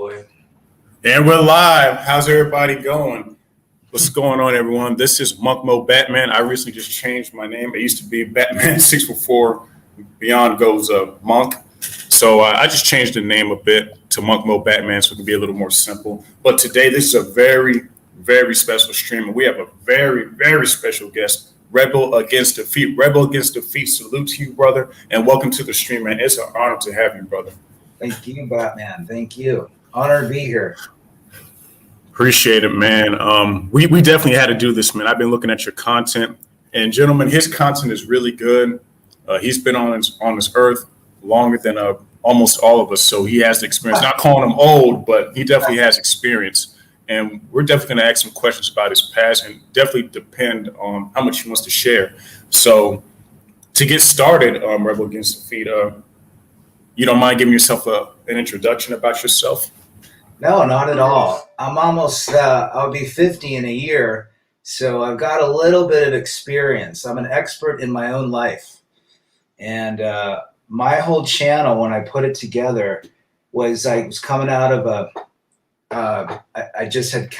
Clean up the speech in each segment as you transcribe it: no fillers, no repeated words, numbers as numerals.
boy. And we're live. How's everybody going? What's going on, everyone? This is Monk Mo Batman. I recently just changed my name. It used to be Batman 614. Beyond goes Monk. So I just changed the name a bit to Monk Mo Batman so it can be a little more simple. But today, this is a very, very special stream. And we have a very, very special guest, Rebel Against Defeat. Rebel Against Defeat, salute to you, brother. And welcome to the stream, man. It's an honor to have you, brother. Thank you, Batman. Thank you. Honor to be here. Appreciate it, man. We definitely had to do this, man. I've been looking at your content, and gentlemen, his content is really good. He's been on this earth longer than almost all of us, so he has the experience. Not calling him old, but he definitely has experience. And we're definitely going to ask some questions about his past, and definitely depend on how much he wants to share. So, to get started, Rebel Against Defeat, you don't mind giving yourself an introduction about yourself? No, not at all. I'm almost, I'll be 50 in a year, so I've got a little bit of experience. I'm an expert in my own life. And my whole channel, when I put it together, was I was coming out of I just had,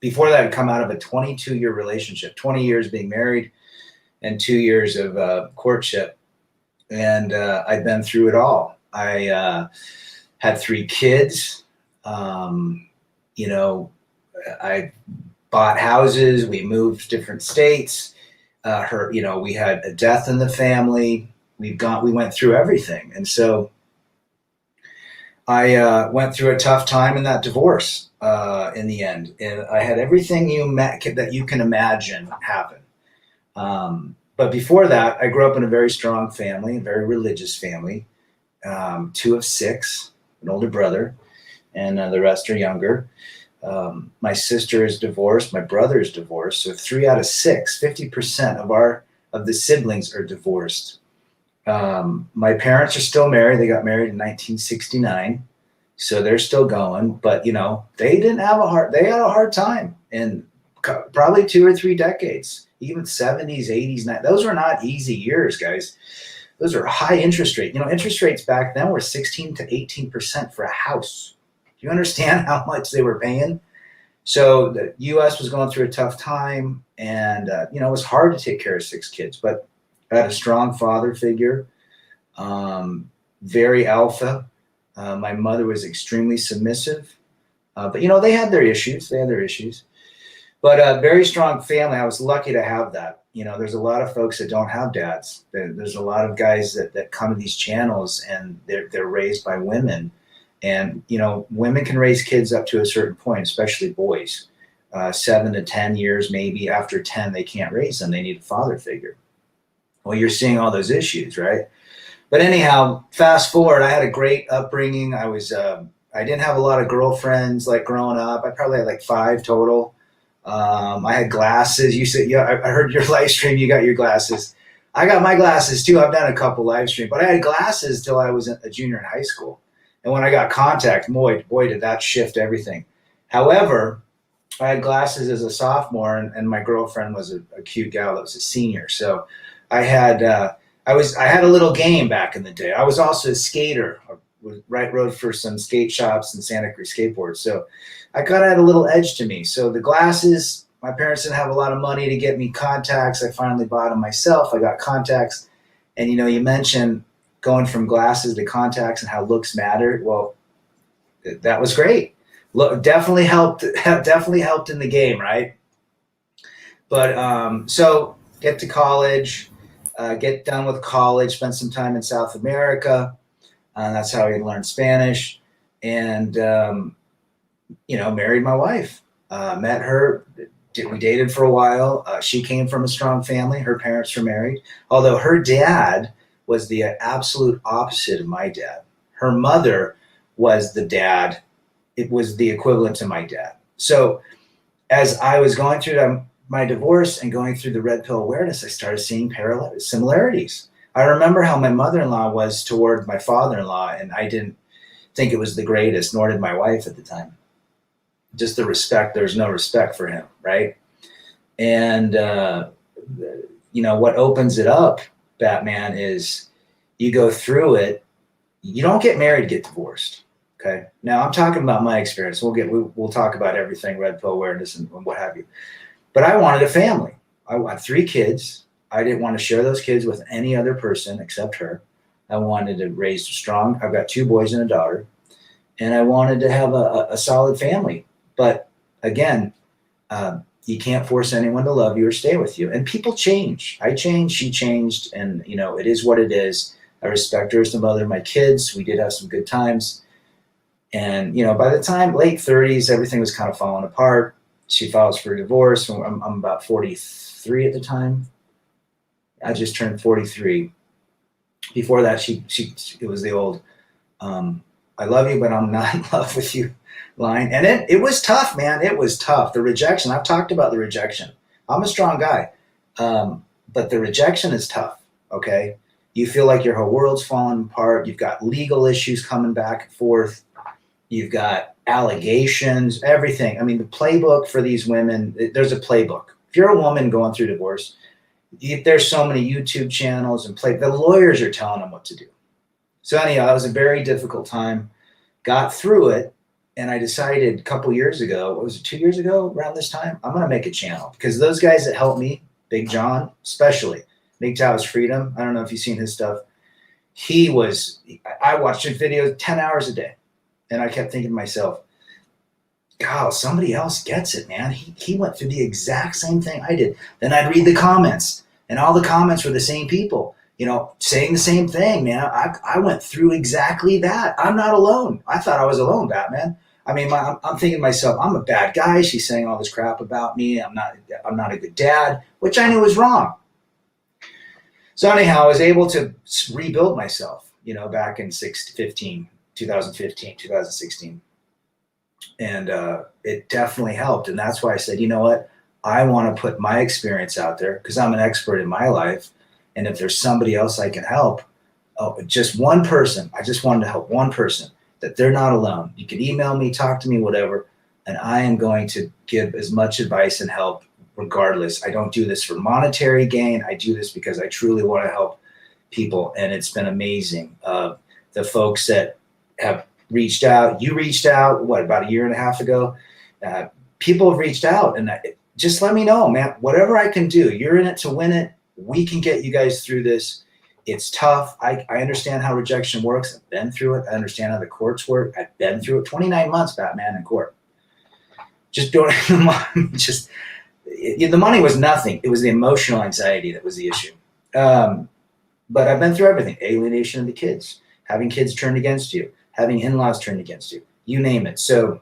before that, I'd come out of a 22-year relationship, 20 years being married and 2 years of courtship. And I've been through it all. I had 3 kids. I bought houses. We moved to different states. We had a death in the family. We went through everything. And so I went through a tough time in that divorce in the end. And I had everything that you can imagine happen. But before that, I grew up in a very strong family, a very religious family, 2 of 6, an older brother, and the rest are younger. My sister is divorced. My brother is divorced. So 3 out of 6, 50% of the siblings are divorced. My parents are still married. They got married in 1969. So they're still going. But, they didn't have they had a hard time in probably 2 or 3 decades, even 70s, 80s, 90s. Those were not easy years, guys. Those are high interest rate. Interest rates back then were 16 to 18% for a house. Do you understand how much they were paying? So the U.S. was going through a tough time, and it was hard to take care of 6 kids. But I had a strong father figure, very alpha. My mother was extremely submissive, but they had their issues. But a very strong family. I was lucky to have that. There's a lot of folks that don't have dads. There's a lot of guys that come to these channels and they're raised by women. And, women can raise kids up to a certain point, especially boys, 7 to 10 years, maybe. After 10, they can't raise them. They need a father figure. Well, you're seeing all those issues, right? But anyhow, fast forward, I had a great upbringing. I didn't have a lot of girlfriends like growing up. I probably had like 5 total. I had glasses. You said, I heard your live stream. You got your glasses. I got my glasses too. I've done a couple live streams, but I had glasses till I was a junior in high school. And when I got contact, boy, did that shift everything. However, I had glasses as a sophomore, and my girlfriend was a cute gal that was a senior. So I had a little game back in the day. I was also a skater. Rode for some skate shops in Santa Cruz skateboards. So I kind of had a little edge to me. So the glasses, my parents didn't have a lot of money to get me contacts. I finally bought them myself. I got contacts. And, you mentioned going from glasses to contacts and how looks mattered. Well, that was great. Look, definitely helped in the game, right? But so get to college, get done with college, spend some time in South America. That's how I learned Spanish, and married my wife. Met her. We dated for a while. She came from a strong family. Her parents were married, although her dad was the absolute opposite of my dad. Her mother was the dad. It was the equivalent to my dad. So as I was going through my divorce and going through the red pill awareness, I started seeing similarities. I remember how my mother-in-law was toward my father-in-law, and I didn't think it was the greatest, nor did my wife at the time. Just the respect, there's no respect for him, right? And, what opens it up, Batman, is you go through it. You don't get married, get divorced. Okay. Now I'm talking about my experience. We'll talk about everything, red pill awareness and what have you. But I wanted a family. I want 3 kids. I didn't want to share those kids with any other person except her. I wanted to raise strong. I've got 2 boys and a daughter, and I wanted to have a solid family. But again, you can't force anyone to love you or stay with you. And people change. I changed, she changed, and it is what it is. I respect her as the mother of my kids. We did have some good times. And by the time late 30s, everything was kind of falling apart. She files for divorce. I'm about 43 at the time. I just turned 43. Before that, it was the old, I love you, but I'm not in love with you line. And it was tough, man. It was tough. The rejection, I've talked about the rejection. I'm a strong guy. But the rejection is tough. Okay. You feel like your whole world's falling apart. You've got legal issues coming back and forth. You've got allegations, everything. I mean, the playbook for these women, there's a playbook. If you're a woman going through divorce, there's so many YouTube channels and the lawyers are telling them what to do. So anyhow, it was a very difficult time, got through it. And I decided a couple years ago, what was it, 2 years ago, around this time, I'm going to make a channel because those guys that helped me, Big John, especially MGTOW's Freedom. I don't know if you've seen his stuff. I watched his videos 10 hours a day. And I kept thinking to myself, God, somebody else gets it, man. He went through the exact same thing I did. Then I'd read the comments, and all the comments were the same people, saying the same thing, man. I went through exactly that. I'm not alone. I thought I was alone, Batman. I mean, I'm thinking to myself, I'm a bad guy. She's saying all this crap about me. I'm not a good dad, which I knew was wrong. So anyhow, I was able to rebuild myself, back in 2015, 2016. And it definitely helped. And that's why I said, you know what? I want to put my experience out there because I'm an expert in my life. And if there's somebody else I can help, just one person, I just wanted to help one person, that they're not alone. You can email me, talk to me, whatever. And I am going to give as much advice and help regardless. I don't do this for monetary gain. I do this because I truly want to help people. And it's been amazing. The folks that have reached out, you reached out, about a year and a half ago? People have reached out and just let me know, man, whatever I can do. You're in it to win it. We can get you guys through this. It's tough. I understand how rejection works. I've been through it. I understand how the courts work. I've been through it. 29 months, Batman, in court. Just don't, the money was nothing. It was the emotional anxiety that was the issue. But I've been through everything. Alienation of the kids, having kids turned against you, having in-laws turned against you, you name it. So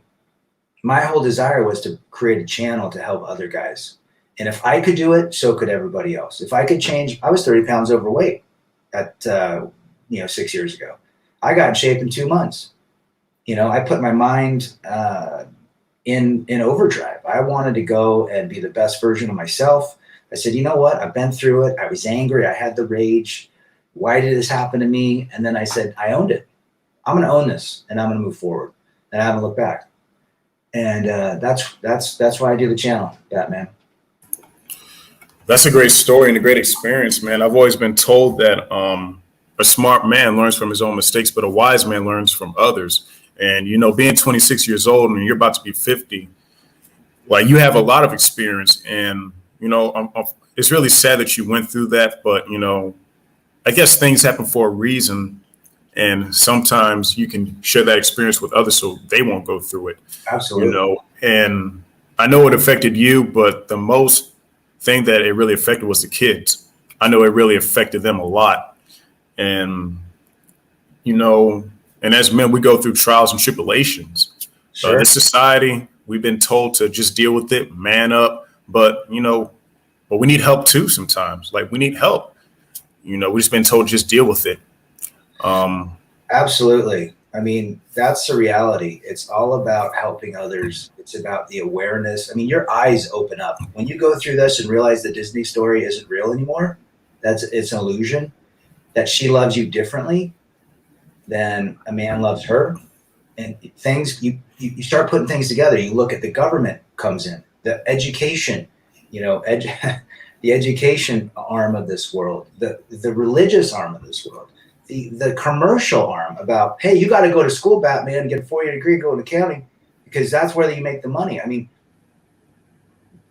my whole desire was to create a channel to help other guys. And if I could do it, so could everybody else. If I could change, I was 30 pounds overweight at 6 years ago. I got in shape in 2 months. I put my mind in overdrive. I wanted to go and be the best version of myself. I said, you know what? I've been through it. I was angry. I had the rage. Why did this happen to me? And then I said, I owned it. I'm going to own this and I'm going to move forward. And I haven't looked back. And that's why I do the channel, Batman. That's a great story and a great experience, man. I've always been told that a smart man learns from his own mistakes, but a wise man learns from others. And, being 26 years old and you're about to be 50, like, you have a lot of experience. And, it's really sad that you went through that. But, I guess things happen for a reason. And sometimes you can share that experience with others so they won't go through it. Absolutely. And I know it affected you, but the most thing that it really affected was the kids. I know it really affected them a lot. And, and as men, we go through trials and tribulations. Sure. This society, we've been told to just deal with it, man up. But, but we need help too sometimes. Like, we need help. We've just been told to just deal with it. Absolutely. I mean, that's the reality. It's all about helping others. It's about the awareness. I mean, your eyes open up when you go through this and realize the Disney story isn't real anymore. It's an illusion, that she loves you differently than a man loves her. And things, you start putting things together. You look at the government comes in, the education, the education arm of this world, the religious arm of this world. the commercial arm about, hey, you got to go to school, Batman, and get a 4-year degree, go into accounting, because that's where you make the money. I mean,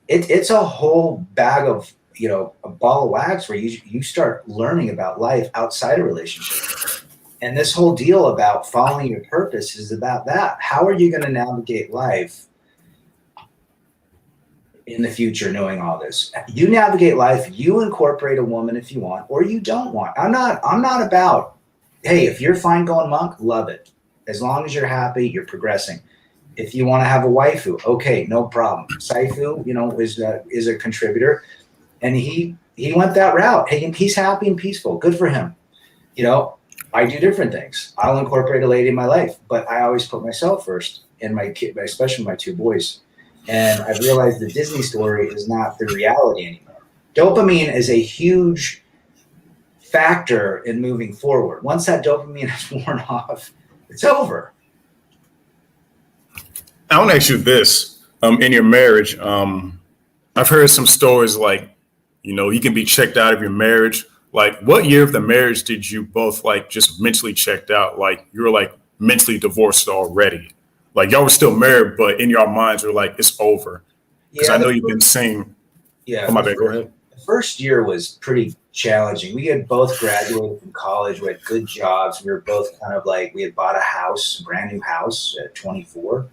it's a whole bag of, a ball of wax where you start learning about life outside of relationships. And this whole deal about following your purpose is about that. How are you going to navigate life in the future, knowing all this? You navigate life, you incorporate a woman if you want, or you don't want. I'm not about, hey, if you're fine going monk, love it. As long as you're happy, you're progressing. If you want to have a waifu, okay, no problem. Saifu, is a contributor, and he went that route. Hey, he's happy and peaceful. Good for him. I do different things. I'll incorporate a lady in my life, but I always put myself first, and my kid, especially my 2 boys. And I've realized the Disney story is not the reality anymore. Dopamine is a huge factor in moving forward. Once that dopamine is worn off, it's over. I want to ask you this. In your marriage, I've heard some stories like, you can be checked out of your marriage. Like, what year of the marriage did you both just mentally checked out? Like, you were mentally divorced already. Like, y'all were still married, but in your minds were like, it's over. Because I know you've been saying. Yeah. Oh, my bad. Go ahead. The first year was pretty challenging. We had both graduated from college. We had good jobs. We were both kind of we had bought a brand new house at 24.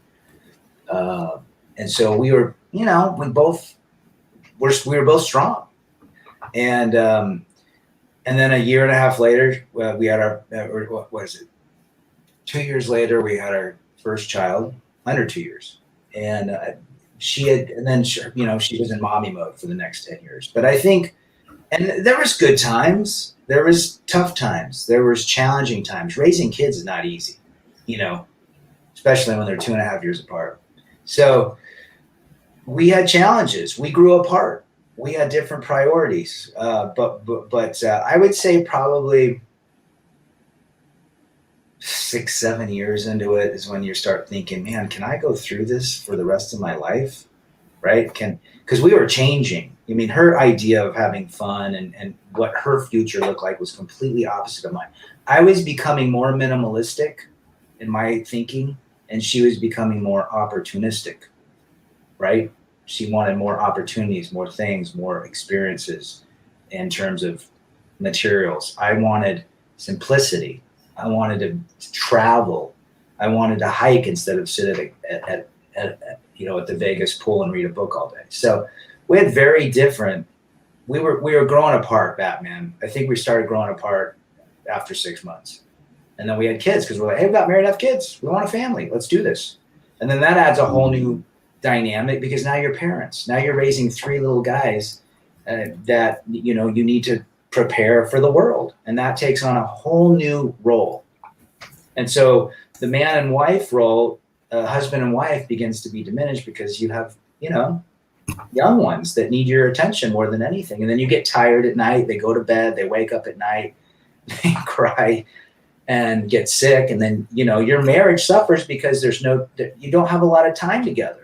And so we were, we were both strong. And then a year and a half later, we had our, 2 years later, we had our first child, under 2 years. And she was in mommy mode for the next 10 years. But I think, and there was good times, there was tough times, there was challenging times. Raising kids is not easy, especially when they're 2.5 years apart. So we had challenges. We grew apart. We had different priorities, but I would say probably 6-7 years into it is when you start thinking, man, can I go through this for the rest of my life? Right? Because we were changing. I mean, her idea of having fun and what her future looked like was completely opposite of mine. I was becoming more minimalistic in my thinking, and she was becoming more opportunistic, right? She wanted more opportunities, more things, more experiences in terms of materials. I wanted simplicity. I wanted to travel. I wanted to hike instead of sit at the Vegas pool and read a book all day. So we had very different. We were growing apart, Batman. I think we started growing apart after 6 months, and then we had kids because we're like, hey, we got married, have kids. We want a family. Let's do this. And then that adds a whole new dynamic because now you're parents. Now you're raising 3 little guys that you need to prepare for the world, and that takes on a whole new role. And so the man and wife role, husband and wife, begins to be diminished because you have young ones that need your attention more than anything. And then you get tired at night. They go to bed. They wake up at night. They cry and get sick, and then your marriage suffers because you don't have a lot of time together.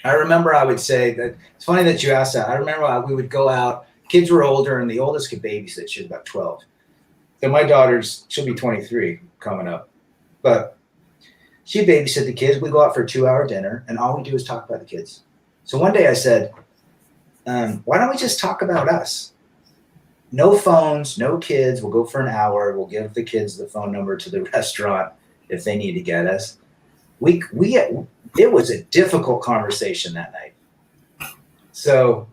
I remember I would say that it's funny that you asked that. I remember we would go out. Kids were older, and the oldest could babysit. She was about 12. And my she'll be 23 coming up. But she'd babysit the kids. We'd go out for a 2-hour dinner, and all we do is talk about the kids. So one day I said, why don't we just talk about us? No phones, no kids. We'll go for an hour. We'll give the kids the phone number to the restaurant if they need to get us. It was a difficult conversation that night. So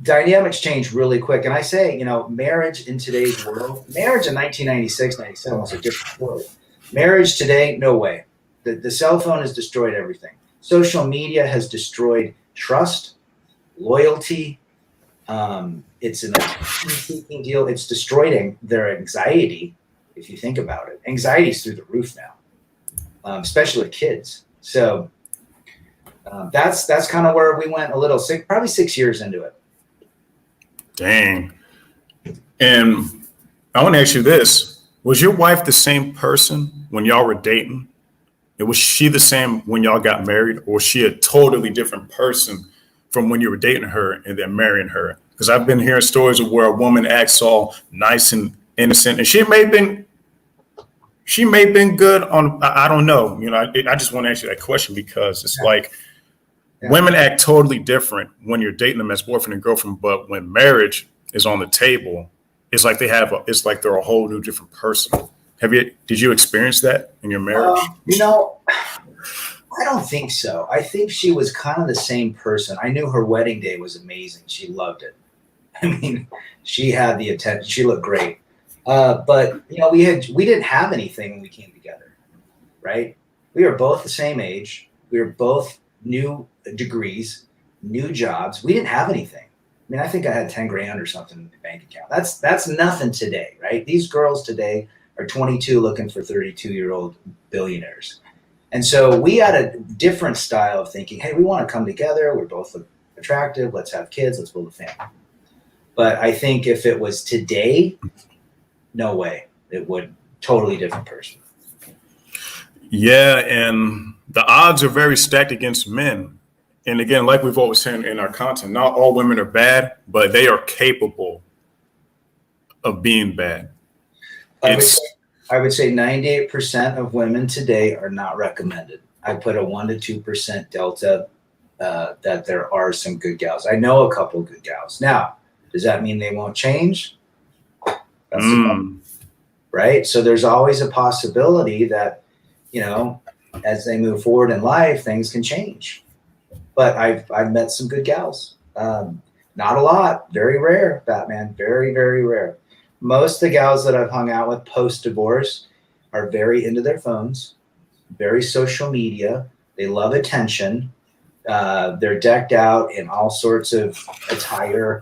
dynamics change really quick. And I say, marriage in today's world, marriage in 1996, 97 was a different story. Marriage today, no way. The cell phone has destroyed everything. Social media has destroyed trust, loyalty. It's an attention-seeking deal. It's destroying their anxiety, if you think about it. Anxiety is through the roof now, especially with kids. So that's kind of where we went probably 6 years into it. Dang. And I want to ask you this. Was your wife the same person when y'all were dating? And was she the same when y'all got married? Or was she a totally different person from when you were dating her and then marrying her? Because I've been hearing stories of where a woman acts all nice and innocent, and she may have been good on. I don't know. I just want to answer that question because it's like women act totally different when you're dating them as boyfriend and girlfriend, but when marriage is on the table, it's like it's like they're a whole new different person. Did you experience that in your marriage? I don't think so. I think she was kind of the same person. I knew her wedding day was amazing. She loved it. I mean, she had the attention. She looked great. But we didn't have anything when we came together, right? We were both the same age. We were both new degrees, new jobs. We didn't have anything. I mean, I think I had 10 grand or something in the bank account. That's nothing today, right? These girls today are 22 looking for 32-year-old billionaires. And so we had a different style of thinking. Hey, we want to come together. We're both attractive. Let's have kids. Let's build a family. But I think if it was today, no way. It would. Totally different person. Yeah, and the odds are very stacked against men. And again, like we've always said in our content, not all women are bad, but they are capable of being bad. I would say 98% of women today are not recommended. I put a 1 to 2% delta that there are some good gals. I know a couple good gals. Now, does that mean they won't change? That's the problem, right? So there's always a possibility that, as they move forward in life, things can change. But I've met some good gals. Not a lot, very rare, Batman, very, very rare. Most of the gals that I've hung out with post-divorce are very into their phones, very social media. They love attention. They're decked out in all sorts of attire,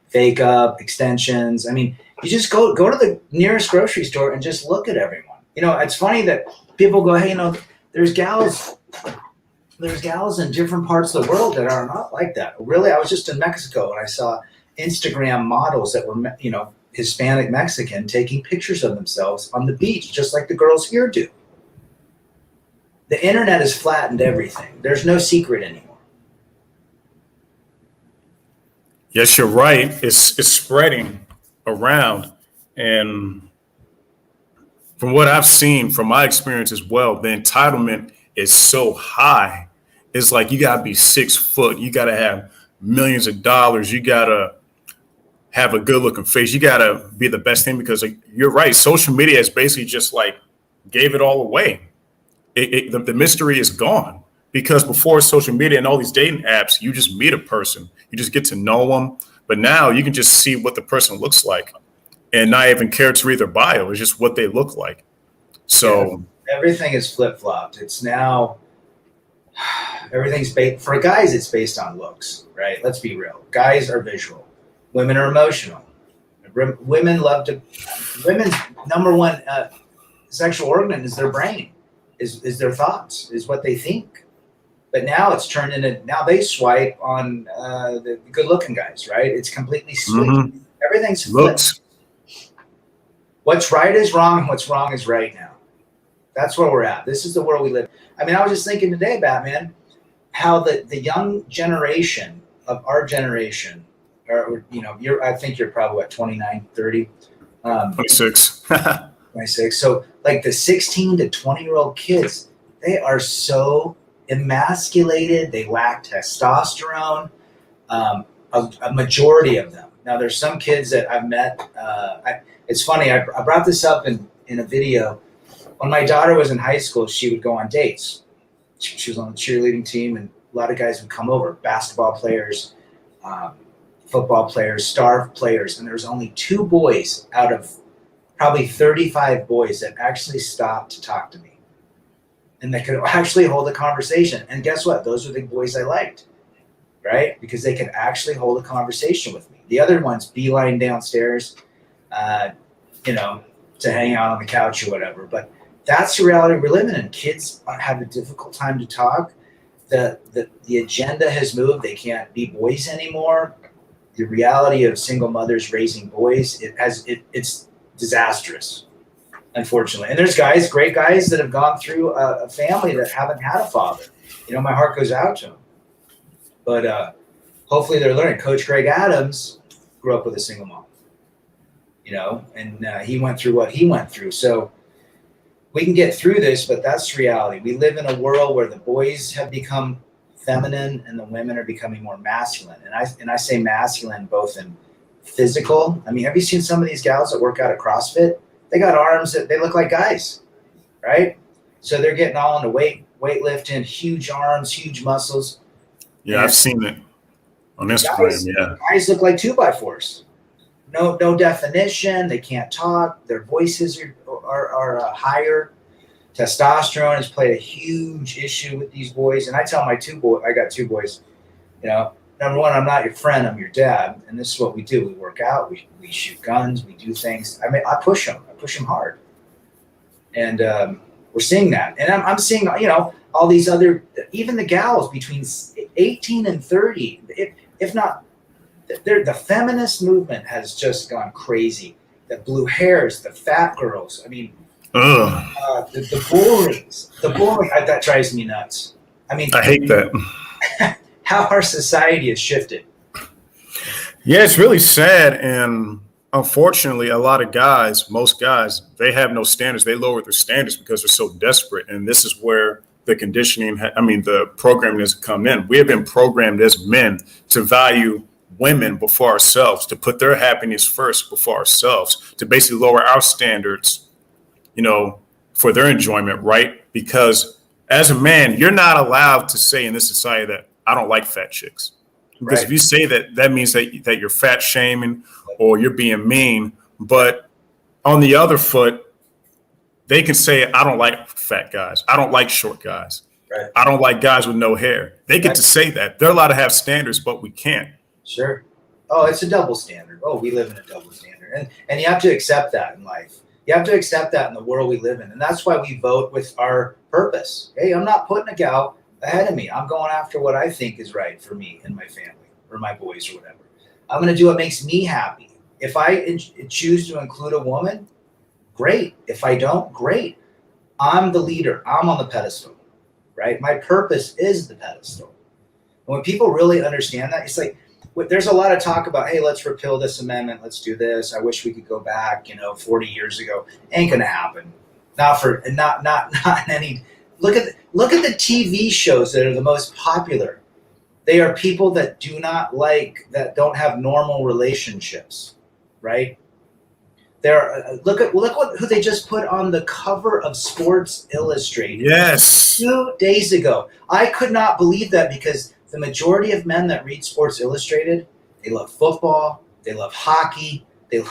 fake up, extensions. I mean, you just go to the nearest grocery store and just look at everyone. It's funny that people go, hey, there's gals in different parts of the world that are not like that. Really, I was just in Mexico and I saw Instagram models that were, Hispanic Mexican taking pictures of themselves on the beach, just like the girls here do. The internet has flattened everything. There's no secret anymore. Yes, you're right. It's spreading around. And from what I've seen, from my experience as well, the entitlement is so high. It's like you got to be 6 foot. You got to have millions of dollars. You got to have a good looking face. You got to be the best thing because you're right. Social media has basically just gave it all away. The mystery is gone because before social media and all these dating apps, you just meet a person. You just get to know them. But now you can just see what the person looks like and not even care to read their bio. It's just what they look like. So everything is flip-flopped. It's now everything's for guys, it's based on looks, right? Let's be real. Guys are visual. Women are emotional. Women's number one sexual organ is their brain, is their thoughts, is what they think. But now it's turned into, now they swipe on the good-looking guys, right? It's completely switched. Mm-hmm. Everything's flipped. What's right is wrong, and what's wrong is right now. That's where we're at. This is the world we live. I mean, I was just thinking today, Batman, how the young generation of our generation, or I think you're probably 29, 30. 26. 26. So like the 16 to 20-year-old kids, they are so emasculated. They lack testosterone. A majority of them. Now, there's some kids that I've met. It's funny. I brought this up in a video. When my daughter was in high school, she would go on dates. She was on the cheerleading team, and a lot of guys would come over, basketball players, football players, star players, and there was only 2 boys out of probably 35 boys that actually stopped to talk to me. And they could actually hold a conversation. And guess what? Those are the boys I liked, right? Because they could actually hold a conversation with me. The other ones beeline downstairs, to hang out on the couch or whatever. But that's the reality we're living in. Kids have a difficult time to talk. The agenda has moved. They can't be boys anymore. The reality of single mothers raising boys, it's disastrous, unfortunately. And there's great guys that have gone through a family that haven't had a father. My heart goes out to them. But hopefully they're learning. Coach Greg Adams grew up with a single mom. and he went through what he went through. So we can get through this, but that's reality. We live in a world where the boys have become feminine and the women are becoming more masculine. And I say masculine both in physical. I mean, have you seen some of these gals that work out at CrossFit? They got arms that they look like guys, right? So they're getting all into weightlifting, huge arms, huge muscles. Yeah, and I've seen it on Instagram. Guys look like 2x4s. No definition. They can't talk. Their voices are higher. Testosterone has played a huge issue with these boys. And I tell my I got two boys, number one, I'm not your friend, I'm your dad. And this is what we do. We work out, we shoot guns, we do things. I mean, I push them hard. And we're seeing that. And I'm seeing, all these other, even the gals between 18 and 30, if not, the feminist movement has just gone crazy. The blue hairs, the fat girls. I mean, the bullying, that drives me nuts. I mean, I hate that. How our society has shifted. Yeah, it's really sad. And unfortunately, a lot of guys, most guys, they have no standards. They lower their standards because they're so desperate. And this is where the conditioning, the programming has come in. We have been programmed as men to value women before ourselves, to put their happiness first before ourselves, to basically lower our standards, for their enjoyment, right? Because as a man, you're not allowed to say in this society that I don't like fat chicks. Because Right. if you say that, that means that you're fat shaming or you're being mean. But on the other foot, they can say, I don't like fat guys. I don't like short guys. Right. I don't like guys with no hair. They get to say that. They're allowed to have standards, but we can't. Sure. Oh, it's a double standard. Oh, we live in a double standard. And you have to accept that in life. You have to accept that in the world we live in. And that's why we vote with our purpose. Hey, I'm not putting a gal ahead of me. I'm going after what I think is right for me and my family or my boys or whatever. I'm going to do what makes me happy. If I choose to include a woman, great. If I don't, great. I'm the leader. I'm on the pedestal, right? My purpose is the pedestal. And when people really understand that, it's like, there's a lot of talk about, hey, let's repeal this amendment. Let's do this. I wish we could go back, 40 years ago. Ain't going to happen. Not any. Look at the TV shows that are the most popular. They are people that that don't have normal relationships, right? Look who they just put on the cover of Sports Illustrated. Yes. 2 days ago. I could not believe that because the majority of men that read Sports Illustrated, they love football, they love hockey, they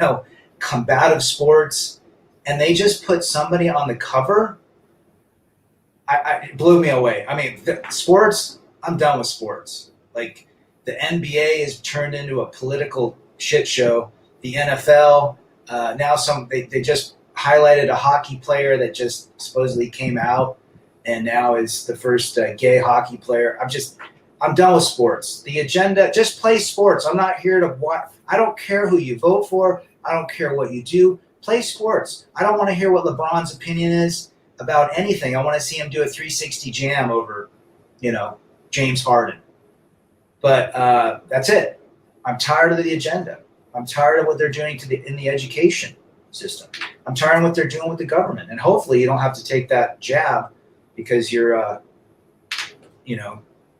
love, combative sports, and they just put somebody on the cover. It blew me away. I mean, sports, I'm done with sports. Like, the NBA is turned into a political shit show. The NFL, now they just highlighted a hockey player that just supposedly came out and now is the first gay hockey player. I'm done with sports. The agenda, just play sports. I'm not here to watch. I don't care who you vote for. I don't care what you do. Play sports. I don't want to hear what LeBron's opinion is about anything. I want to see him do a 360 jam over, James Harden. But that's it. I'm tired of the agenda. I'm tired of what they're doing in the education system. I'm tired of what they're doing with the government. And hopefully you don't have to take that jab because you're,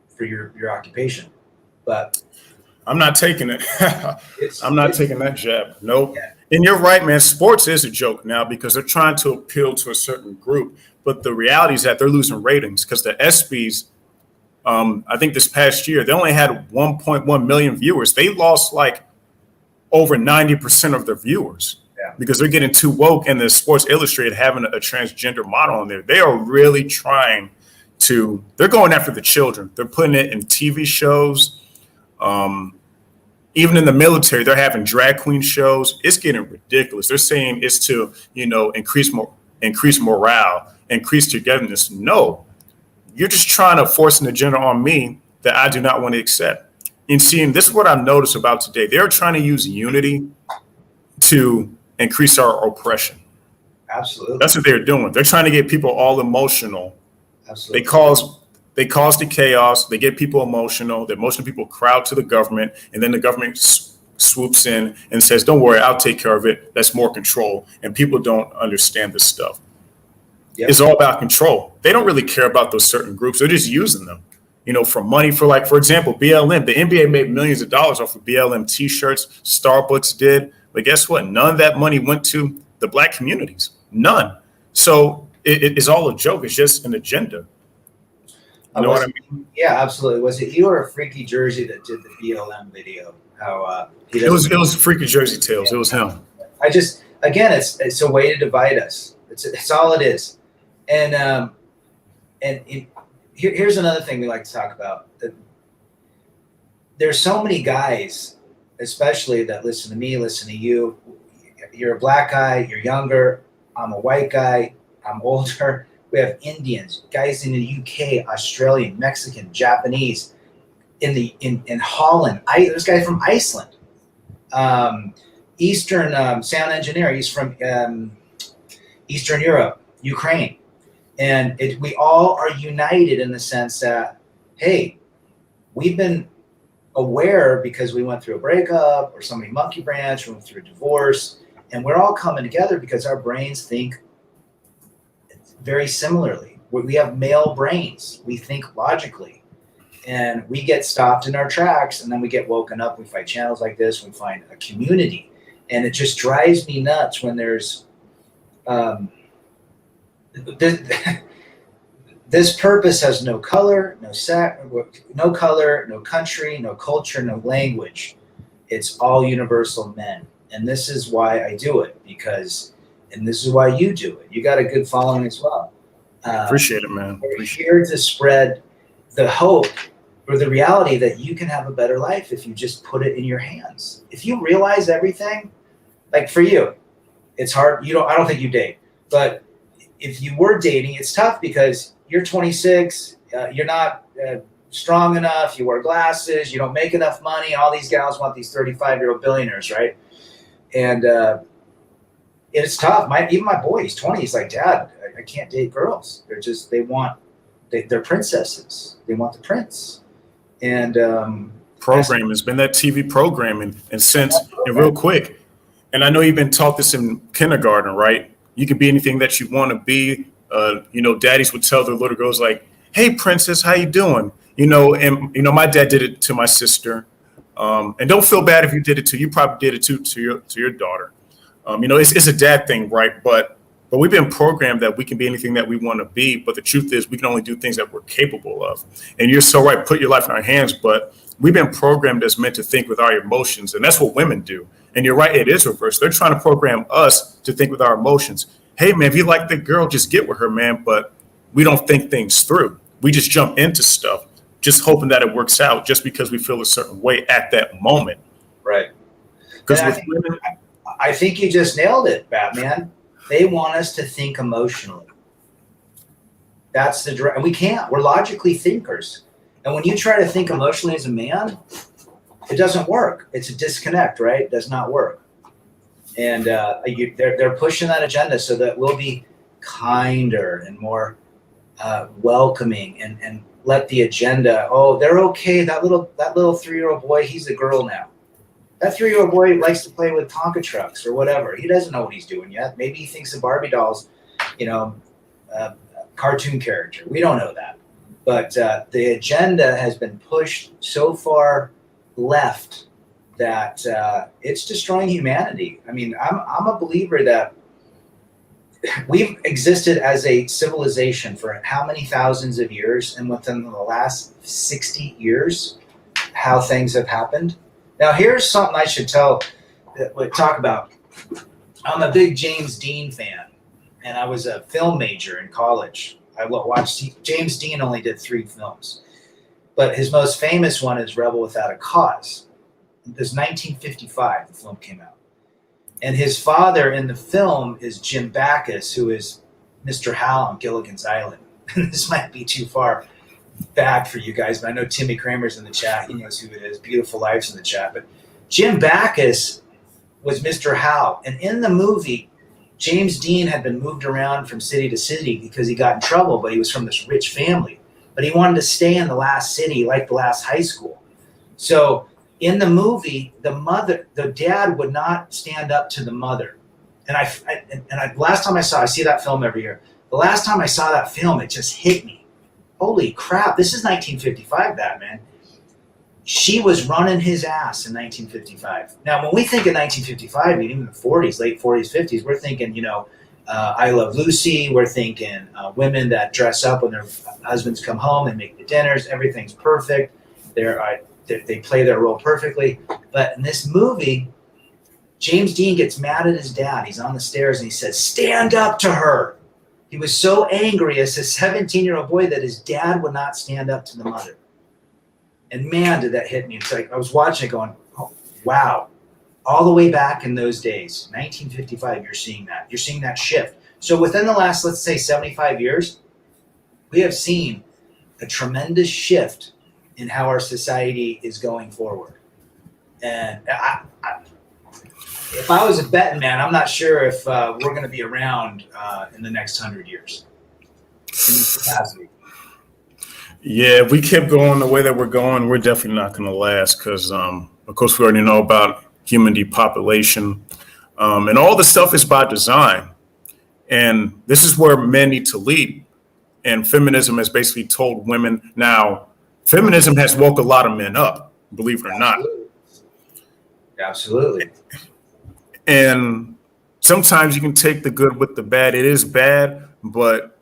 for your occupation. But I'm not taking it. I'm not taking that jab. Nope. Yeah. And you're right, man. Sports is a joke now because they're trying to appeal to a certain group. But the reality is that they're losing ratings because the ESPYs, I think this past year, they only had 1.1 million viewers. They lost like over 90% of their viewers because they're getting too woke. And the Sports Illustrated having a transgender model on there, they are really trying they're going after the children. They're putting it in TV shows. Even in the military, they're having drag queen shows. It's getting ridiculous. They're saying it's to, increase morale, increase togetherness. No, you're just trying to force an agenda on me that I do not want to accept. And seeing this is what I've noticed about today. They're trying to use unity to increase our oppression. Absolutely. That's what they're doing. They're trying to get people all emotional. Absolutely. They cause the chaos. They get people emotional. The emotional people crowd to the government, and then the government swoops in and says, don't worry, I'll take care of it. That's more control. And people don't understand this stuff. Yep. It's all about control. They don't really care about those certain groups. They're just using them, for money. For example, BLM. The NBA made millions of dollars off of BLM T-shirts. Starbucks did. But guess what? None of that money went to the Black communities. None. So it's all a joke. It's just an agenda. You know what I mean? Yeah, absolutely. Was it you or Freaky Jersey that did the BLM video? How it was Freaky Jersey Tales. It was him. It's a way to divide us. It's all it is. And here's another thing we like to talk about. There's so many guys, especially that listen to me, listen to you. You're a Black guy, you're younger. I'm a white guy, I'm older. We have Indians, guys in the UK, Australian, Mexican, Japanese, in Holland. There's a guy from Iceland. Eastern sound engineer. He's from Eastern Europe, Ukraine. And we all are united in the sense that, hey, we've been aware because we went through a breakup or somebody monkey branch, we went through a divorce, and we're all coming together because our brains think very similarly. We have male brains. We think logically. And we get stopped in our tracks, and then we get woken up. We find channels like this. We find a community. And it just drives me nuts when there's this purpose has no color, no color, no country, no culture, no language. It's all universal men. And this is why I do it, and this is why you do it. You got a good following as well. Appreciate it, man. We're here to spread the hope or the reality that you can have a better life if you just put it in your hands. If you realize everything, like for you, it's hard. I don't think you date, but if you were dating, it's tough because you're 26, you're not strong enough, you wear glasses, you don't make enough money. All these gals want these 35-year-old billionaires, right? And it's tough. Even my boy, he's 20. He's like, Dad, I can't date girls. They're princesses. They want the prince. And program has been that TV programming, and real quick. And I know you've been taught this in kindergarten, right? You can be anything that you want to be. Daddies would tell their little girls like, "Hey, princess, how you doing?" My dad did it to my sister. And don't feel bad if you did it to. You probably did it to your daughter. It's a dad thing, right? But we've been programmed that we can be anything that we want to be. But the truth is, we can only do things that we're capable of. And you're so right. Put your life in our hands. But we've been programmed as meant to think with our emotions, and that's what women do. And you're right. It is reversed. They're trying to program us to think with our emotions. Hey, man, if you like the girl, just get with her, man. But we don't think things through. We just jump into stuff, just hoping that it works out just because we feel a certain way at that moment. Right. Because I think you just nailed it, Batman. They want us to think emotionally. That's and we can't. We're logically thinkers. And when you try to think emotionally as a man, it doesn't work. It's a disconnect, right? It does not work. And they're pushing that agenda so that we'll be kinder and more welcoming and let the agenda. Oh, they're okay. That little 3-year-old boy, he's a girl now. That 3-year-old boy likes to play with Tonka trucks or whatever. He doesn't know what he's doing yet. Maybe he thinks the Barbie doll's, cartoon character. We don't know that. But the agenda has been pushed so far left that it's destroying humanity. I mean, I'm a believer that we've existed as a civilization for how many thousands of years, and within the last 60 years, how things have happened. Now, here's something I should talk about. I'm a big James Dean fan, and I was a film major in college. I watched James Dean only did 3 films, but his most famous one is Rebel Without a Cause. It was 1955, the film came out. And his father in the film is Jim Backus, who is Mr. Hal on Gilligan's Island. This might be too far back for you guys, but I know Timmy Kramer's in the chat. He knows who it is. Beautiful Life's in the chat. But Jim Backus was Mr. Hal. And in the movie, James Dean had been moved around from city to city because he got in trouble, but he was from this rich family. But he wanted to stay in the last city, like the last high school. So in the movie, the dad would not stand up to the mother. And last time I see that film every year. The last time I saw that film, it just hit me. Holy crap! This is 1955, Batman. She was running his ass in 1955. Now, when we think of 1955, even the 40s, late 40s, 50s, we're thinking, I Love Lucy. We're thinking women that dress up when their husbands come home and make the dinners. Everything's perfect. They play their role perfectly. But in this movie, James Dean gets mad at his dad. He's on the stairs and he says, "Stand up to her." He was so angry as a 17-year-old boy that his dad would not stand up to the mother. And man, did that hit me. It's like I was watching it going, oh, wow. All the way back in those days, 1955, you're seeing that. You're seeing that shift. So within the last, let's say, 75 years, we have seen a tremendous shift in how our society is going forward. And if I was a betting man, I'm not sure if we're going to be around in the next 100 years in this capacity. Yeah, if we kept going the way that we're going, we're definitely not going to last because, of course, we already know about human depopulation. And all this stuff is by design. And this is where men need to lead. And feminism has basically told women. Now, feminism has woke a lot of men up, believe it or not. Absolutely. And sometimes you can take the good with the bad. It is bad, but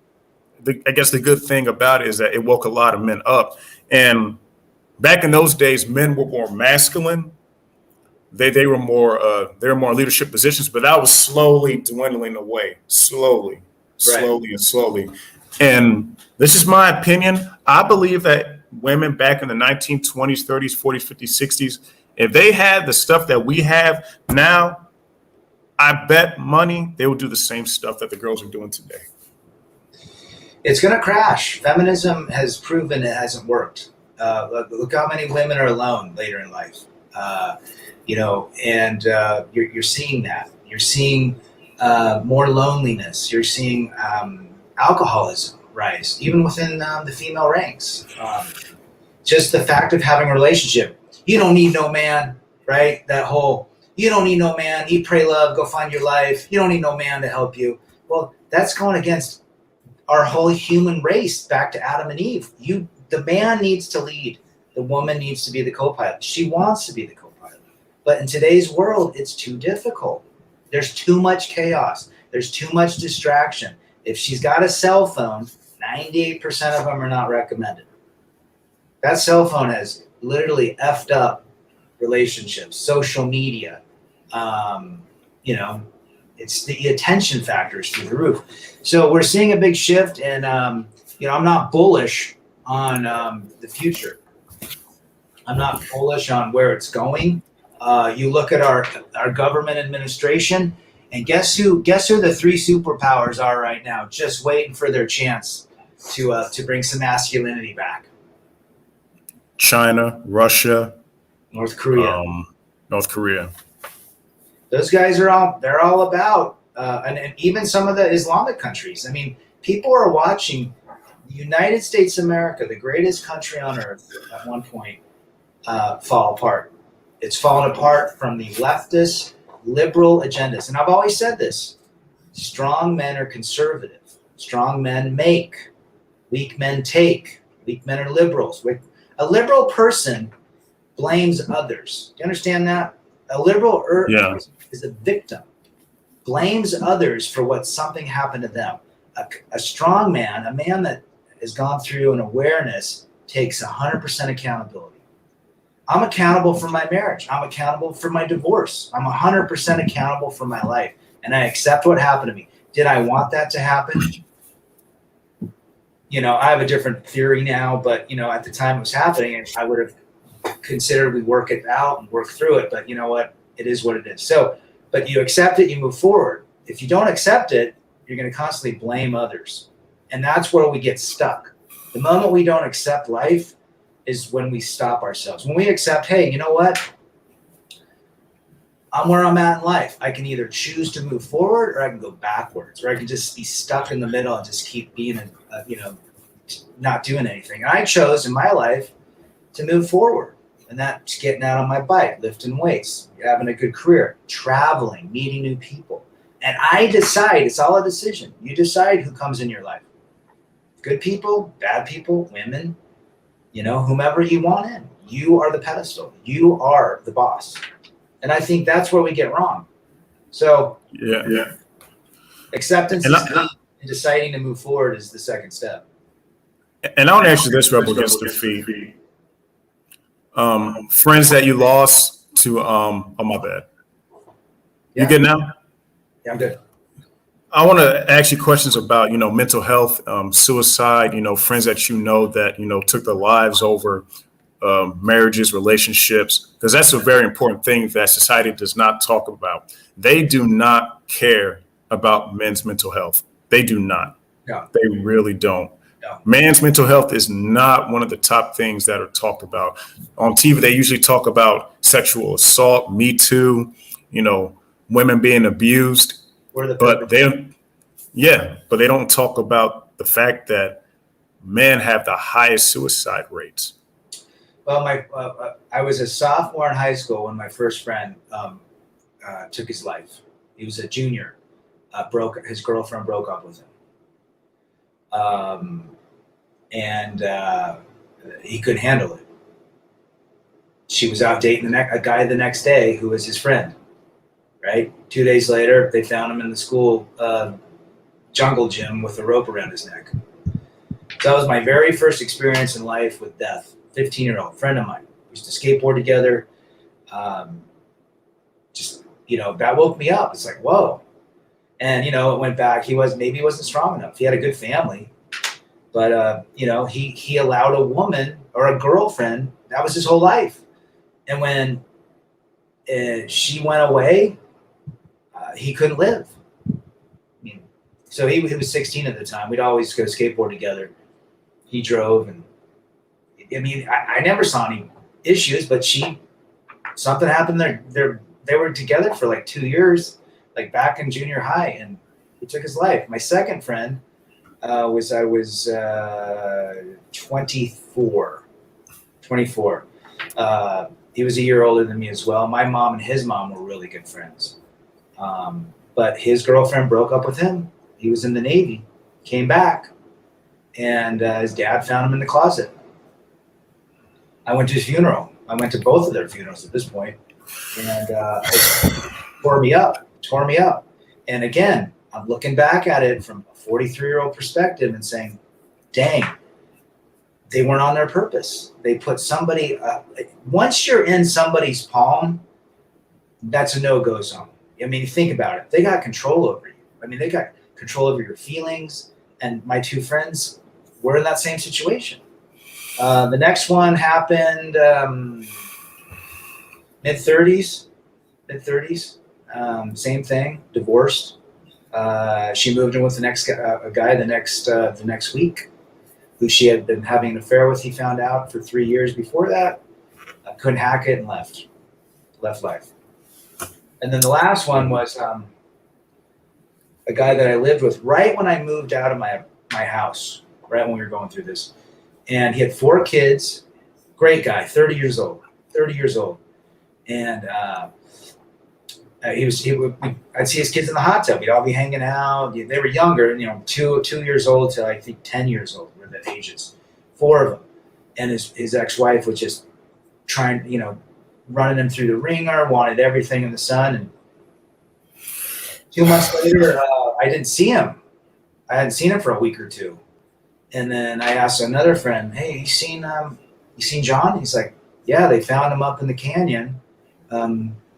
I guess the good thing about it is that it woke a lot of men up. And back in those days, men were more masculine. They were more leadership positions, but that was slowly dwindling away, slowly. And this is my opinion. I believe that women back in the 1920s, 30s, 40s, 50s, 60s, if they had the stuff that we have now, I bet money they would do the same stuff that the girls are doing today. It's going to crash. Feminism has proven it hasn't worked. Look how many women are alone later in life. You're seeing that. You're seeing more loneliness. You're seeing alcoholism rise, even within the female ranks. Just the fact of having a relationship. You don't need no man, right? That whole, you don't need no man, eat, pray, love, go find your life. You don't need no man to help you. Well, that's going against our whole human race back to Adam and Eve. The man needs to lead. The woman needs to be the co-pilot. She wants to be the co-pilot. But in today's world, it's too difficult. There's too much chaos. There's too much distraction. If she's got a cell phone, 98% of them are not recommended. That cell phone has literally effed up relationships, social media. It's the attention factors through the roof. So we're seeing a big shift, and I'm not bullish on the future. I'm not bullish on where it's going. You look at our government administration, and guess who the three superpowers are right now, just waiting for their chance to bring some masculinity back. China, Russia, North Korea. North Korea. Those guys they're all about, and even some of the Islamic countries. I mean, people are watching the United States of America, the greatest country on earth, at one point fall apart. It's fallen apart from the leftist, liberal agendas. And I've always said this: strong men are conservative. Strong men make. Weak men take. Weak men are liberals. A liberal person blames others. Do you understand that? A liberal person is a victim, blames others for what something happened to them. A strong man, a man that has gone through an awareness, takes 100% accountability. I'm accountable for my marriage. I'm accountable for my divorce. I'm 100% accountable for my life. And I accept what happened to me. Did I want that to happen? I have a different theory now, but, at the time it was happening, I would have considered we work it out and work through it. But you know what? It is what it is. So, but you accept it, you move forward. If you don't accept it, you're going to constantly blame others. And that's where we get stuck. The moment we don't accept life is when we stop ourselves. When we accept, hey, you know what? I'm where I'm at in life. I can either choose to move forward or I can go backwards, or I can just be stuck in the middle and just keep being, not doing anything. And I chose in my life to move forward. And that's getting out on my bike, lifting weights, having a good career, traveling, meeting new people. And I decide, it's all a decision. You decide who comes in your life. Good people, bad people, women, whomever you want in. You are the pedestal. You are the boss. And I think that's where we get wrong. So Yeah. acceptance is key, and deciding to move forward is the second step. And I want to ask you this, Rebel Against the Feed. Friends that you lost to, oh, my bad. Yeah. You good now? Yeah, I'm good. I want to ask you questions about, mental health, suicide, friends that that, took their lives over marriages, relationships, because that's a very important thing that society does not talk about. They do not care about men's mental health. They do not. No. They really don't. No. Man's mental health is not one of the top things that are talked about. On TV, they usually talk about sexual assault, Me Too, women being abused. But they don't talk about the fact that men have the highest suicide rates. Well, I was a sophomore in high school when my first friend took his life. He was a junior. His girlfriend broke up with him. And he couldn't handle it. She was out dating a guy the next day who was his friend, right? 2 days later, they found him in the school jungle gym with a rope around his neck. So that was my very first experience in life with death. 15-year-old friend of mine. We used to skateboard together. That woke me up. It's like, whoa. And, it went back. Maybe he wasn't strong enough. He had a good family. But, he allowed a woman or a girlfriend. That was his whole life. And when she went away, he couldn't live. So he was 16 at the time. We'd always go skateboard together. He drove. And I never saw any issues, but something happened there. They were together for like 2 years, like back in junior high, and he took his life. My second friend I was 24. He was a year older than me as well. My mom and his mom were really good friends. But his girlfriend broke up with him. He was in the Navy, came back, and his dad found him in the closet. I went to his funeral. I went to both of their funerals at this point, and it tore me up. And again, I'm looking back at it from a 43-year-old perspective and saying, dang, they weren't on their purpose. They put somebody, once you're in somebody's palm, that's a no-go zone. Think about it. They got control over you. They got control over your feelings. And my two friends were in that same situation. The next one happened mid-30s. Same thing, divorced. She moved in with the next guy the next week, who she had been having an affair with. He found out for 3 years before that. Couldn't hack it and left life. And then the last one was a guy that I lived with right when I moved out of my house, right when we were going through this. And he had 4 kids, great guy, 30 years old. And I'd see his kids in the hot tub. We'd all be hanging out. They were younger, 2 years old to I think 10 years old were the ages, 4 of them. And his ex-wife was just trying, running him through the ringer, wanted everything in the sun. And 2 months later, I didn't see him. I hadn't seen him for a week or two. And then I asked another friend, "Hey, you seen John?" He's like, "Yeah, they found him up in the canyon,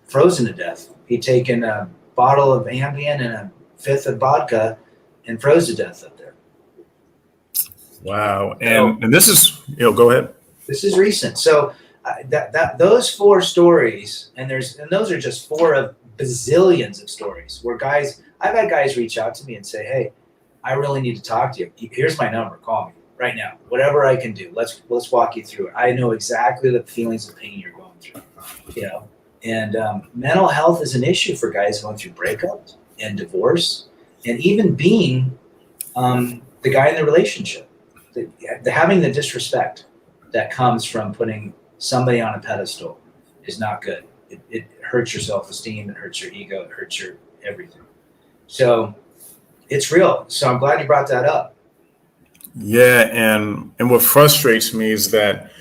frozen to death. He'd taken a bottle of Ambien and a fifth of vodka and froze to death up there." Wow. And this is, go ahead. This is recent. So those 4 stories, and those are just 4 of bazillions of stories where I've had guys reach out to me and say, "Hey, I really need to talk to you. Here's my number. Call me right now. Whatever I can do. Let's walk you through it. I know exactly the feelings of pain you're going through." And mental health is an issue for guys going through breakups and divorce, and even being the guy in the relationship. Having the disrespect that comes from putting somebody on a pedestal is not good. It hurts your self-esteem, it hurts your ego, it hurts your everything. So it's real. So I'm glad you brought that up. Yeah, and what frustrates me is that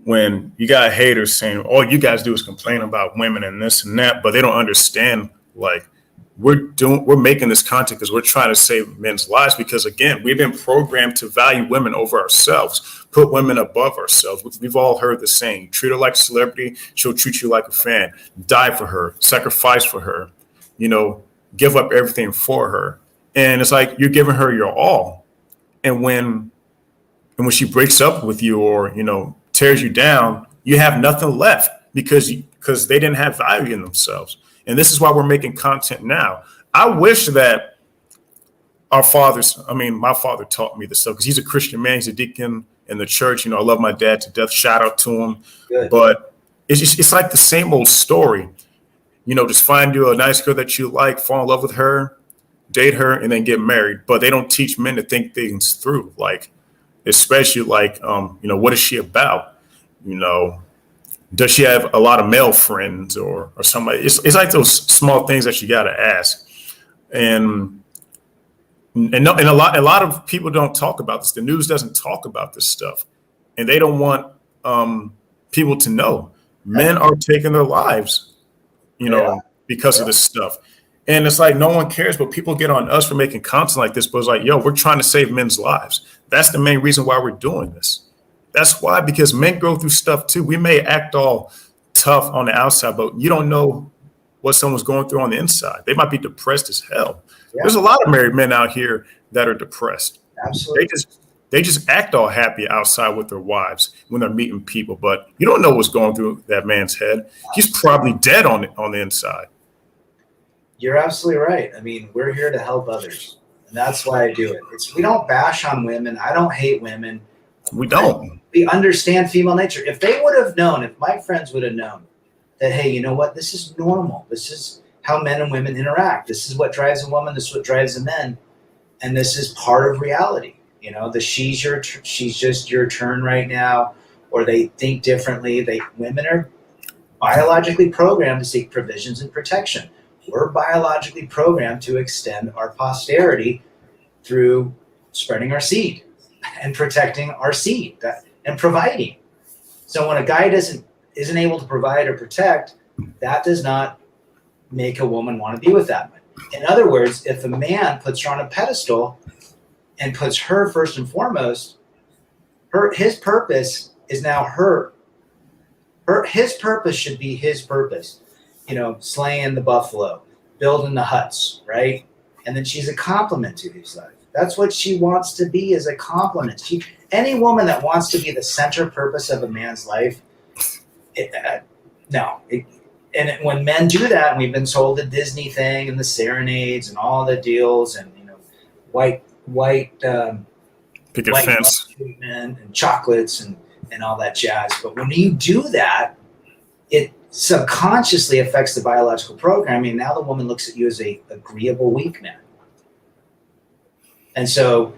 when you got haters saying all you guys do is complain about women and this and that, but they don't understand, like, we're making this content because we're trying to save men's lives, because again, we've been programmed to value women over ourselves, put women above ourselves. We've all heard the saying, treat her like a celebrity, she'll treat you like a fan, die for her, sacrifice for her, give up everything for her. And it's like you're giving her your all. And when she breaks up with you or, tears you down, you have nothing left because they didn't have value in themselves. And this is why we're making content now. I wish that my father taught me this stuff because he's a Christian man. He's a deacon in the church. I love my dad to death. Shout out to him. Good. But it's like the same old story. Just find you a nice girl that you like, fall in love with her, date her, and then get married. But they don't teach men to think things through. Like, especially like, what is she about? Does she have a lot of male friends or somebody? It's like those small things that you got to ask. And a lot of people don't talk about this. The news doesn't talk about this stuff, and they don't want people to know. Men are taking their lives, because of this stuff. And it's like no one cares, but people get on us for making content like this. But it's like, we're trying to save men's lives. That's the main reason why we're doing this. That's why, because men go through stuff too. We may act all tough on the outside, but you don't know what someone's going through on the inside. They might be depressed as hell. Yeah. There's a lot of married men out here that are depressed. Absolutely. They just act all happy outside with their wives when they're meeting people, but you don't know what's going through that man's head. He's probably dead on the inside. You're absolutely right. We're here to help others, and that's why I do it. We don't bash on women. I don't hate women. We don't. We understand female nature. If they would have known, if my friends would have known that, hey, you know what? This is normal. This is how men and women interact. This is what drives a woman. This is what drives a man. And this is part of reality. She's just your turn right now, or they think differently. Women are biologically programmed to seek provisions and protection. We're biologically programmed to extend our posterity through spreading our seed and protecting our seed and providing. So when a guy isn't able to provide or protect, that does not make a woman want to be with that man. In other words, if a man puts her on a pedestal and puts her first and foremost, his purpose is now her. His purpose should be his purpose. Slaying the buffalo, building the huts, right? And then she's a complement to his life. That's what she wants to be, is a complement. Any woman that wants to be the center purpose of a man's life, no. When men do that, and we've been sold the Disney thing and the serenades and all the deals and white picket fence treatment and chocolates and all that jazz. But when you do that, it subconsciously affects the biological programming. Now the woman looks at you as a agreeable weak man. And so,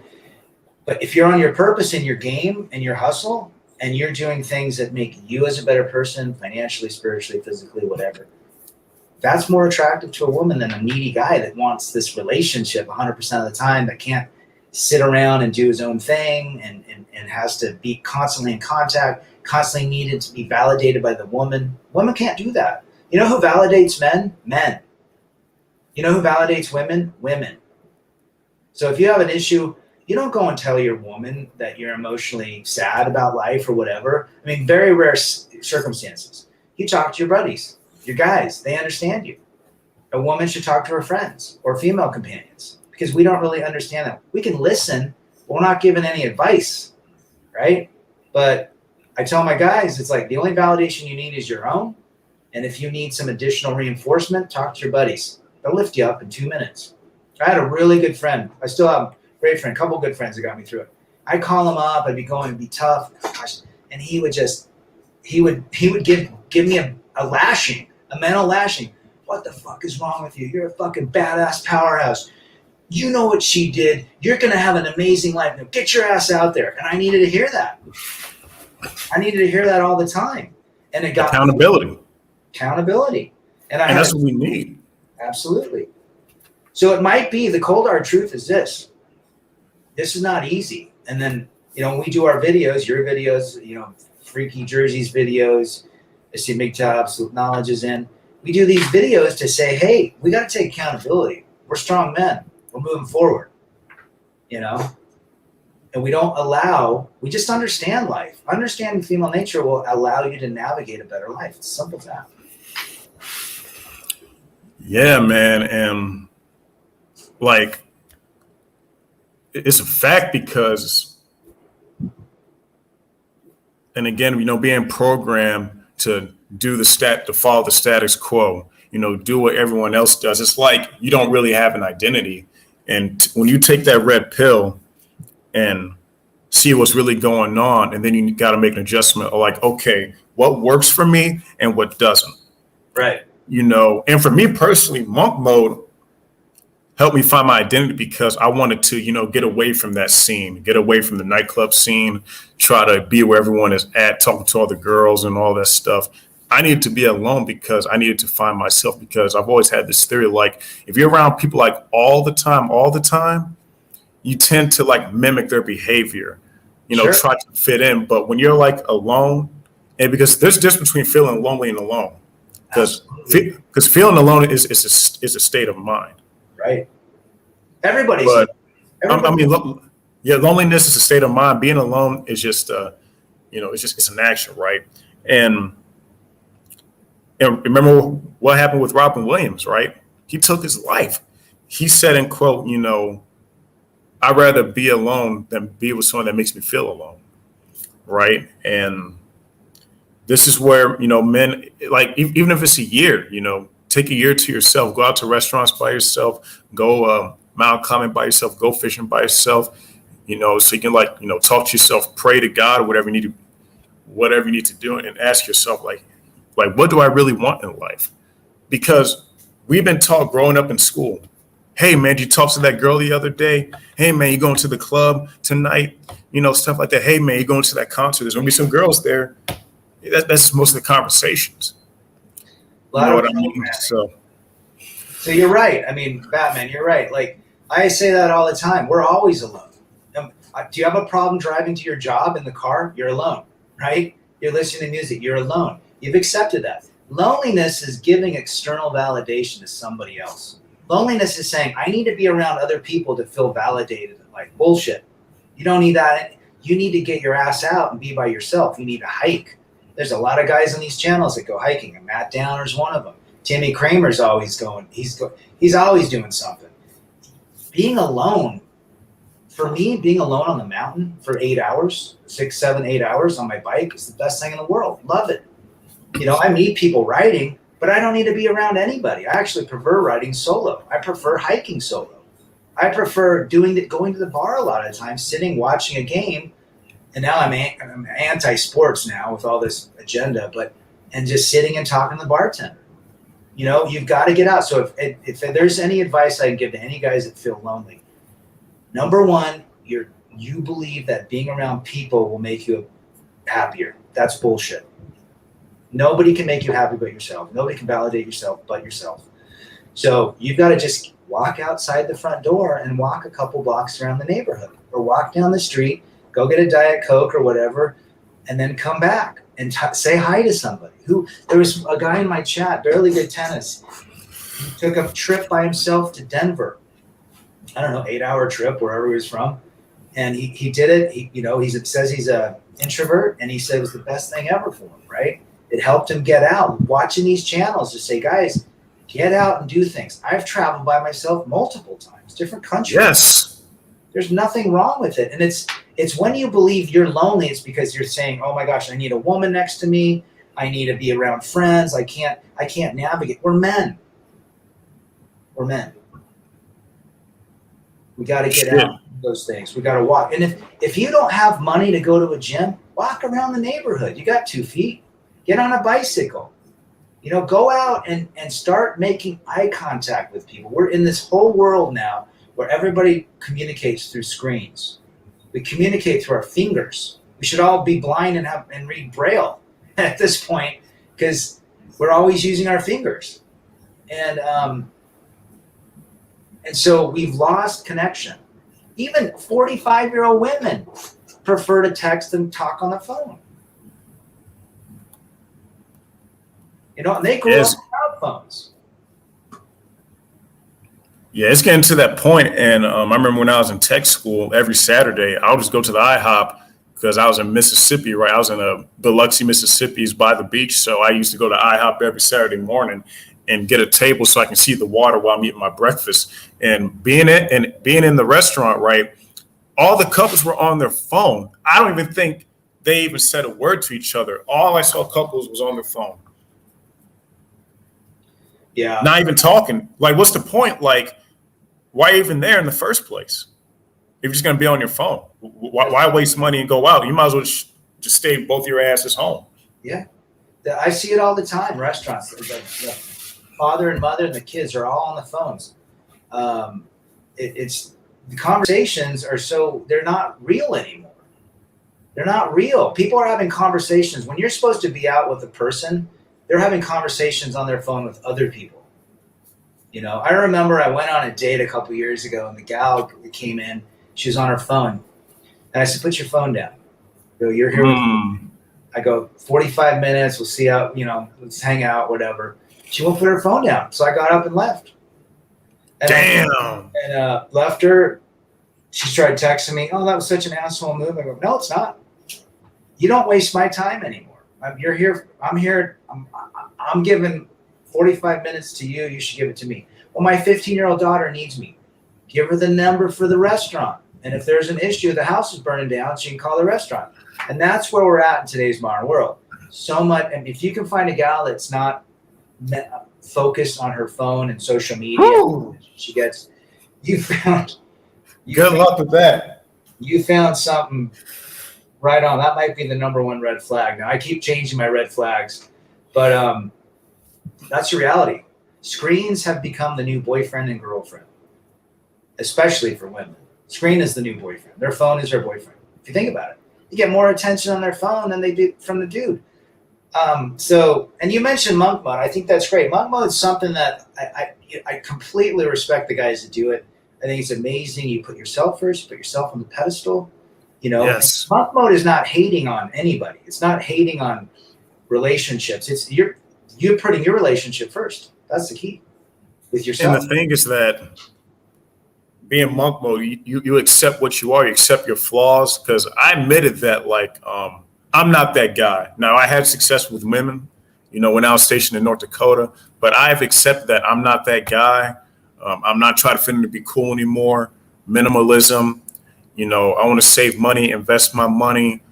but if you're on your purpose and your game and your hustle, and you're doing things that make you as a better person, financially, spiritually, physically, whatever, that's more attractive to a woman than a needy guy that wants this relationship 100% of the time, that can't sit around and do his own thing and has to be constantly in contact, constantly needed to be validated by the woman. Women can't do that. You know who validates men? Men. You know who validates women? Women. So if you have an issue, you don't go and tell your woman that you're emotionally sad about life or whatever. Very rare circumstances. You talk to your buddies, your guys. They understand you. A woman should talk to her friends or female companions, because we don't really understand them. We can listen, but we're not giving any advice, right? But I tell my guys, it's like the only validation you need is your own. And if you need some additional reinforcement, talk to your buddies. They'll lift you up in 2 minutes. I had a really good friend. I still have a great friend, a couple good friends that got me through it. I'd call him up, I'd be going and be tough, and he would give me a lashing, a mental lashing. What the fuck is wrong with you? You're a fucking badass powerhouse. You know what she did. You're going to have an amazing life. Now get your ass out there. And I needed to hear that. I needed to hear that all the time. And it got Accountability. And And that's what we need. absolutely. So it might be the cold hard truth is this. This is not easy. And then, when we do our videos, your videos, Freaky Jerseys videos, I see Big Tops with Knowledge is in. We do these videos to say, hey, we got to take accountability. We're strong men. We're moving forward, And we just understand life. Understanding female nature will allow you to navigate a better life. It's simple as that. Yeah, man. And it's a fact because, and again, being programmed to to follow the status quo, do what everyone else does. It's like you don't really have an identity. And when you take that red pill and see what's really going on, and then you got to make an adjustment of okay, what works for me and what doesn't. Right. And for me personally, monk mode helped me find my identity because I wanted to, get away from that scene, get away from the nightclub scene, try to be where everyone is at, talking to other girls and all that stuff. I needed to be alone because I needed to find myself, because I've always had this theory, if you're around people all the time, you tend to mimic their behavior, Sure. Try to fit in. But when you're alone, and because there's a difference between feeling lonely and alone, because feeling alone is a state of mind. Right. Loneliness is a state of mind. Being alone is just, it's an action, right? And remember what happened with Robin Williams, right? He took his life. He said, in quote, I'd rather be alone than be with someone that makes me feel alone, right? And this is where, men, even if it's a year, take a year to yourself, go out to restaurants by yourself, go mountain climbing by yourself, go fishing by yourself, so you can talk to yourself, pray to God, whatever you need to do, and ask yourself, what do I really want in life? Because we've been taught growing up in school, hey, man, did you talk to that girl the other day? Hey, man, you going to the club tonight? Stuff like that. Hey, man, you going to that concert? There's going to be some girls there. That's most of the conversations. You know what I mean? So you're right. I mean, Batman, you're right. I say that all the time. We're always alone. Do you have a problem driving to your job in the car? You're alone, right? You're listening to music. You're alone. You've accepted that. Loneliness is giving external validation to somebody else. Loneliness is saying, I need to be around other people to feel validated. Bullshit. You don't need that. You need to get your ass out and be by yourself. You need to hike. There's a lot of guys on these channels that go hiking, and Matt Downer's one of them. Timmy Kramer's always going. He's always doing something. Being alone, for me, being alone on the mountain for 8 hours, 6, 7, 8 hours on my bike is the best thing in the world. Love it. I meet people riding, but I don't need to be around anybody. I actually prefer riding solo. I prefer hiking solo. I prefer going to the bar a lot of times, sitting, watching a game. And now I'm anti-sports now with all this agenda, and just sitting and talking to the bartender. You've got to get out. So if there's any advice I can give to any guys that feel lonely, number one, you believe that being around people will make you happier. That's bullshit. Nobody can make you happy but yourself. Nobody can validate yourself but yourself. So you've got to just walk outside the front door and walk a couple blocks around the neighborhood, or walk down the street, go get a Diet Coke or whatever, and then come back and say hi to somebody. There was a guy in my chat, barely good tennis. He took a trip by himself to Denver. I don't know, 8-hour trip, wherever he was from. And he did it. He says he's a introvert, and he said it was the best thing ever for him, right? It helped him get out. Watching these channels, just say, guys, get out and do things. I've traveled by myself multiple times, different countries. Yes. There's nothing wrong with it. And it's when you believe you're lonely, it's because you're saying, oh my gosh, I need a woman next to me. I need to be around friends. I can't navigate. We're men. We got to get out those things. We got to walk. And if you don't have money to go to a gym, walk around the neighborhood. You got 2 feet. Get on a bicycle. Go out and start making eye contact with people. We're in this whole world now where everybody communicates through screens. We communicate through our fingers. We should all be blind and read Braille at this point, because we're always using our fingers. And so we've lost connection. Even 45-year-old women prefer to text and talk on the phone. And they grew up without phones. Yeah, it's getting to that point. And I remember when I was in tech school, every Saturday, I would just go to the IHOP because I was in Mississippi, right? I was in Biloxi, Mississippi, is by the beach. So I used to go to IHOP every Saturday morning and get a table so I can see the water while I'm eating my breakfast. And being in the restaurant, right, all the couples were on their phone. I don't even think they even said a word to each other. All I saw couples was on their phone. Yeah. Not even talking. Like, what's the point? Like, why even there in the first place? If you're just going to be on your phone, why waste money and go out? You might as well just stay both your asses home. Yeah. I see it all the time. Restaurants, the father and mother and the kids are all on the phones. It's the conversations are they're not real anymore. They're not real. People are having conversations when you're supposed to be out with a person. They're having conversations on their phone with other people. I remember I went on a date a couple years ago, and the gal that came in, she was on her phone, and I said, "Put your phone down." I go, "You're here with me." I go, 45 minutes. We'll see how, let's hang out, whatever. She won't put her phone down, so I got up and left. And Damn. Left her. She started texting me, "Oh, that was such an asshole move." I go, "No, it's not. You don't waste my time anymore. You're here. I'm here. I'm giving 45 minutes to you. You should give it to me." Well, my 15-year-old daughter needs me. Give her the number for the restaurant. And if there's an issue, the house is burning down, she can call the restaurant. And that's where we're at in today's modern world. So much. And if you can find a gal that's not focused on her phone and social media, she gets, Good luck with that. You found something right on. That might be the number one red flag. Now, I keep changing my red flags, but that's the reality. Screens have become the new boyfriend and girlfriend, especially for women. Screen is the new boyfriend. Their phone is their boyfriend. If you think about it, you get more attention on their phone than they do from the dude. And you mentioned monk mode. I think that's great. Monk mode is something that I completely respect the guys that do it. I think it's amazing. You put yourself first, put yourself on the pedestal. Yes. Monk mode is not hating on anybody. It's not hating on relationships. It's you're putting your relationship first. That's the key with yourself. And the thing is that being monk mode, you accept what you are, you accept your flaws. Because I admitted that, I'm not that guy. Now, I had success with women, when I was stationed in North Dakota, but I've accepted that I'm not that guy. I'm not trying to fit in to be cool anymore. Minimalism, I want to save money, invest my money.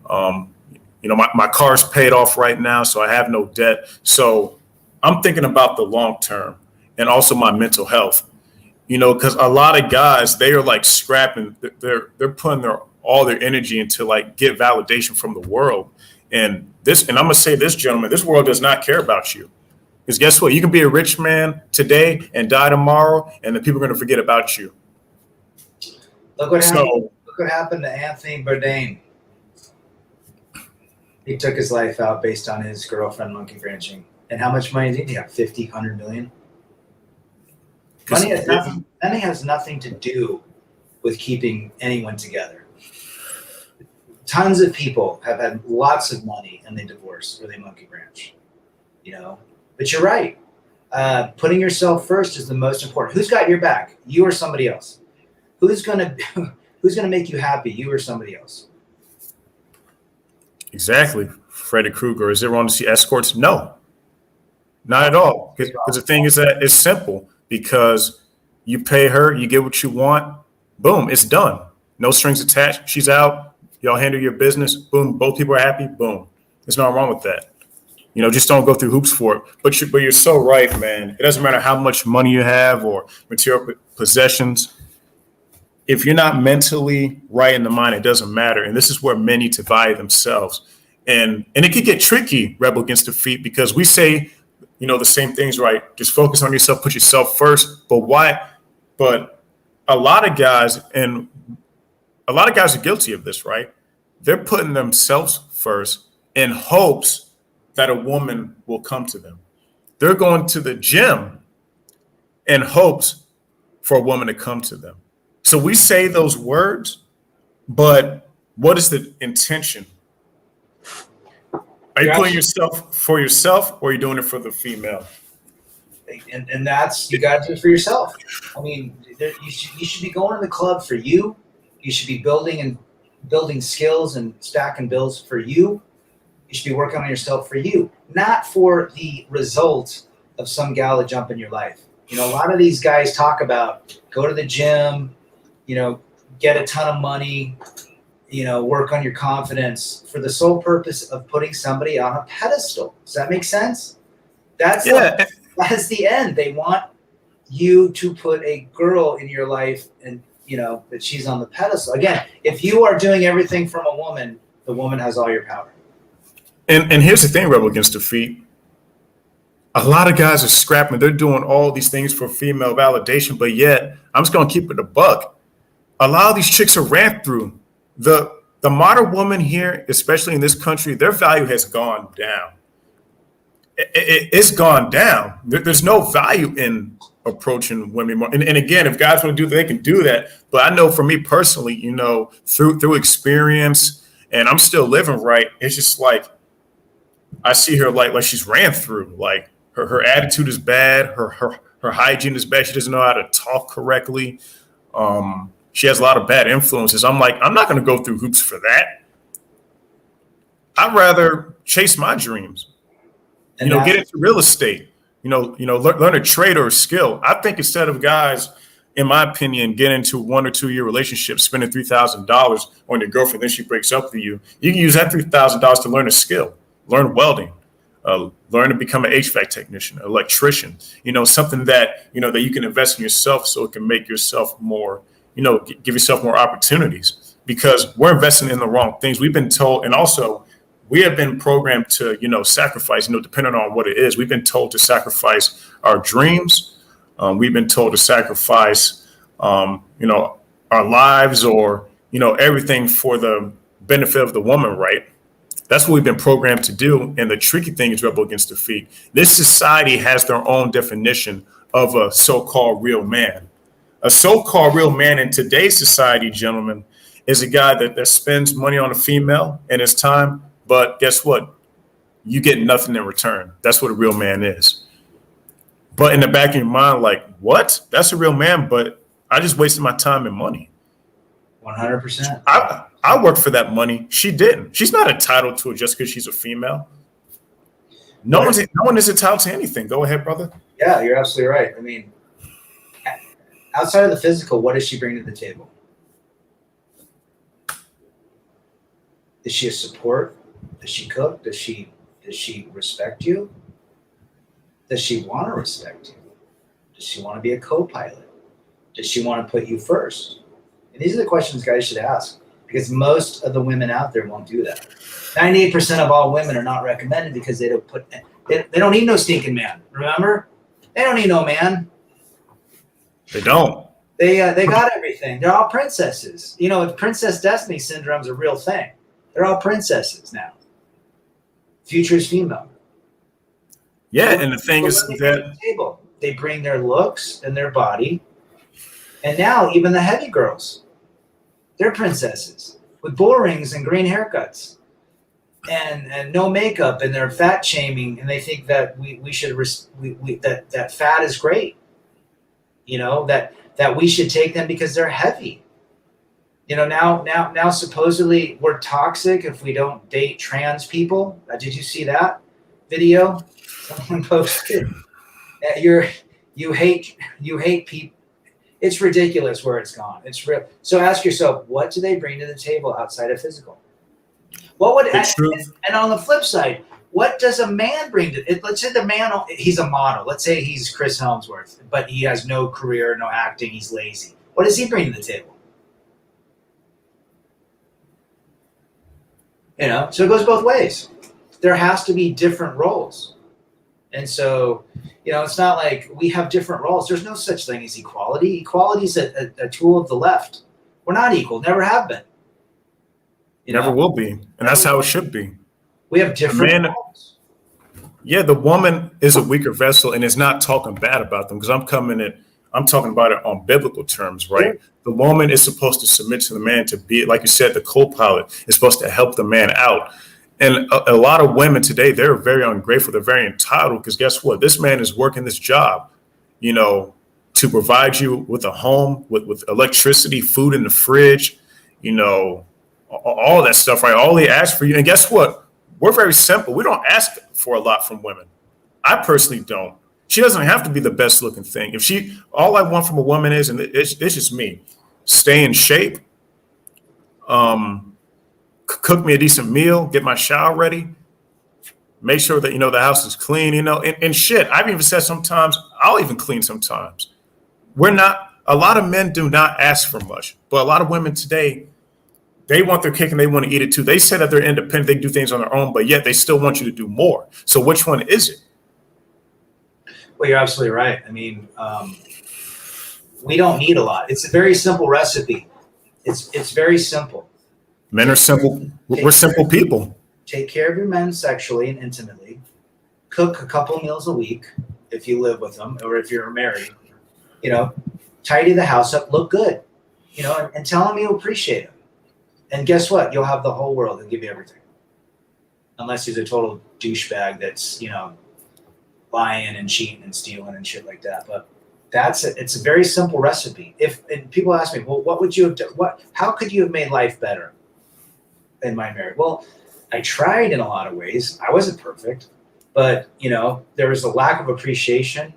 My car's paid off right now, so I have no debt. So I'm thinking about the long term and also my mental health. Because a lot of guys, they are scrapping. They're putting all their energy into get validation from the world. And I'm gonna say this, gentlemen, this world does not care about you. Because guess what? You can be a rich man today and die tomorrow, and the people are gonna forget about you. Look what happened to Anthony Bourdain. He took his life out based on his girlfriend monkey branching. And how much money did he have? 50, 100 million? Money has nothing to do with keeping anyone together. Tons of people have had lots of money and they divorce or they monkey branch, But you're right. Putting yourself first is the most important. Who's got your back? You or somebody else? Who's gonna make you happy? You or somebody else? Exactly. Freddy Krueger. Is it wrong to see escorts? No, not at all. Because the thing is that it's simple. Because you pay her, you get what you want, boom, it's done. No strings attached. She's out. Y'all handle your business. Boom, both people are happy. Boom. There's nothing wrong with that. Just don't go through hoops for it. But you're so right, man. It doesn't matter how much money you have or material possessions. If you're not mentally right in the mind, it doesn't matter. And this is where men need to value themselves. And it could get tricky, Rebel Against Defeat, because we say, the same things, right? Just focus on yourself, put yourself first. But why? But a lot of guys are guilty of this, right? they're putting themselves first in hopes that a woman will come to them. They're going to the gym in hopes for a woman to come to them. So we say those words, but what is the intention? Are you putting yourself for yourself, or are you doing it for the female? And that's, you got to do it for yourself. I mean, you should be going to the club for you. You should be building skills and stacking bills for you. You should be working on yourself for you, not for the result of some gal to jump in your life. You know, a lot of these guys talk about go to the gym, you know, get a ton of money, you know, work on your confidence for the sole purpose of putting somebody on a pedestal. Does that make sense? That's the end. They want you to put a girl in your life and, you know, that she's on the pedestal. Again, if you are doing everything from a woman, the woman has all your power. And here's the thing, Rebel Against Defeat. A lot of guys are scrapping. They're doing all these things for female validation, but yet, I'm just going to keep it a buck. A lot of these chicks are ran through. The modern woman here, especially in this country, their value has gone down. It's gone down. There's no value in approaching women more. And again, if guys want to do that, they can do that. But I know for me personally, you know, through experience, and I'm still living right, it's just like I see her like she's ran through. Like her attitude is bad. Her hygiene is bad. She doesn't know how to talk correctly. She has a lot of bad influences. I'm like, I'm not going to go through hoops for that. I'd rather chase my dreams. And you know, get into real estate. You know, learn a trade or a skill. I think instead of guys, in my opinion, get into 1 or 2 year relationships, spending $3,000 on your girlfriend, then she breaks up with you. You can use that $3,000 to learn a skill, learn welding, learn to become an HVAC technician, electrician. You know, something that that you can invest in yourself, so it can make yourself more. You know, give yourself more opportunities, because we're investing in the wrong things. We've been told, and also we have been programmed to, sacrifice, depending on what it is. We've been told to sacrifice our dreams. We've been told to sacrifice, our lives, or, everything for the benefit of the woman, right? That's what we've been programmed to do. And the tricky thing is Rebel Against Defeat. This society has their own definition of a so-called real man. A so-called real man in today's society, gentlemen, is a guy that spends money on a female and his time. But guess what? You get nothing in return. That's what a real man is. But in the back of your mind, like, what? That's a real man, but I just wasted my time and money. 100%. I worked for that money. She didn't. She's not entitled to it just because she's a female. No one is entitled to anything. Go ahead, brother. Yeah, you're absolutely right. I mean, outside of the physical, what does she bring to the table? Is she a support? Does she cook? Does she respect you? Does she want to respect you? Does she want to be a co-pilot? Does she want to put you first? And these are the questions guys should ask, because most of the women out there won't do that. 98% of all women are not recommended because they don't need no stinking man. Remember? They don't need no man. They don't. They got everything. They're all princesses. Princess Destiny syndrome's a real thing. They're all princesses now. Future is female. Yeah, and the thing is that they bring their looks and their body. And now even the heavy girls, they're princesses with bull rings and green haircuts and no makeup, and they're fat shaming, and they think that we should that fat is great. That we should take them because they're heavy. Now supposedly we're toxic if we don't date trans people. Did you see that video? Someone posted that you hate people. It's ridiculous where it's gone. It's real. So ask yourself, what do they bring to the table outside of physical? And on the flip side, what does a man bring to it? Let's say the man, he's a model. Let's say he's Chris Helmsworth, but he has no career, no acting. He's lazy. What does he bring to the table? So it goes both ways. There has to be different roles. And so, it's not like we have different roles. There's no such thing as equality. Equality is a tool of the left. We're not equal, never have been. You Never know, will be. And that's how it should be. we have different Man, roles. yeah, the woman is a weaker vessel, and it's not talking bad about them because I'm talking about it on biblical terms, Sure. right? The woman is supposed to submit to the man to be, like you said, the co-pilot is supposed to help the man out. And a lot of women today, they're very ungrateful. They're very entitled because guess what? This man is working this job, you know, to provide you with a home, with electricity, food in the fridge, you know, all that stuff, right? All he asks for you. And guess what? We're very simple. We don't ask for a lot from women. I personally don't. She doesn't have to be the best looking thing. All I want from a woman is, and it's just me, stay in shape, cook me a decent meal, get my shower ready, make sure that, the house is clean, and shit. I've even said sometimes I'll even clean sometimes. A lot of men do not ask for much, but a lot of women today, they want their cake and they want to eat it too. They say that they're independent, they do things on their own, but yet they still want you to do more. So which one is it? Well, you're absolutely right. I mean, we don't need a lot. It's a very simple recipe. It's very simple. Men are simple. We're simple people. Take care of your men sexually and intimately. Cook a couple meals a week if you live with them or if you're married. Tidy the house up, look good. And tell them you appreciate them. And guess what? You'll have the whole world and give you everything. Unless he's a total douchebag that's, lying and cheating and stealing and shit like that. But it's a very simple recipe. And people ask me, well, what would you have done? How could you have made life better in my marriage? Well, I tried in a lot of ways. I wasn't perfect, but there was a lack of appreciation.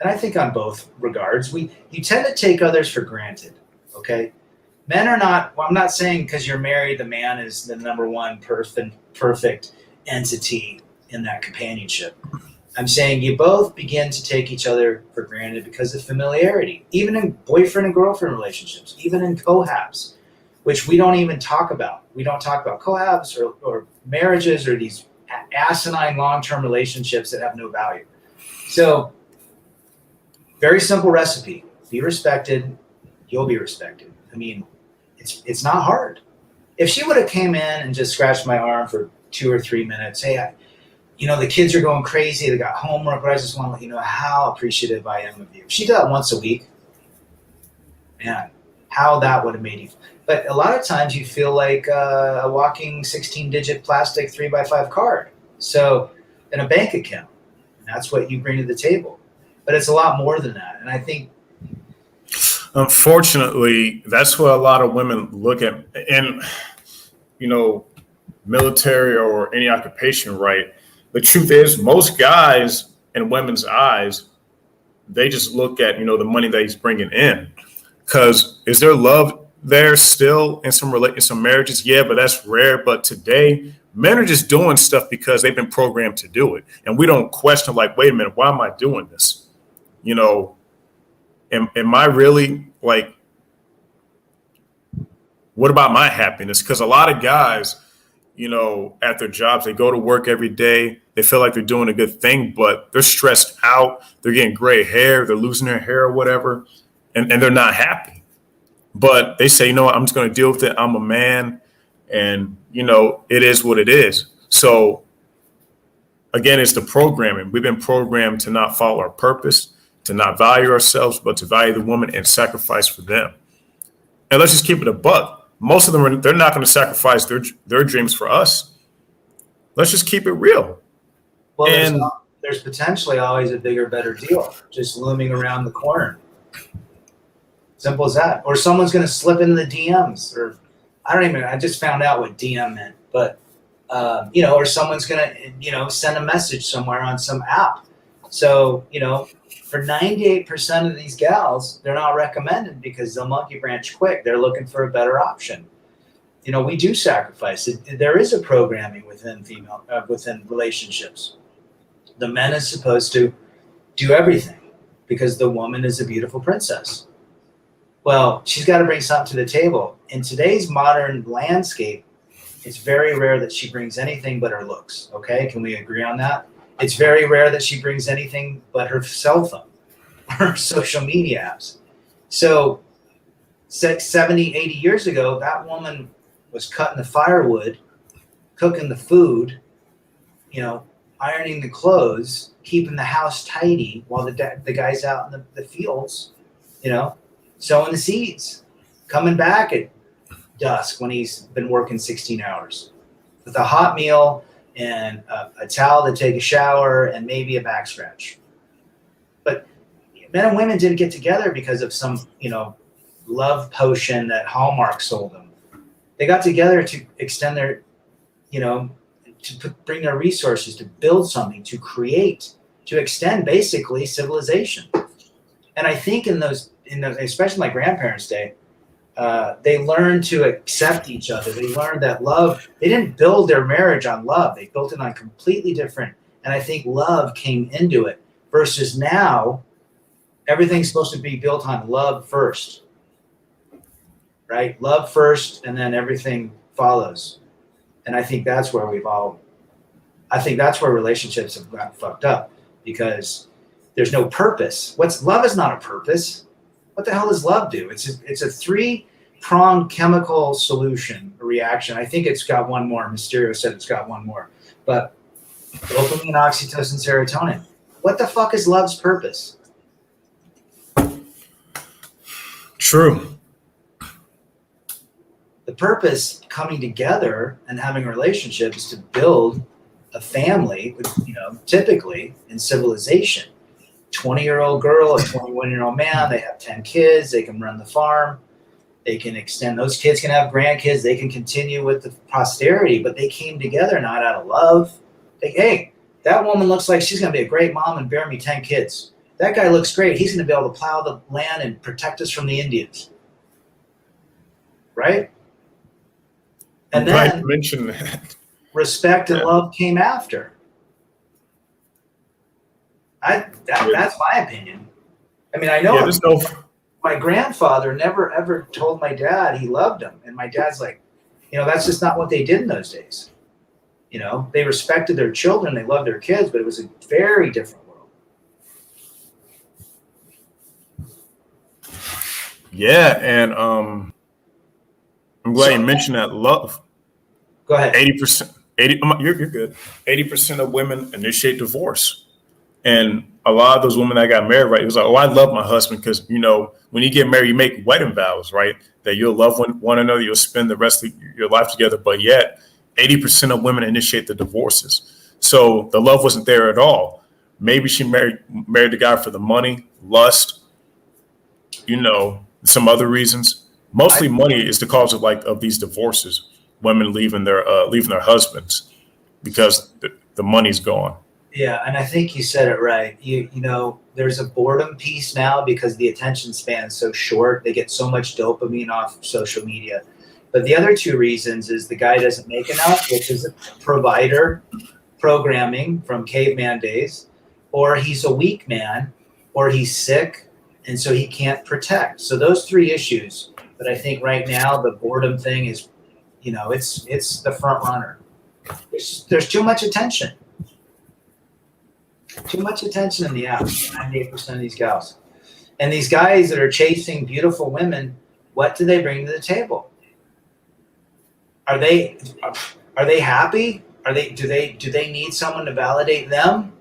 And I think on both regards, you tend to take others for granted. Okay. Men are not, well, I'm not saying because you're married, the man is the number one perfect entity in that companionship. I'm saying you both begin to take each other for granted because of familiarity, even in boyfriend and girlfriend relationships, even in cohabs, which we don't even talk about. We don't talk about cohabs or marriages or these asinine long-term relationships that have no value. So, very simple recipe. Be respected, you'll be respected. I mean, it's not hard. If she would have came in and just scratched my arm for 2 or 3 minutes, hey, the kids are going crazy. They got homework, but I just want to let you know how appreciative I am of you. If she did that once a week, man, how that would have made you. But a lot of times you feel like a walking 16-digit plastic 3x5 card. So in a bank account, and that's what you bring to the table. But it's a lot more than that. And I think, unfortunately, that's what a lot of women look at. And, military or any occupation, right? The truth is, most guys in women's eyes, they just look at, the money that he's bringing in. Because is there love there still in some marriages? Yeah, but that's rare. But today, men are just doing stuff because they've been programmed to do it. And we don't question, like, wait a minute, why am I doing this? Am I really, like, what about my happiness? Because a lot of guys, at their jobs, they go to work every day. They feel like they're doing a good thing, but they're stressed out. They're getting gray hair. They're losing their hair or whatever, and they're not happy. But they say, what, I'm just going to deal with it. I'm a man, and, it is what it is. So, again, it's the programming. We've been programmed to not follow our purpose, to not value ourselves, but to value the woman and sacrifice for them. And let's just keep it a buck. Most of them, they're not going to sacrifice their dreams for us. Let's just keep it real. Well, there's potentially always a bigger, better deal just looming around the corner. Simple as that. Or someone's going to slip into the DMs, or I just found out what DM meant, but, or someone's going to, send a message somewhere on some app. So, for 98% of these gals, they're not recommended because they'll monkey branch quick. They're looking for a better option. We do sacrifice. There is a programming within within relationships. The man is supposed to do everything because the woman is a beautiful princess. Well, she's got to bring something to the table. In today's modern landscape, it's very rare that she brings anything but her looks. Okay, can we agree on that? It's very rare that she brings anything but her cell phone, her social media apps. So 70, 80 years ago, that woman was cutting the firewood, cooking the food, ironing the clothes, keeping the house tidy while the guy's out in the fields, sowing the seeds, coming back at dusk when he's been working 16 hours with a hot meal and a towel to take a shower and maybe a back scratch. But men and women didn't get together because of some, love potion that Hallmark sold them. They got together to extend their, bring their resources, to build something, to create, to extend basically civilization. And I think in those, especially my grandparents' day, they learned to accept each other. They learned that love, they didn't build their marriage on love. They built it on completely different. And I think love came into it versus now, everything's supposed to be built on love first, right? Love first, and then everything follows. And I think that's where that's where relationships have gotten fucked up, because there's no purpose. Love is not a purpose. What the hell does love do? It's a 3-pronged chemical solution, a reaction. I think it's got one more. Mysterio said it's got one more. But dopamine, oxytocin, serotonin. What the fuck is love's purpose? True. The purpose, coming together and having a relationship, is to build a family, typically in civilization. 20-year-old girl, a 21-year-old man, they have 10 kids, they can run the farm, they can extend, those kids can have grandkids, they can continue with the posterity, but they came together not out of love. Hey, that woman looks like she's going to be a great mom and bear me 10 kids. That guy looks great. He's going to be able to plow the land and protect us from the Indians. Right? And then mention that. Respect and love came after. That's my opinion. I mean, I know my grandfather never ever told my dad he loved him. And my dad's like, that's just not what they did in those days. They respected their children, they loved their kids, but it was a very different world. Yeah, and I'm glad you mentioned that love. Go ahead. 80%, you're good. 80% of women initiate divorce. And a lot of those women that got married, right, it was like, I love my husband because, when you get married, you make wedding vows, right, that you'll love one another, you'll spend the rest of your life together. But yet 80% of women initiate the divorces. So the love wasn't there at all. Maybe she married the guy for the money, lust, some other reasons. Mostly money is the cause of these divorces. Women leaving their husbands because the money's gone. Yeah, and I think you said it right. There's a boredom piece now because the attention span's so short. They get so much dopamine off social media. But the other two reasons is the guy doesn't make enough, which is a provider programming from caveman days, or he's a weak man, or he's sick, and so he can't protect. So those three issues. But I think right now the boredom thing is, it's the front runner. There's too much attention. Too much attention in the app. 98% of these gals. And these guys that are chasing beautiful women, what do they bring to the table? Are they happy? Do they need someone to validate them?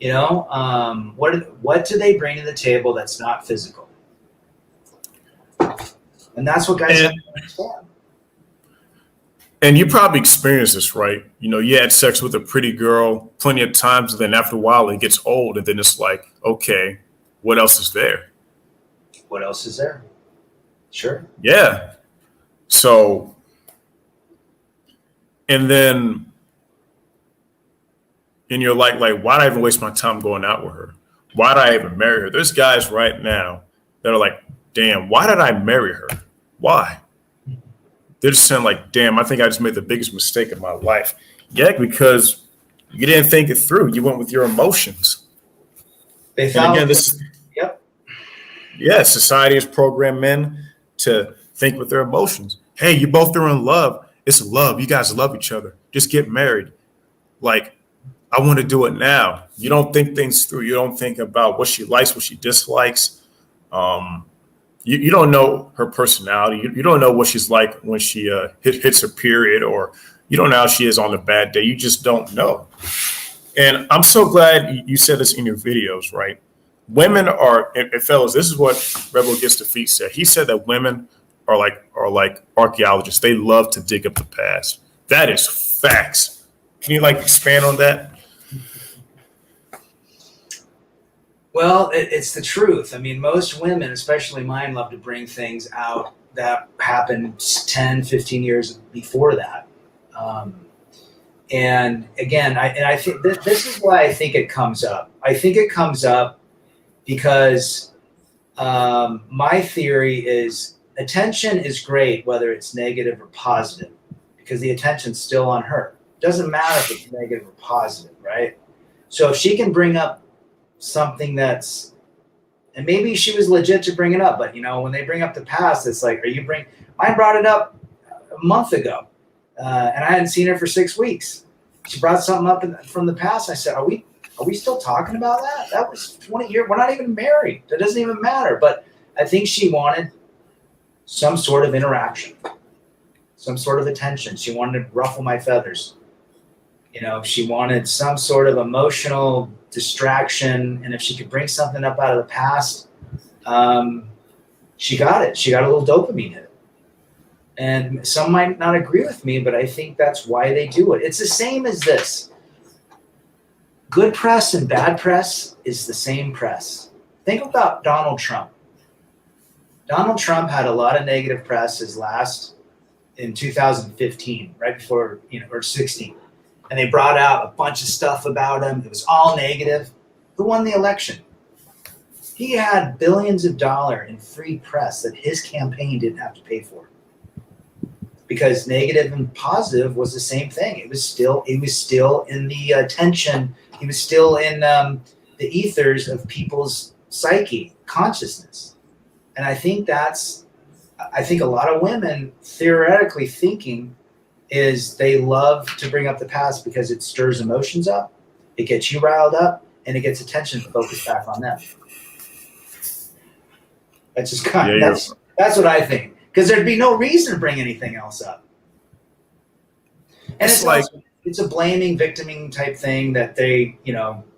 What do they bring to the table that's not physical? And that's what guys have to understand. And you probably experienced this, right? You had sex with a pretty girl plenty of times, and then after a while it gets old, and then it's like, okay, what else is there? What else is there? Sure. Yeah. So, and then, and you're like, why'd I even waste my time going out with her? Why'd I even marry her? There's guys right now that are like, damn, why did I marry her? Why? They're just saying like, damn, I think I just made the biggest mistake of my life. Yeah, because you didn't think it through. You went with your emotions. Yep. Yeah, society has programmed men to think with their emotions. Hey, you both are in love. It's love. You guys love each other. Just get married. Like, I want to do it now. You don't think things through. You don't think about what she likes, what she dislikes. you don't know her personality. You don't know what she's like when she hits her period, or you don't know how she is on a bad day. You just don't know. And I'm so glad you said this in your videos, right? Women are, and fellas, this is what Rebel Against Defeat said. He said that women are like archaeologists. They love to dig up the past. That is facts. Can you expand on that? Well, it's the truth. I mean, most women, especially mine, love to bring things out that happened 10, 15 years before that. And again, I think this is why I think it comes up. I think it comes up because my theory is attention is great, whether it's negative or positive, because the attention's still on her. It doesn't matter if it's negative or positive, right? So if she can bring up something that's, and maybe she was legit to bring it up, but when they bring up the past, it's like, mine brought it up a month ago, and I hadn't seen her for 6 weeks. She brought something up from the past. I said, are we still talking about that? That was 20 years. We're not even married. That doesn't even matter. But I think she wanted some sort of interaction, some sort of attention. She wanted to ruffle my feathers. She wanted some sort of emotional distraction. And if she could bring something up out of the past, she got it. She got a little dopamine hit. And some might not agree with me, but I think that's why they do it. It's the same as this. Good press and bad press is the same press. Think about Donald Trump. Donald Trump had a lot of negative press in 2015, right before, or 16. And they brought out a bunch of stuff about him. It was all negative. Who won the election? He had billions of dollars in free press that his campaign didn't have to pay for. Because negative and positive was the same thing. It was still in the attention. He was still in the ethers of people's psyche, consciousness. And I think a lot of women theoretically thinking is they love to bring up the past because it stirs emotions up, it gets you riled up, and it gets attention focused back on them. That's just that's what I think. Because there'd be no reason to bring anything else up. And it's a blaming, victiming type thing that they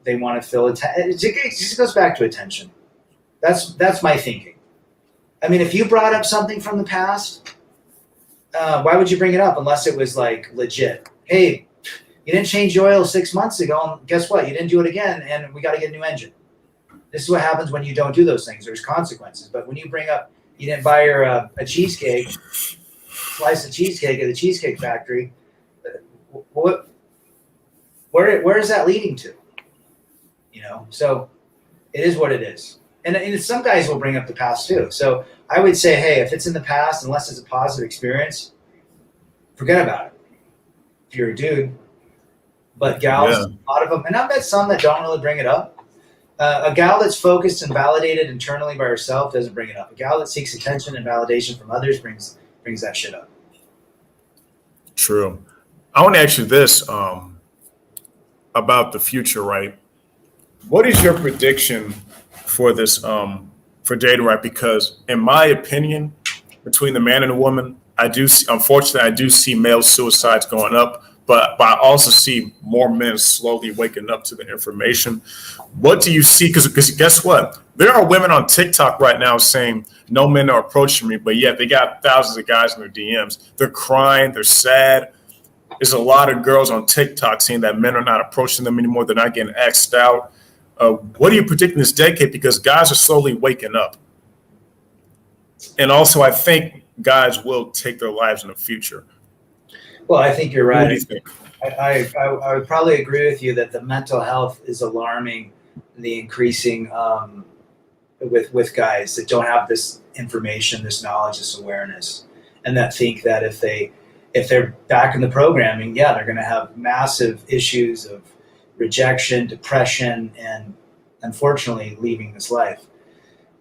want to fill. It just goes back to attention. That's my thinking. I mean, if you brought up something from the past, why would you bring it up unless it was legit? Hey, you didn't change the oil 6 months ago, and guess what? You didn't do it again, and we got to get a new engine. This is what happens when you don't do those things. There's consequences. But when you bring up, you didn't buy her a cheesecake, slice of cheesecake at the Cheesecake Factory. Where is that leading to? So it is what it is. And some guys will bring up the past too. So I would say, hey, if it's in the past, unless it's a positive experience, forget about it. If you're a dude, but gals, a lot of them, and I've met some that don't really bring it up. A gal that's focused and validated internally by herself doesn't bring it up. A gal that seeks attention and validation from others brings that shit up. True. I want to ask you this about the future, right? What is your prediction for this, for dating, right? Because in my opinion, between the man and the woman, unfortunately, I do see male suicides going up. But I also see more men slowly waking up to the information. What do you see? Because guess what? There are women on TikTok right now saying, no men are approaching me, but yet they got thousands of guys in their DMs. They're crying. They're sad. There's a lot of girls on TikTok saying that men are not approaching them anymore. They're not getting asked out. What do you predict in this decade? Because guys are slowly waking up. And also, I think guys will take their lives in the future. Well, I think you're right. What do you think? I would probably agree with you that the mental health is alarming, the increasing with guys that don't have this information, this knowledge, this awareness, and that think that if they're back in the programming, they're going to have massive issues of rejection, depression, and unfortunately leaving this life.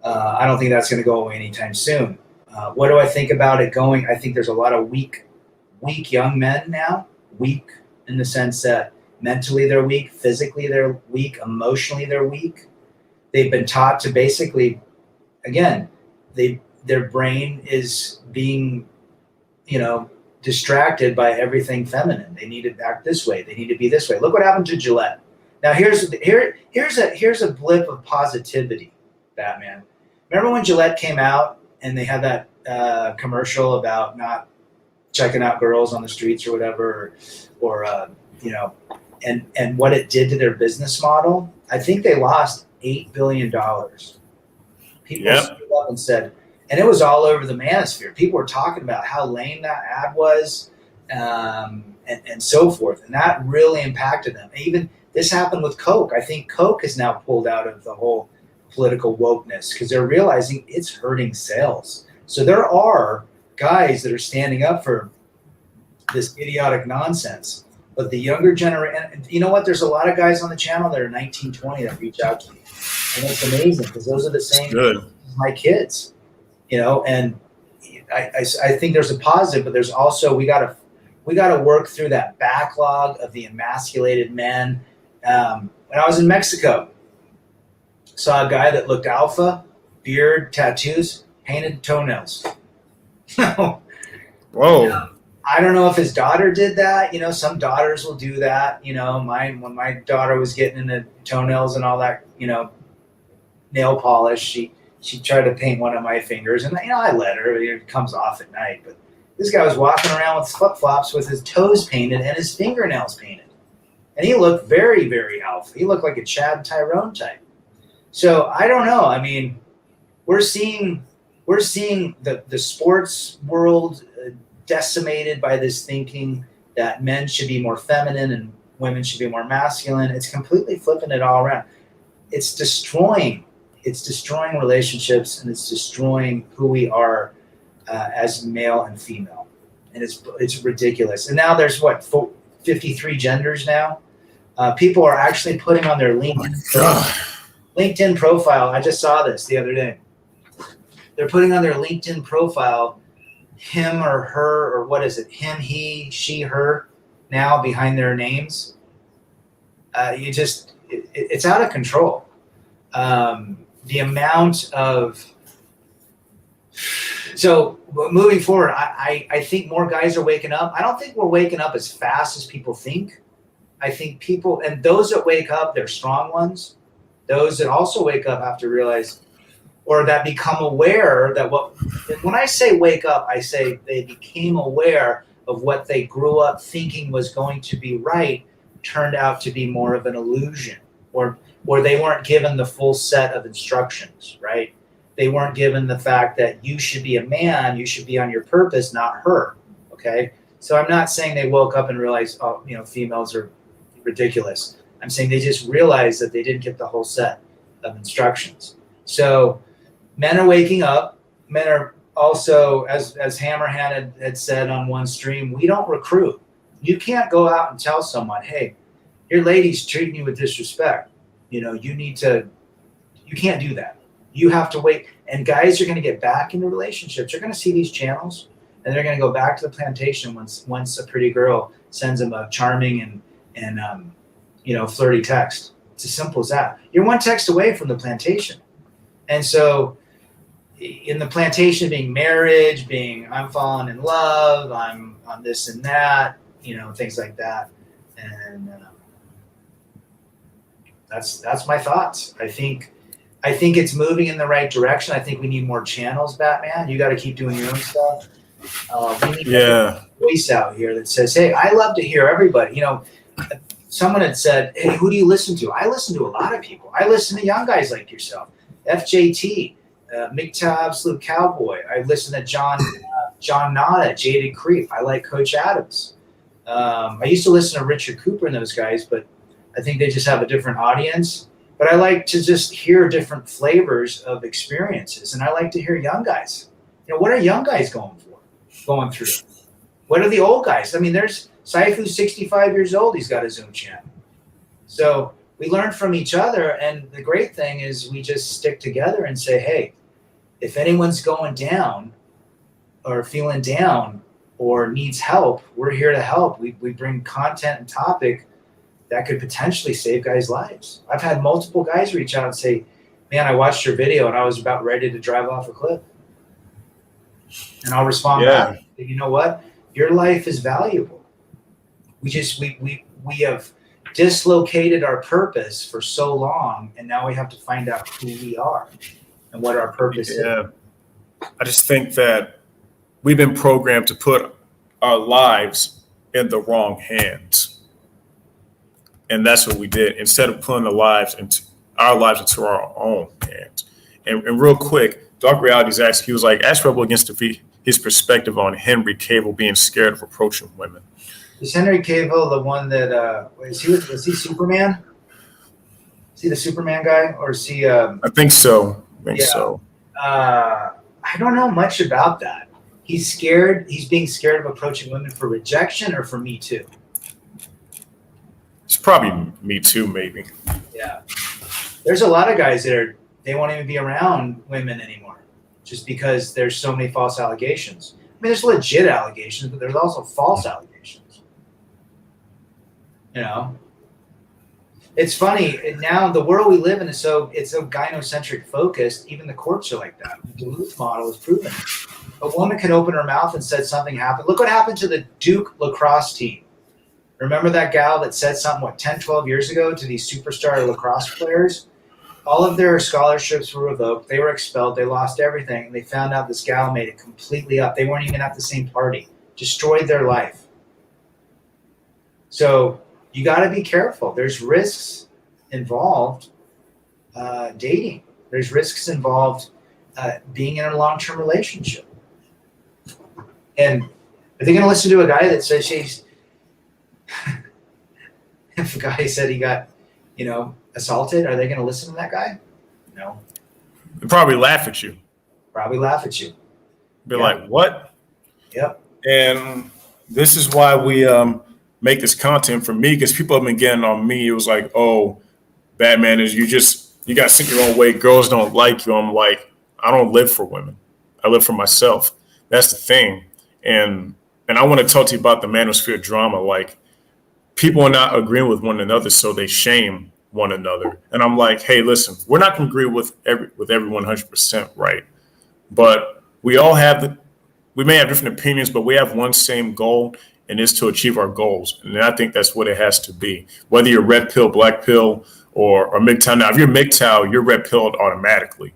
I don't think that's going to go away anytime soon. What do I think about it going? I think there's a lot of weak young men now, weak in the sense that mentally they're weak, physically they're weak, emotionally they're weak. They've been taught to basically, again, they their brain is being, distracted by everything feminine. They need to act this way. They need to be this way. Look what happened to Gillette. Now here's a blip of positivity, Batman. Remember when Gillette came out and they had that commercial about not checking out girls on the streets or whatever, or and what it did to their business model? I think they lost $8 billion. People stood up and said, and it was all over the manosphere. People were talking about how lame that ad was, and so forth. And that really impacted them. Even this happened with Coke. I think Coke has now pulled out of the whole political wokeness because they're realizing it's hurting sales. So there are guys that are standing up for this idiotic nonsense. But the younger generation, you know what? There's a lot of guys on the channel that are 19, 20 that reach out to me. And it's amazing because those are the same as my kids. And I think there's a positive, but there's also we got to work through that backlog of the emasculated men. When I was in Mexico, saw a guy that looked alpha, beard, tattoos, painted toenails. Whoa. I don't know if his daughter did that. Some daughters will do that. When my daughter was getting into toenails and all that, nail polish, she tried to paint one of my fingers, and I let her. It comes off at night, but this guy was walking around with flip-flops with his toes painted and his fingernails painted, and he looked very, very alpha. He looked like a Chad Tyrone type. So I don't know. I mean, we're seeing the sports world decimated by this thinking that men should be more feminine and women should be more masculine. It's completely flipping it all around. It's destroying relationships, and it's destroying who we are as male and female. And it's ridiculous. And now there's 53 genders now. People are actually putting on their LinkedIn profile. I just saw this the other day. They're putting on their LinkedIn profile him or her, or what is it? Him, he, she, her, now behind their names. It's out of control. The amount of, so moving forward, I think more guys are waking up. I don't think we're waking up as fast as people think. I think people, and those that wake up, they're strong ones. Those that also wake up have to realize, or that become aware that when I say wake up, I say they became aware of what they grew up thinking was going to be right, turned out to be more of an illusion, or they weren't given the full set of instructions, right? They weren't given the fact that you should be a man, you should be on your purpose, not her, okay? So I'm not saying they woke up and realized, females are ridiculous. I'm saying they just realized that they didn't get the whole set of instructions. So men are waking up. Men are also, as Hammerhand had said on one stream, we don't recruit. You can't go out and tell someone, hey, your lady's treating you with disrespect. You can't do that. You have to wait. And guys are going to get back into relationships. They're going to see these channels, and they're going to go back to the plantation once a pretty girl sends them a charming and flirty text. It's as simple as that. You're one text away from the plantation. And so in the plantation being marriage, being I'm falling in love, I'm on this and that, things like that. And that's my thoughts. I think it's moving in the right direction. I think we need more channels, Batman. You got to keep doing your own stuff. We need a voice out here that says, hey, I love to hear everybody. Someone had said, hey, who do you listen to? I listen to a lot of people. I listen to young guys like yourself. FJT, MGTOW Absolute Cowboy. I listen to John Nada, Jaded Creep. I like Coach Adams. I used to listen to Richard Cooper and those guys, but I think they just have a different audience. But I like to just hear different flavors of experiences. And I like to hear young guys. What are young guys going through? What are the old guys? I mean, there's Saifu's 65 years old. He's got a Zoom channel. So we learn from each other. And the great thing is we just stick together and say, hey, if anyone's going down or feeling down or needs help, we're here to help. We bring content and topic that could potentially save guys' lives. I've had multiple guys reach out and say, man, I watched your video and I was about ready to drive off a cliff. And I'll respond Yeah. back, you know what? Your life is valuable. We have dislocated our purpose for so long, and now we have to find out who we are and what our purpose is. Yeah. I just think that we've been programmed to put our lives in the wrong hands. And that's what we did. Instead of putting our lives into our own hands. And real quick, Dark Reality's asked, he was like, ask Rebel Against Defeat his perspective on Henry Cavill being scared of approaching women. Is Henry Cavill the one that was he Superman? Is he the Superman guy, or is he? I think so. I don't know much about that. He's scared. He's being scared of approaching women for rejection or for Me Too. It's probably Me Too, maybe. Yeah, there's a lot of guys that they won't even be around women anymore, just because there's so many false allegations. I mean, there's legit allegations, but there's also false allegations. You know, it's funny now. The world we live in is it's so gynocentric focused. Even the courts are like that. The Duluth model is proven. A woman can open her mouth and said something happened. Look what happened to the Duke lacrosse team. Remember that gal that said something, 10, 12 years ago to these superstar lacrosse players? All of their scholarships were revoked. They were expelled. They lost everything. And they found out this gal made it completely up. They weren't even at the same party. Destroyed their life. So you got to be careful. There's risks involved dating. There's risks involved being in a long-term relationship. And are they going to listen to a guy that says she's if a guy said he got, assaulted, are they going to listen to that guy? No. They'll probably laugh at you. Probably laugh at you. Be like, what? Yep. And this is why we make this content for me, because people have been getting on me. It was like, oh, Batman is you got sent your own way. Girls don't like you. I'm like, I don't live for women. I live for myself. That's the thing. And I want to talk to you about the manosphere drama. Like, people are not agreeing with one another, so they shame one another. And I'm like, hey, listen, we're not going to agree with everyone 100%, right? But we may have different opinions, but we have one same goal, and it's to achieve our goals. And I think that's what it has to be. Whether you're red pill, black pill, or MGTOW. Now, if you're MGTOW, you're red pilled automatically.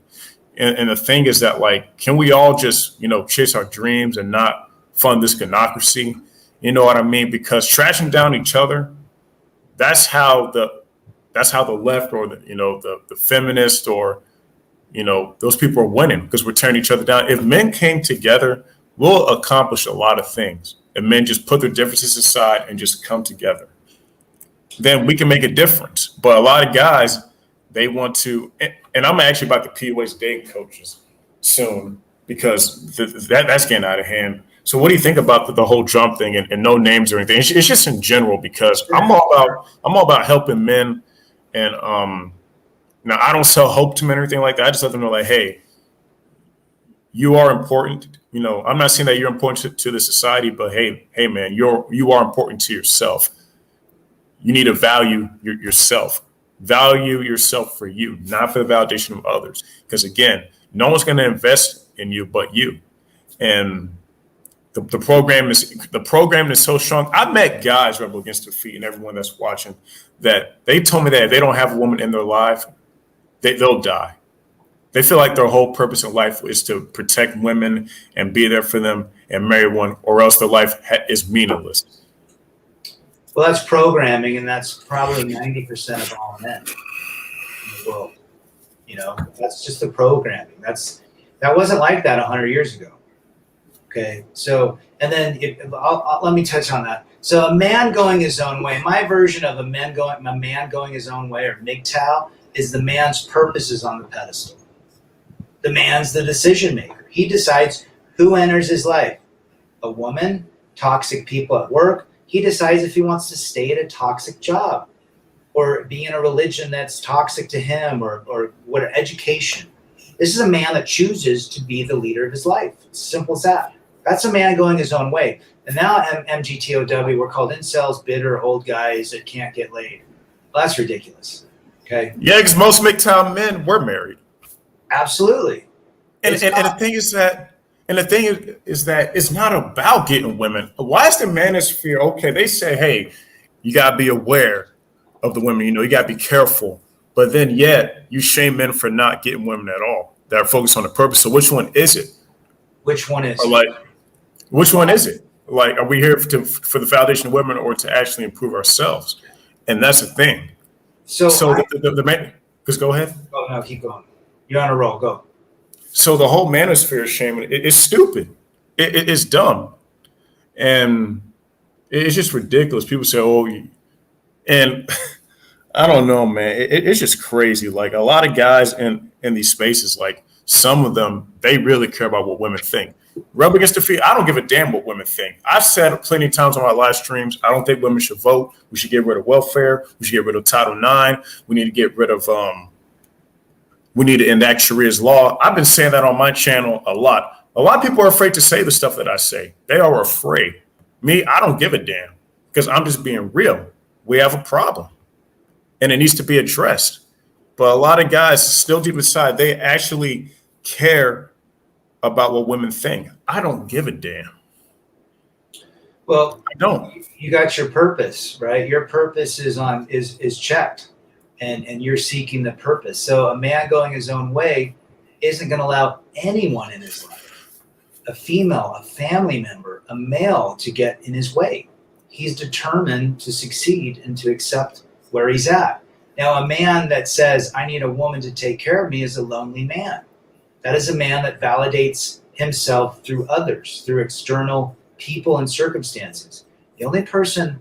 And the thing is that, like, can we all just, chase our dreams and not fund this gynocracy? You know what I mean? Because trashing down each other, that's how the left or the feminist or, those people are winning, because we're tearing each other down. If men came together, we'll accomplish a lot of things. And men just put their differences aside and just come together. Then we can make a difference. But a lot of guys, they want to, and I'm actually about to POH dating coaches soon, because that's getting out of hand. So what do you think about the whole jump thing and no names or anything? It's just in general, because I'm all about helping men. And now I don't sell hope to men or anything like that. I just let them know, like, hey, you are important. I'm not saying that you're important to the society, but hey, man, you are important to yourself. You need to value yourself. Value yourself for you, not for the validation of others. Because again, no one's going to invest in you but you. And the program is so strong. I've met guys, Rebel Against Defeat, and everyone that's watching, that they told me that if they don't have a woman in their life, they'll die. They feel like their whole purpose in life is to protect women and be there for them and marry one, or else their life is meaningless. Well, that's programming, and that's probably 90% of all men in the world. That's just the programming. That wasn't like that 100 years ago. Okay, so, and then let me touch on that. So a man going his own way, my version of a man going his own way, or MGTOW, is the man's purpose is on the pedestal. The man's the decision maker. He decides who enters his life. A woman, toxic people at work. He decides if he wants to stay at a toxic job or be in a religion that's toxic to him, or what, education. This is a man that chooses to be the leader of his life. It's simple as that. That's a man going his own way. And now MGTOW, we're called incels, bitter, old guys that can't get laid. Well, that's ridiculous. Okay. Yeah, because most MGTOW men were married. Absolutely. And the thing is that And the thing is that it's not about getting women. Why is the manosphere okay? They say, hey, you gotta be aware of the women. You gotta be careful. But then yet you shame men for not getting women at all. That are focused on the purpose. So which one is it? Which one is? Or like, which one is it? Like, are we here for the foundation of women or to actually improve ourselves? And that's the thing. So The man, just go ahead. Oh no, keep going. You're on a roll. Go. So the whole manosphere shaming it's stupid. It's dumb, and it's just ridiculous. People say, "Oh," and I don't know, man. It's just crazy. Like a lot of guys in these spaces, like some of them, they really care about what women think. Rub against the feet. I don't give a damn what women think. I've said plenty of times on my live streams, I don't think women should vote. We should get rid of welfare. We should get rid of Title IX. We need to get rid of we need to enact Sharia's law. I've been saying that on my channel a lot. A lot of people are afraid to say the stuff that I say. They are afraid. Me, I don't give a damn because I'm just being real. We have a problem and it needs to be addressed. But a lot of guys still deep inside, they actually care about what women think. I don't give a damn. Well, I don't. You got your purpose, right? Your purpose is checked. And you're seeking the purpose. So a man going his own way isn't going to allow anyone in his life, a female, a family member, a male, to get in his way. He's determined to succeed and to accept where he's at. Now, a man that says, I need a woman to take care of me is a lonely man. That is a man that validates himself through others, through external people and circumstances. The only person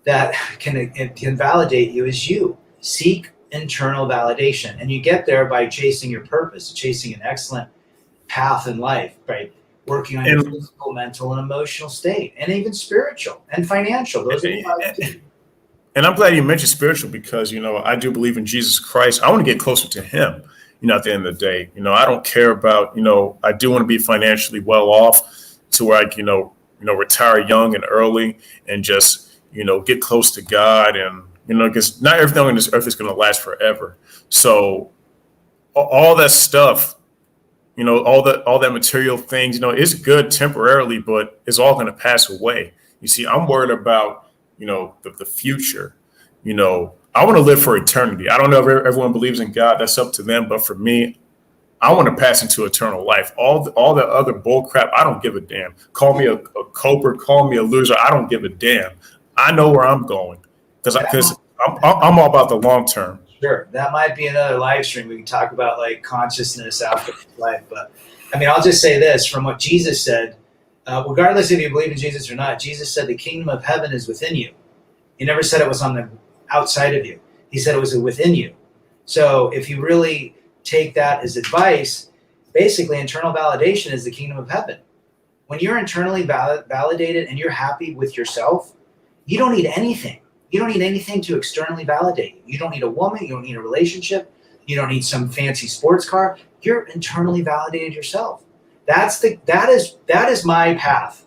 that can validate you is you. Seek internal validation, and you get there by chasing your purpose, chasing an excellent path in life, by working on your physical, mental, and emotional state, and even spiritual and financial. Those and I'm glad you mentioned spiritual because, I do believe in Jesus Christ. I want to get closer to him, at the end of the day. I don't care about, I do want to be financially well off to where I can, retire young and early and just, get close to God and, because not everything on this earth is going to last forever. So all that stuff, all that material things, it's good temporarily, but it's all going to pass away. You see, I'm worried about, the future. I want to live for eternity. I don't know if everyone believes in God. That's up to them. But for me, I want to pass into eternal life. All the other bull crap, I don't give a damn. Call me a coper, call me a loser. I don't give a damn. I know where I'm going. Because I'm all about the long term. Sure, that might be another live stream. We can talk about like consciousness after life. But I mean, I'll just say this from what Jesus said. Regardless if you believe in Jesus or not, Jesus said the kingdom of heaven is within you. He never said it was on the outside of you. He said it was within you. So if you really take that as advice, basically internal validation is the kingdom of heaven. When you're internally validated and you're happy with yourself, you don't need anything. You don't need anything to externally validate you. You don't need a woman. You don't need a relationship. You don't need some fancy sports car. You're internally validated yourself. That is my path.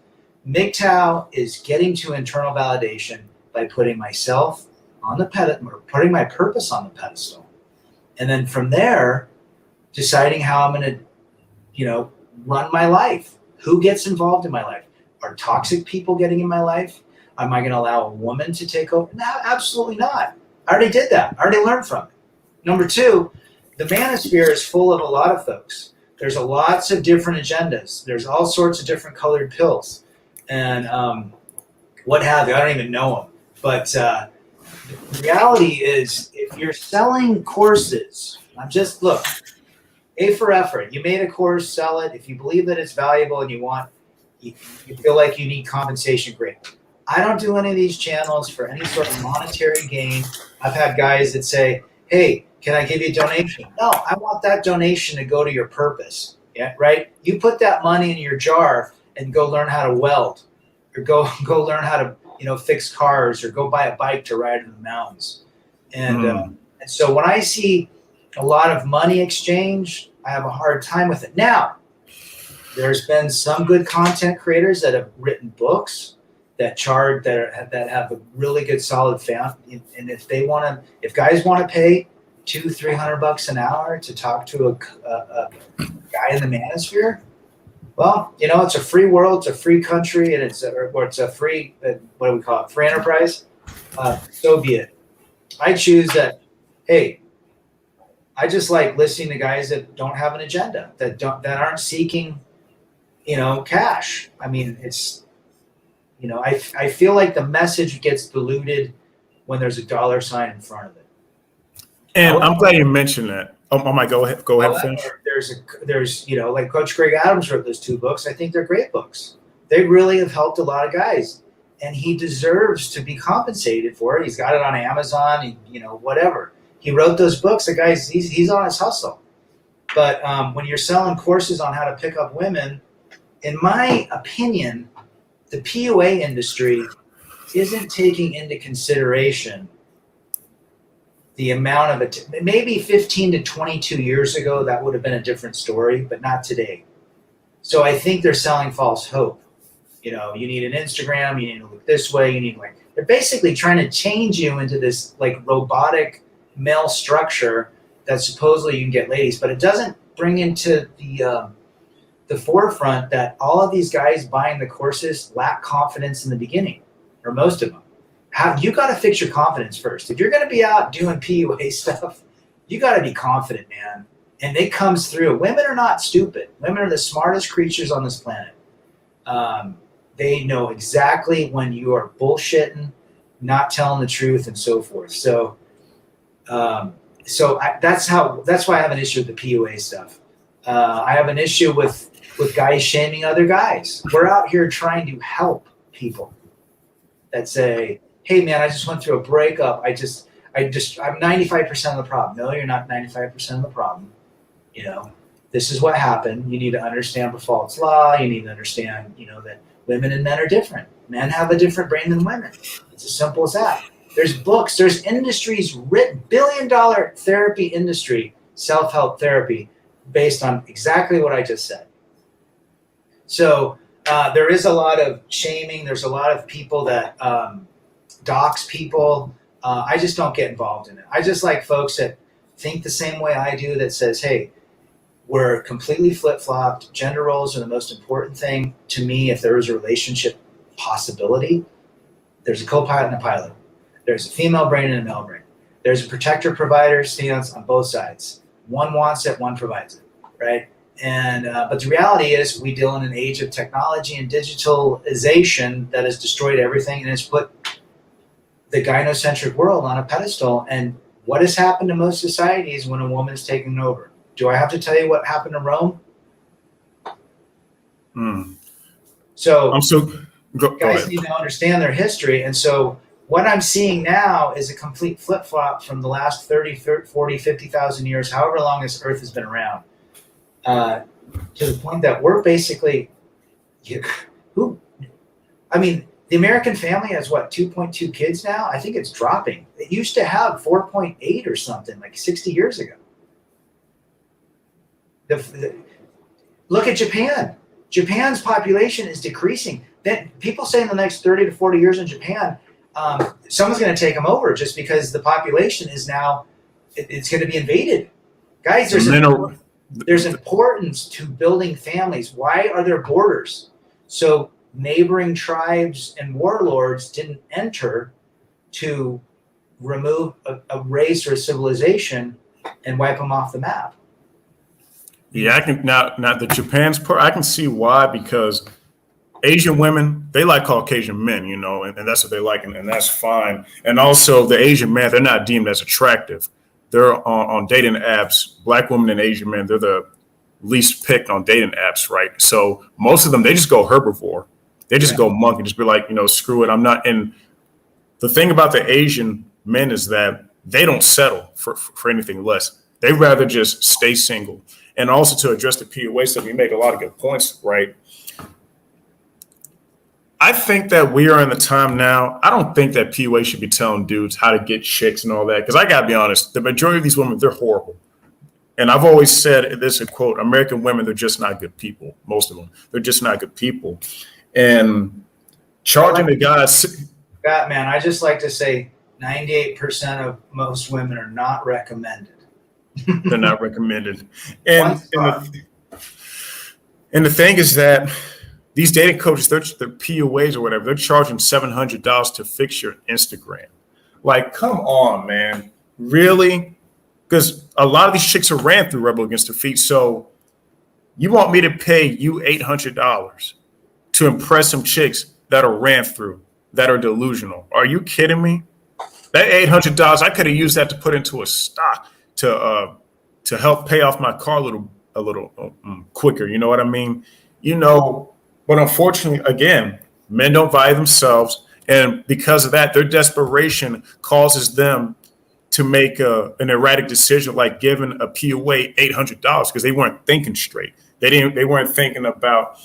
MGTOW is getting to internal validation by putting myself on the pedestal, or putting my purpose on the pedestal, and then from there, deciding how I'm going to, run my life. Who gets involved in my life? Are toxic people getting in my life? Am I going to allow a woman to take over? No, absolutely not. I already did that. I already learned from it. Number two, the manosphere is full of a lot of folks. There's lots of different agendas. There's all sorts of different colored pills and what have you. I don't even know them. But the reality is if you're selling courses, look, A for effort. You made a course, sell it. If you believe that it's valuable and you feel like you need compensation, great. I don't do any of these channels for any sort of monetary gain. I've had guys that say, hey, can I give you a donation? No, I want that donation to go to your purpose. Yeah, right? You put that money in your jar and go learn how to weld or go learn how to, fix cars or go buy a bike to ride in the mountains. And so when I see a lot of money exchange, I have a hard time with it. Now, there's been some good content creators that have written books that have a really good solid fan. And if guys want to pay $200-300 an hour to talk to a guy in the manosphere, Well, it's a free world, it's a free country, and it's a free, what do we call it, free enterprise. So be it. I choose that. Hey, I just like listening to guys that don't have an agenda, that aren't seeking, cash. I mean, it's, I feel like the message gets diluted when there's a dollar sign in front of it. And I'm glad you mentioned that. Oh my, go ahead, finish. There's like Coach Greg Adams wrote those 2 books. I think they're great books. They really have helped a lot of guys, and he deserves to be compensated for it. He's got it on Amazon, whatever. He wrote those books. The guy's he's on his hustle. But when you're selling courses on how to pick up women, in my opinion, the PUA industry isn't taking into consideration the amount of it. Maybe 15 to 22 years ago, that would have been a different story, but not today. So I think they're selling false hope. You need an Instagram, you need to look this way, they're basically trying to change you into this like robotic male structure that supposedly you can get ladies, but it doesn't bring into the forefront that all of these guys buying the courses lack confidence in the beginning, or most of them. You got to fix your confidence first. If you're going to be out doing PUA stuff, you got to be confident, man. And it comes through. Women are not stupid. Women are the smartest creatures on this planet. They know exactly when you are bullshitting, not telling the truth, and so forth. So, that's why I have an issue with the PUA stuff. I have an issue with guys shaming other guys. We're out here trying to help people that say, hey man, I just went through a breakup. I'm 95% of the problem. No, you're not 95% of the problem. This is what happened. You need to understand Bafal's law. You need to understand, that women and men are different. Men have a different brain than women. It's as simple as that. There's books, there's industries written, billion-dollar therapy industry, self-help therapy, based on exactly what I just said. So there is a lot of shaming. There's a lot of people that dox people. I just don't get involved in it. I just like folks that think the same way I do, that says, hey, we're completely flip-flopped. Gender roles are the most important thing to me. If there is a relationship possibility, there's a co-pilot and a pilot. There's a female brain and a male brain. There's a protector provider stance on both sides. One wants it, one provides it, right? And but the reality is we deal in an age of technology and digitalization that has destroyed everything, and it's put the gynocentric world on a pedestal. And what has happened to most societies when a woman is taken over? Do I have to tell you what happened to Rome? So guys need to understand their history. And so what I'm seeing now is a complete flip-flop from the last 30, 40, 50,000 years, however long this earth has been around, to the point that we're basically, the American family has 2.2 kids now? I think it's dropping. It used to have 4.8 or something, like 60 years ago. Look at Japan. Japan's population is decreasing. Then people say in the next 30 to 40 years in Japan, someone's going to take them over just because the population is now, it's going to be invaded. Guys, there's importance to building families. Why are there borders? So neighboring tribes and warlords didn't enter to remove a race or a civilization and wipe them off the map. Yeah, I can now the Japan's part, I can see why, because Asian women, they like Caucasian men, and that's what they like, and that's fine. And also the Asian men, they're not deemed as attractive. They're on dating apps. Black women and Asian men, they're the least picked on dating apps, right? So most of them, they just go herbivore. They just go monk and just be like, screw it, I'm not. And the thing about the Asian men is that they don't settle for anything less. They'd rather just stay single. And also to address the PUA stuff, you make a lot of good points, right? I think that we are in the time now. I don't think that PUA should be telling dudes how to get chicks and all that. Because I got to be honest, the majority of these women, they're horrible. And I've always said this, a quote, American women, they're just not good people. Most of them, they're just not good people. And charging the guys. God, man, I just like to say 98% of most women are not recommended. They're not recommended. And And the thing is that these dating coaches, they're PUAs or whatever, they're charging $700 to fix your Instagram. Like, come on, man. Really? Because a lot of these chicks are ran through Rebel Against Their Feet. So you want me to pay you $800 to impress some chicks that are ran through, that are delusional? Are you kidding me? That $800, I could have used that to put into a stock to help pay off my car a little quicker. You know what I mean? But unfortunately, again, men don't value themselves. And because of that, their desperation causes them to make an erratic decision, like giving a PUA $800 because they weren't thinking straight. They weren't thinking about,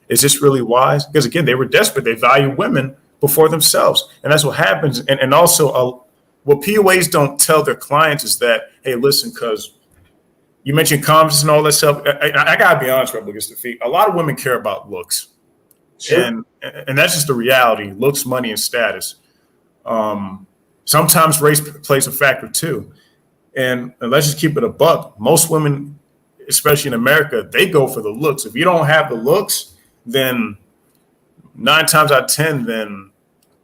is this really wise? Because again, they were desperate. They value women before themselves. And that's what happens. And also what PUAs don't tell their clients is that, hey, listen, because you mentioned confidence and all that stuff. I got to be honest, Rebel Against Their Feet. A lot of women care about looks. Sure. And that's just the reality. Looks, money, and status. Sometimes race plays a factor too. And let's just keep it a buck. Most women, especially in America, they go for the looks. If you don't have the looks, then 9 times out of 10, then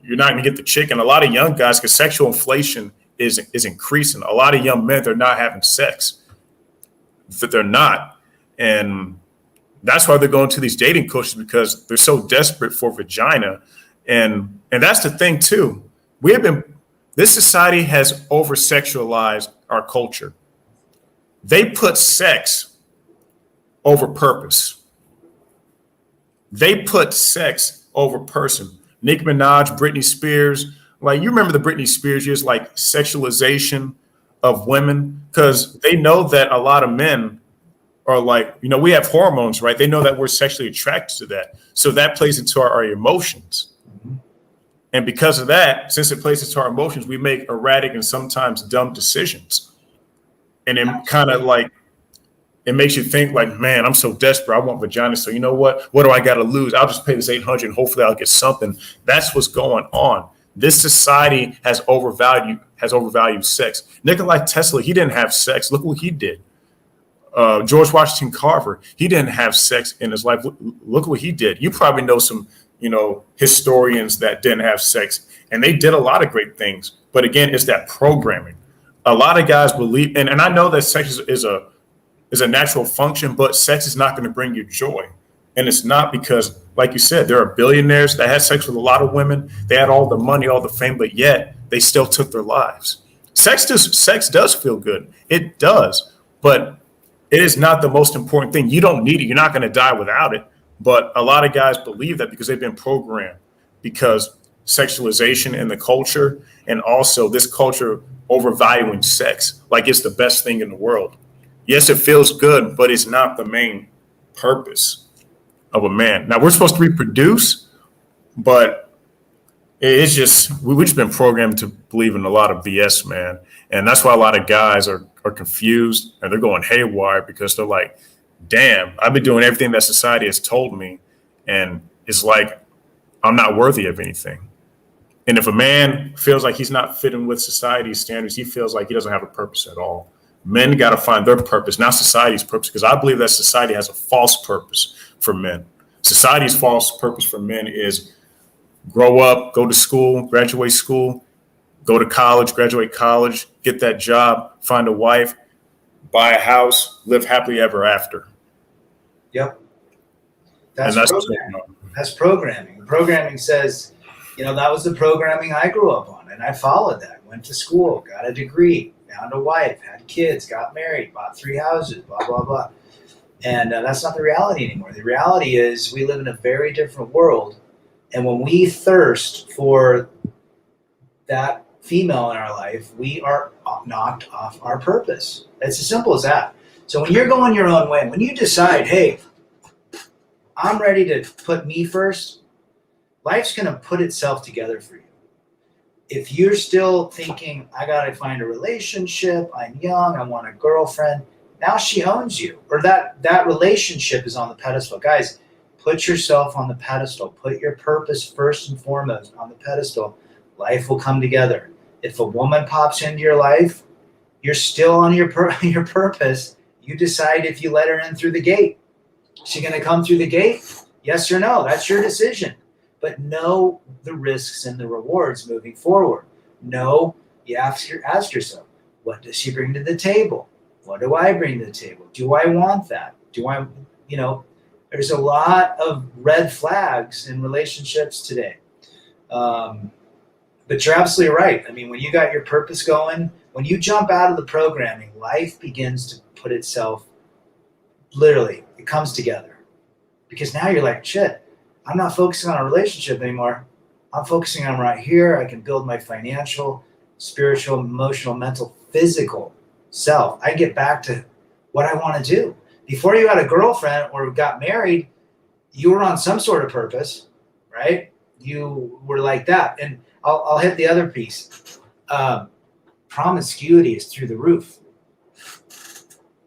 you're not going to get the chick. And a lot of young guys, because sexual inflation is increasing. A lot of young men, they're not having sex. That they're not. And that's why they're going to these dating coaches, because they're so desperate for vagina. And that's the thing too. This society has over-sexualized our culture. They put sex over purpose. They put sex over person. Nicki Minaj, Britney Spears, like you remember the Britney Spears years, like sexualization of women, because they know that a lot of men are like, we have hormones, right? They know that we're sexually attracted to that. So that plays into our emotions. And because of that, since it plays into our emotions, we make erratic and sometimes dumb decisions. And it kind of like, it makes you think like, man, I'm so desperate. I want vagina. So you know what? What do I got to lose? I'll just pay this $800 and hopefully I'll get something. That's what's going on. This society has overvalued sex. Nikola Tesla, he didn't have sex. Look what he did. George Washington Carver, he didn't have sex in his life. Look what he did. You probably know some, historians that didn't have sex, and they did a lot of great things. But again, it's that programming. A lot of guys believe, and I know that sex is a natural function, but sex is not going to bring you joy. And it's not because, like you said, there are billionaires that had sex with a lot of women. They had all the money, all the fame, but yet they still took their lives. Sex does feel good. It does. But it is not the most important thing. You don't need it. You're not going to die without it. But a lot of guys believe that because they've been programmed, because sexualization in the culture, and also this culture overvaluing sex like it's the best thing in the world. Yes, it feels good, but it's not the main purpose of a man. Now, we're supposed to reproduce, but it's just, we've just been programmed to believe in a lot of BS, man. And that's why a lot of guys are confused and they're going haywire, because they're like, damn, I've been doing everything that society has told me. And it's like, I'm not worthy of anything. And if a man feels like he's not fitting with society's standards, he feels like he doesn't have a purpose at all. Men got to find their purpose, not society's purpose, because I believe that society has a false purpose for men. Society's false purpose for men is grow up, go to school, graduate school, go to college, graduate college, get that job, find a wife, buy a house, live happily ever after. Yep. That's programming. That's programming. Programming says, that was the programming I grew up on, and I followed that. Went to school, got a degree, found a wife, had kids, got married, bought 3 houses, blah, blah, blah. And that's not the reality anymore. The reality is we live in a very different world. And when we thirst for that female in our life, we are knocked off our purpose. It's as simple as that. So when you're going your own way, when you decide, hey, I'm ready to put me first, life's going to put itself together for you. If you're still thinking, I got to find a relationship, I'm young, I want a girlfriend, now she owns you, or that relationship is on the pedestal. Guys, put yourself on the pedestal. Put your purpose first and foremost on the pedestal. Life will come together. If a woman pops into your life, you're still on your purpose. You decide if you let her in through the gate. Is she going to come through the gate? Yes or no? That's your decision. But know the risks and the rewards moving forward. Know, you have to ask yourself, what does she bring to the table? What do I bring to the table? Do I want that? Do I, there's a lot of red flags in relationships today. But you're absolutely right. I mean, when you got your purpose going, when you jump out of the programming, life begins to put itself, literally, it comes together. Because now you're like, shit, I'm not focusing on a relationship anymore. I'm focusing on right here. I can build my financial, spiritual, emotional, mental, physical self. I get back to what I want to do. Before you had a girlfriend or got married, you were on some sort of purpose, right? You were like that. And I'll hit the other piece. Promiscuity is through the roof.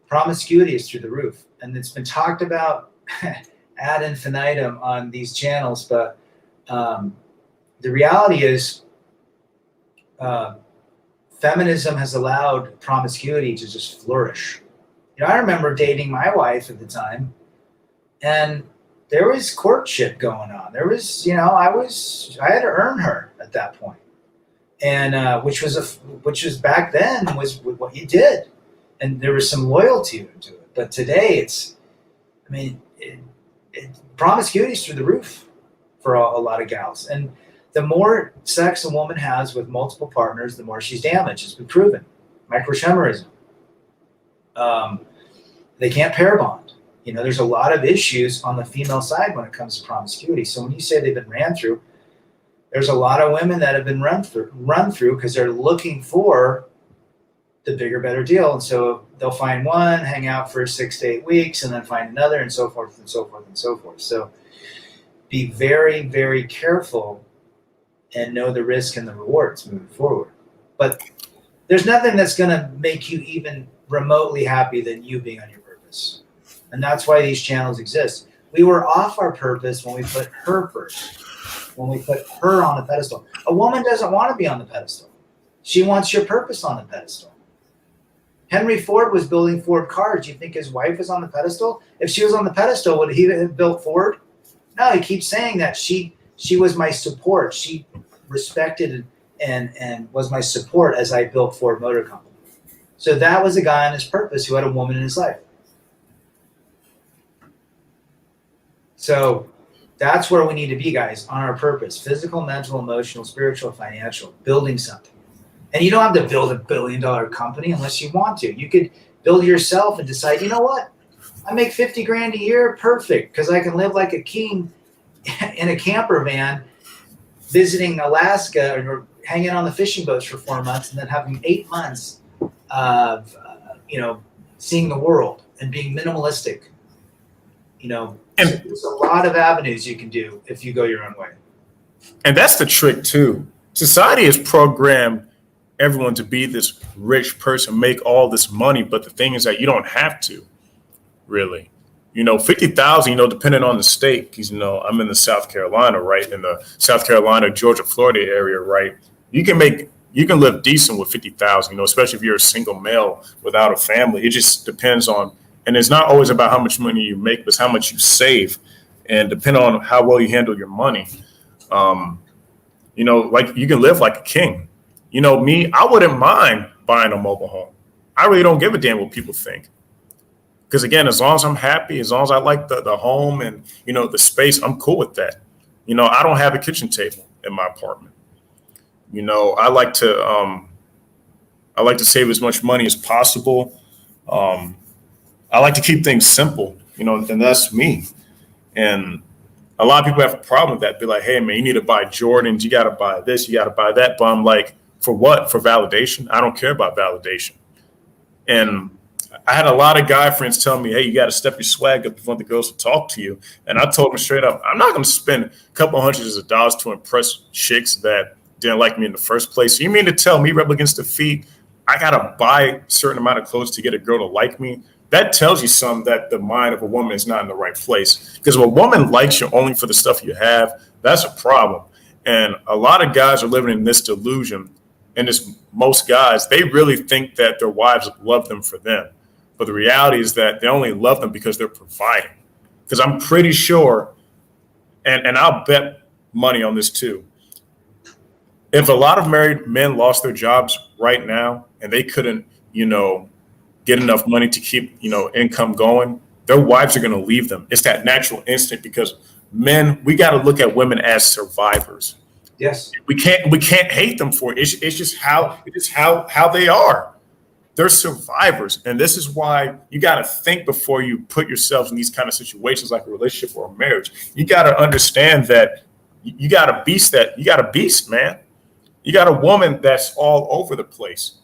Promiscuity is through the roof. And it's been talked about ad infinitum on these channels, but the reality is feminism has allowed promiscuity to just flourish. I remember dating my wife at the time, and there was courtship going on. There was, I had to earn her at that point. And which was back then was what you did. And there was some loyalty to it. But today promiscuity is through the roof for a lot of gals. And the more sex a woman has with multiple partners, the more she's damaged. It's been proven. Microchimerism. They can't pair bond. There's a lot of issues on the female side when it comes to promiscuity. So when you say they've been ran through, there's a lot of women that have been run through because they're looking for the bigger, better deal. And so they'll find one, hang out for 6 to 8 weeks, and then find another, and so forth and so forth and so forth. So be very, very careful and know the risk and the rewards moving forward. But there's nothing that's going to make you even remotely happy than you being on your purpose. And that's why these channels exist. We were off our purpose when we put her first, when we put her on the pedestal. A woman doesn't want to be on the pedestal. She wants your purpose on the pedestal. Henry Ford was building Ford cars. Do you think his wife was on the pedestal? If she was on the pedestal, would he have built Ford? No, he keeps saying that she was my support. She respected and was my support as I built Ford Motor Company. So that was a guy on his purpose who had a woman in his life. So that's where we need to be, guys, on our purpose: physical, mental, emotional, spiritual, financial, building something. And you don't have to build $1 billion company unless you want to. You could build yourself and decide, you know what? I make 50 grand a year, perfect, because I can live like a king in a camper van, visiting Alaska or hanging on the fishing boats for 4 months, and then having 8 months of, seeing the world and being minimalistic. So there's a lot of avenues you can do if you go your own way. And that's the trick too. Society has programmed everyone to be this rich person, make all this money, but the thing is that you don't have to, really. 50,000, depending on the state, because, I'm in the South Carolina, right? In the South Carolina, Georgia, Florida area, right? You can live decent with 50,000, especially if you're a single male without a family. It just depends on, and it's not always about how much money you make, but it's how much you save. And depending on how well you handle your money, like you can live like a king. Me, I wouldn't mind buying a mobile home. I really don't give a damn what people think. Because again, as long as I'm happy, as long as I like the home and, the space, I'm cool with that. I don't have a kitchen table in my apartment. I like to save as much money as possible. I like to keep things simple, and that's me. And a lot of people have a problem with that. Be like, hey, man, you need to buy Jordans. You got to buy this. You got to buy that. But I'm like, for what? For validation? I don't care about validation. And I had a lot of guy friends tell me, hey, you got to step your swag up if you want the girls to talk to you. And I told them straight up, I'm not going to spend a couple hundreds of dollars to impress chicks that didn't like me in the first place. So you mean to tell me, rub against the feet, I got to buy a certain amount of clothes to get a girl to like me? That tells you something, that the mind of a woman is not in the right place. Because if a woman likes you only for the stuff you have, that's a problem. And a lot of guys are living in this delusion. And most guys, they really think that their wives love them for them. But the reality is that they only love them because they're providing. because I'm pretty sure, and I'll bet money on this too. If a lot of married men lost their jobs right now and they couldn't, get enough money to keep, income going, their wives are going to leave them. It's that natural instinct because men, we got to look at women as survivors. Yes. We can't hate them for it. It's just how they are. They're survivors. And this is why you got to think before you put yourselves in these kind of situations like a relationship or a marriage. You got to understand that you got a beast, man. You got a woman that's all over the place.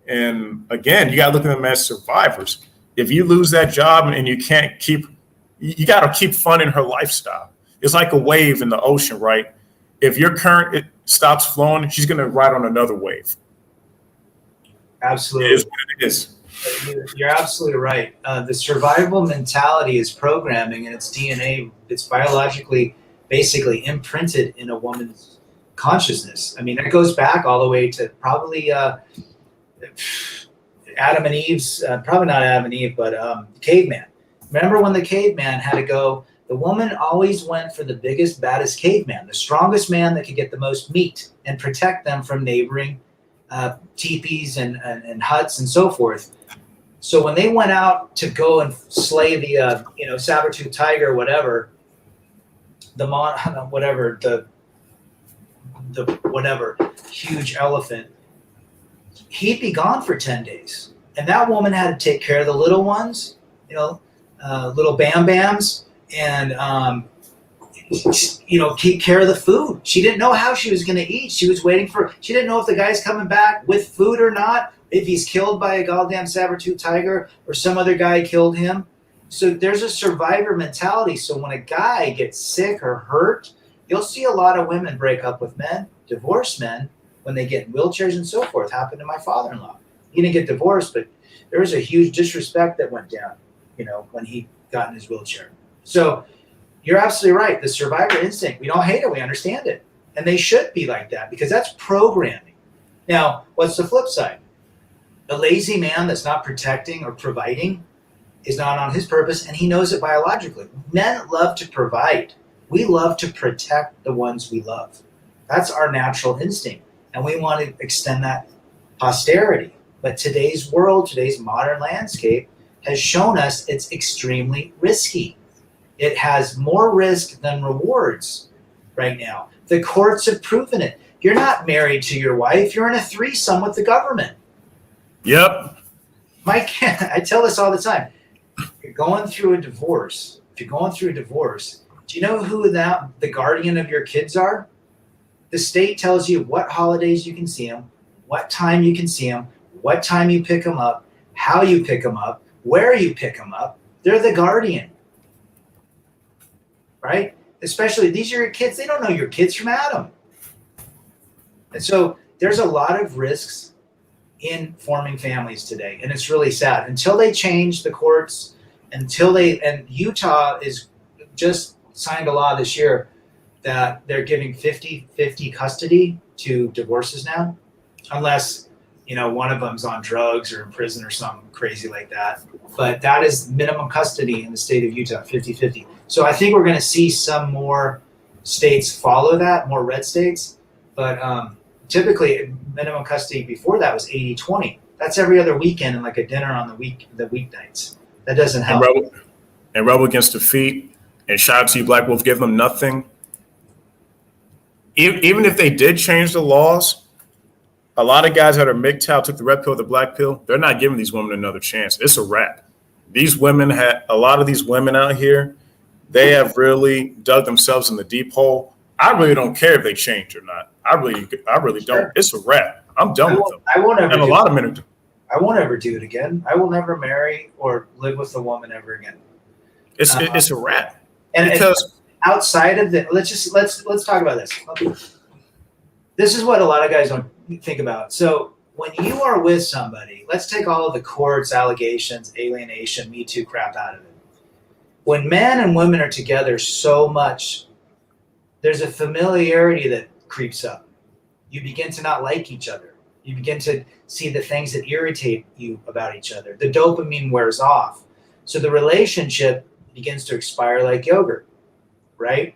And again, you got to look at them as survivors. If you lose that job and you can't you got to keep funding her lifestyle. It's like a wave in the ocean, right? If your current it stops flowing, she's going to ride on another wave. Absolutely. It is what it is. You're absolutely right. The survival mentality is programming, and it's DNA. It's biologically, basically imprinted in a woman's consciousness. I mean, that goes back all the way to probably Adam and Eve's, probably not Adam and Eve, but caveman. Remember when the caveman had to go, the woman always went for the biggest, baddest caveman, the strongest man that could get the most meat and protect them from neighboring teepees and huts and so forth. So when they went out to go and slay the, saber-tooth tiger or whatever, the huge elephant, he'd be gone for 10 days. And that woman had to take care of the little ones, little Bam Bams, and, keep care of the food. She didn't know how she was going to eat. She didn't know if the guy's coming back with food or not, if he's killed by a goddamn saber-tooth tiger or some other guy killed him. So there's a survivor mentality. So when a guy gets sick or hurt, you'll see a lot of women break up with men, divorce men, when they get in wheelchairs and so forth. Happened to my father-in-law. He didn't get divorced, but there was a huge disrespect that went down, when he got in his wheelchair. So you're absolutely right. The survivor instinct, we don't hate it, we understand it. And they should be like that because that's programming. Now, what's the flip side? A lazy man that's not protecting or providing is not on his purpose, and he knows it biologically. Men love to provide. We love to protect the ones we love. That's our natural instinct. And we want to extend that posterity. But today's world, today's modern landscape has shown us it's extremely risky. It has more risk than rewards right now. The courts have proven it. You're not married to your wife. You're in a threesome with the government. Yep. Mike, I tell this all the time. You're going through a divorce. If you're going through a divorce, do you know who the guardian of your kids are? The state tells you what holidays you can see them, what time you can see them, what time you pick them up, how you pick them up, where you pick them up. They're the guardian, right? Especially these are your kids. They don't know your kids from Adam. And so there's a lot of risks in forming families today. And it's really sad. Until they change the courts, and Utah is just signed a law this year that they're giving 50-50 custody to divorces now, unless, one of them's on drugs or in prison or something crazy like that. But that is minimum custody in the state of Utah, 50-50. So I think we're going to see some more states follow that, more red states. But typically minimum custody before that was 80-20. That's every other weekend and like a dinner on the weeknights. That doesn't help. And Rebel Against Defeat and shout out to you, Black Wolf, give them nothing. Even if they did change the laws, a lot of guys that are MGTOW took the red pill, the black pill, they're not giving these women another chance. It's a wrap. A lot of these women out here, they have really dug themselves in the deep hole. I really don't care if they change or not. I really don't. It's a wrap. I'm done with them. I won't ever. And a lot of men are. I won't ever do it again. I will never marry or live with a woman ever again. It's a wrap. And because outside of the, let's talk about this. This is what a lot of guys don't think about. So when you are with somebody, let's take all of the courts, allegations, alienation, Me Too crap out of it. When men and women are together so much, there's a familiarity that creeps up. You begin to not like each other. You begin to see the things that irritate you about each other. The dopamine wears off. So the relationship begins to expire like yogurt, right?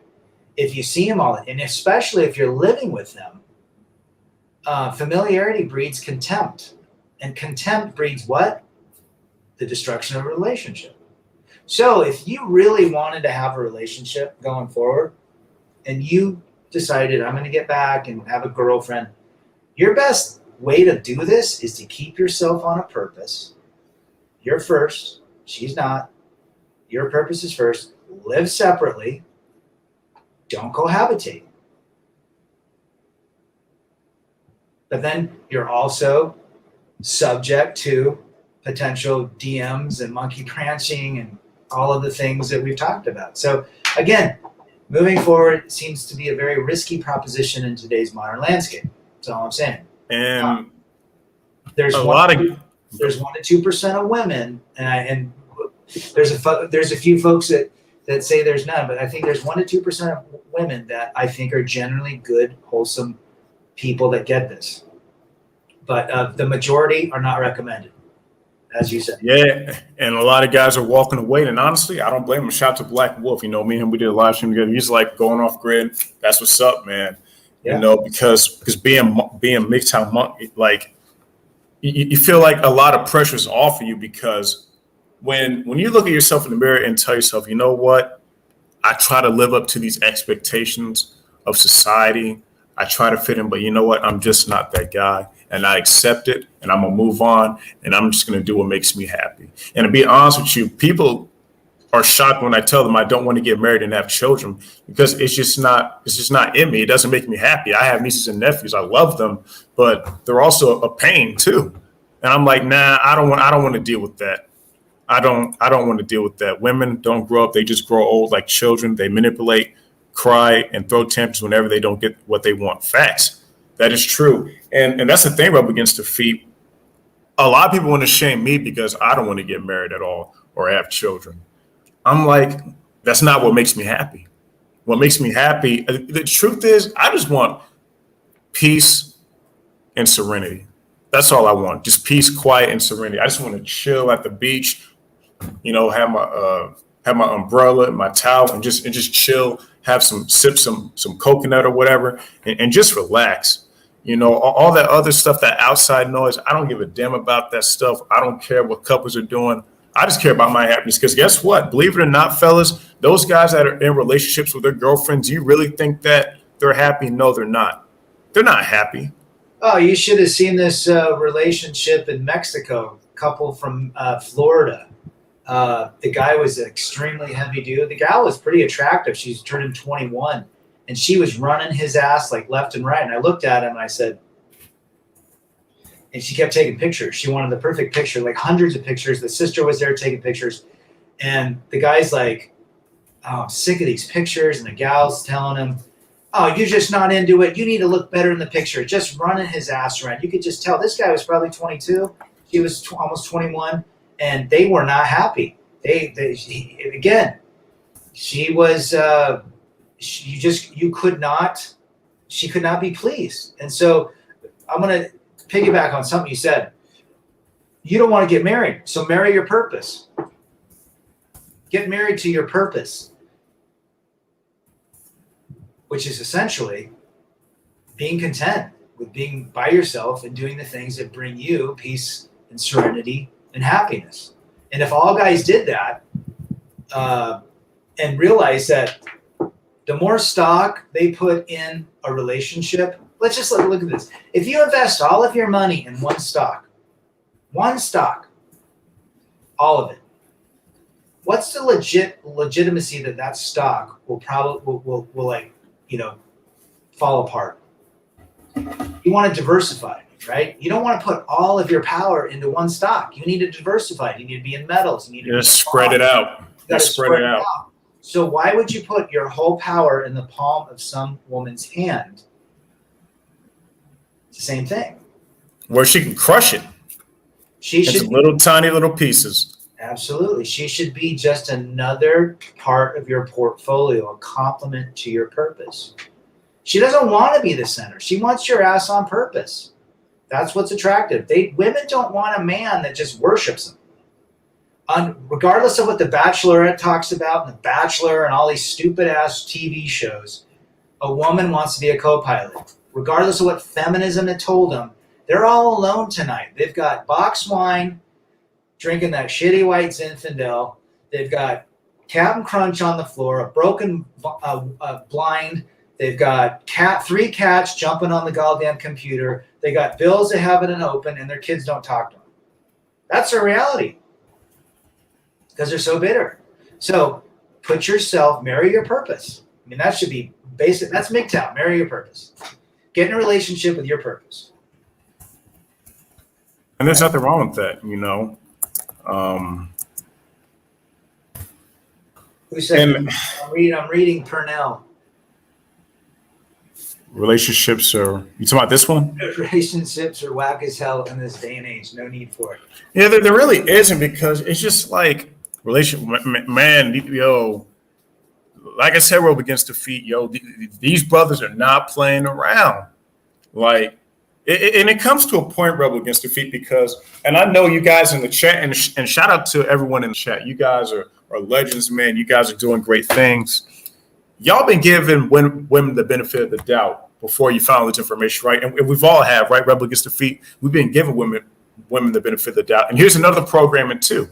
If you see them all, and especially if you're living with them, familiarity breeds contempt. And contempt breeds what? The destruction of a relationship. So if you really wanted to have a relationship going forward and you decided, I'm going to get back and have a girlfriend, your best way to do this is to keep yourself on a purpose. You're first. She's not. Your purpose is first. Live separately. Don't cohabitate. But then you're also subject to potential DMs and monkey branching and all of the things that we've talked about. So again, moving forward seems to be a very risky proposition in today's modern landscape. That's all I'm saying. And There's a 1 lot of to 2% of women, and there's a few folks that say there's none, but I think there's 1 to 2% of women that I think are generally good, wholesome people that get this. But the majority are not recommended, as you said. Yeah, and a lot of guys are walking away. And honestly, I don't blame him. Shout out to Black Wolf. You know, me and him, we did a live stream together. He's like going off grid. That's what's up, man. Yeah. You know, because being MGTOW monk, like you feel like a lot of pressure is off of you, because when you look at yourself in the mirror and tell yourself, you know what, I try to live up to these expectations of society. I try to fit in, but you know what, I'm just not that guy. And I accept it, and I'm going to move on, and I'm just going to do what makes me happy. And to be honest with you, people are shocked when I tell them I don't want to get married and have children, because it's just not in me. It doesn't make me happy. I have nieces and nephews. I love them, but they're also a pain too. And I'm like, nah, I don't want to deal with that. I don't want to deal with that. Women don't grow up. They just grow old like children. They manipulate, cry, and throw tantrums whenever they don't get what they want. Facts. That is true. And that's the thing rub against the feet. A lot of people want to shame me because I don't want to get married at all or have children. I'm like, that's not what makes me happy. What makes me happy, the truth is, I just want peace and serenity. That's all I want. Just peace, quiet, and serenity. I just want to chill at the beach, you know, have my umbrella and my towel and just chill, sip some coconut or whatever, and just relax. You know, all that other stuff, that outside noise, I don't give a damn about that stuff. I don't care what couples are doing. I just care about my happiness, because guess what? Believe it or not, fellas, those guys that are in relationships with their girlfriends, you really think that they're happy? No, they're not. They're not happy. Oh, you should have seen this relationship in Mexico, couple from Florida. The guy was an extremely heavy dude. The gal was pretty attractive. She's turning 21. And she was running his ass like left and right. And I looked at him and I said, and she kept taking pictures. She wanted the perfect picture, like hundreds of pictures. The sister was there taking pictures. And the guy's like, oh, I'm sick of these pictures. And the gal's telling him, oh, you're just not into it. You need to look better in the picture. Just running his ass around. You could just tell this guy was probably 22. She was almost 21. And they were not happy. She was... she could not be pleased. And so I'm going to piggyback on something you said. You don't want to get married, so marry your purpose. Get married to your purpose, which is essentially being content with being by yourself and doing the things that bring you peace and serenity and happiness. And if all guys did that and realize that the more stock they put in a relationship, let's just look at this. If you invest all of your money in one stock, all of it, what's the legitimacy that stock will probably fall apart? You want to diversify, right? You don't want to put all of your power into one stock. You need to diversify. You need to be in metals. You need to spread it out. Spread it out. So why would you put your whole power in the palm of some woman's hand? It's the same thing. Where she can crush it. It's little tiny little pieces. Absolutely. She should be just another part of your portfolio, a complement to your purpose. She doesn't want to be the center. She wants your ass on purpose. That's what's attractive. Women don't want a man that just worships them. regardless of what The Bachelorette talks about, and The Bachelor, and all these stupid ass TV shows, a woman wants to be a co-pilot. Regardless of what feminism had told them, they're all alone tonight. They've got box wine, drinking that shitty white Zinfandel. They've got Captain Crunch on the floor, a broken blind. They've got three cats jumping on the goddamn computer. They got bills they haven't open, and their kids don't talk to them. That's their reality because they're so bitter. So marry your purpose. I mean, that should be basic. That's MGTOW, marry your purpose. Get in a relationship with your purpose. And there's nothing wrong with that, Who said? And I'm reading Purnell. relationships are, you talking about this one? Relationships are whack as hell in this day and age. No need for it. Yeah, there really isn't, because it's just like man, like I said, we're up against the feet, these brothers are not playing around. Like, and it comes to a point, Rebel Against Defeat, because, and I know you guys in the chat, and shout out to everyone in the chat. You guys are legends, man. You guys are doing great things. Y'all been giving women the benefit of the doubt before you found this information, right? And we've all have, right? Rebel Against Defeat. We've been giving women the benefit of the doubt. And here's another programming too.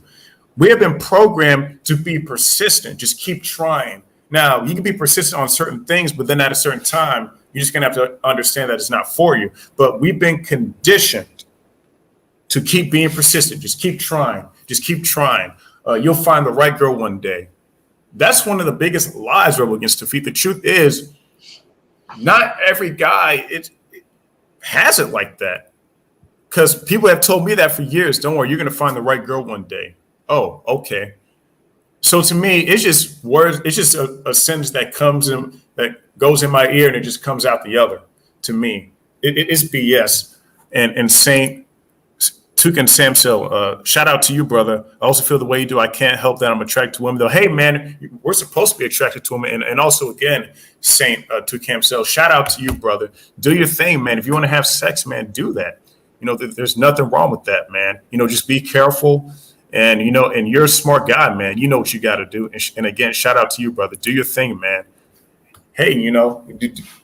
We have been programmed to be persistent. Just keep trying. Now, you can be persistent on certain things, but then at a certain time, you're just going to have to understand that it's not for you. But we've been conditioned to keep being persistent. Just keep trying. Just keep trying. You'll find the right girl one day. That's one of the biggest lies, Rebel Against Defeat. The truth is, not every guy it has it like that. Because people have told me that for years. Don't worry, you're going to find the right girl one day. Oh, okay. So to me, it's just words. It's just a sentence that comes in, that goes in my ear, and it just comes out the other. To me, it's BS. And Saint Tukan Samsel, shout out to you, brother. I also feel the way you do. I can't help that I'm attracted to women, though. Hey, man, we're supposed to be attracted to women. And also, again, Saint Tukan Samsel, shout out to you, brother. Do your thing, man. If you want to have sex, man, do that. There's nothing wrong with that, man. Just be careful. And, and you're a smart guy, man. You know what you got to do. And again, shout out to you, brother. Do your thing, man. Hey,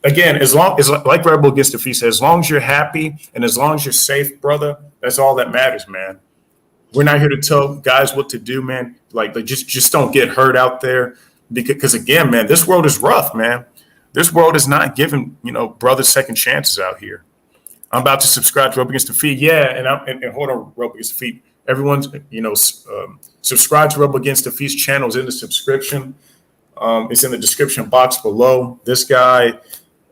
again, as long as, like Rebel Against Defeat said, as long as you're happy and as long as you're safe, brother, that's all that matters, man. We're not here to tell guys what to do, man. Like just don't get hurt out there. Because again, man, this world is rough, man. This world is not giving, brothers second chances out here. I'm about to subscribe to Rebel Against Defeat. Yeah, and hold on, Rebel Against Defeat. Everyone's, subscribe to Rebel Against Defeat's channel is in the subscription. It's in the description box below. This guy,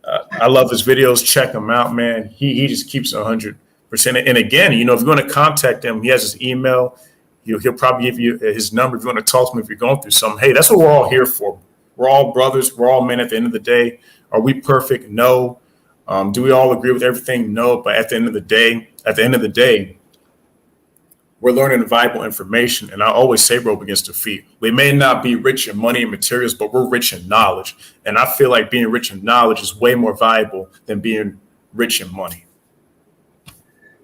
I love his videos. Check him out, man. He just keeps 100%. And again, if you want to contact him, he has his email. He'll probably give you his number if you want to talk to him if you're going through something. Hey, that's what we're all here for. We're all brothers. We're all men at the end of the day. Are we perfect? No. Do we all agree with everything? No. But at the end of the day, we're learning valuable information. And I always say, Rebel Against Defeat, we may not be rich in money and materials, but we're rich in knowledge. And I feel like being rich in knowledge is way more valuable than being rich in money.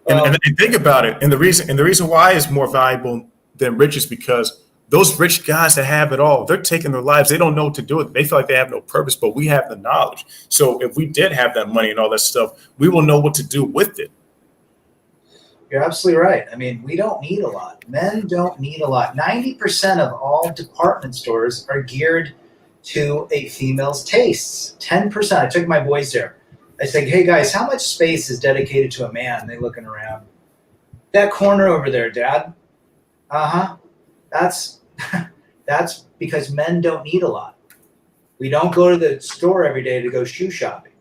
And think about it. And the reason why it's more valuable than rich is because those rich guys that have it all, they're taking their lives. They don't know what to do with it. They feel like they have no purpose, but we have the knowledge. So if we did have that money and all that stuff, we will know what to do with it. You're absolutely right. I mean, we don't need a lot. Men don't need a lot. 90% of all department stores are geared to a female's tastes. 10%. I took my boys there. I said, hey, guys, how much space is dedicated to a man? They're looking around. That corner over there, Dad. Uh-huh. That's because men don't need a lot. We don't go to the store every day to go shoe shopping,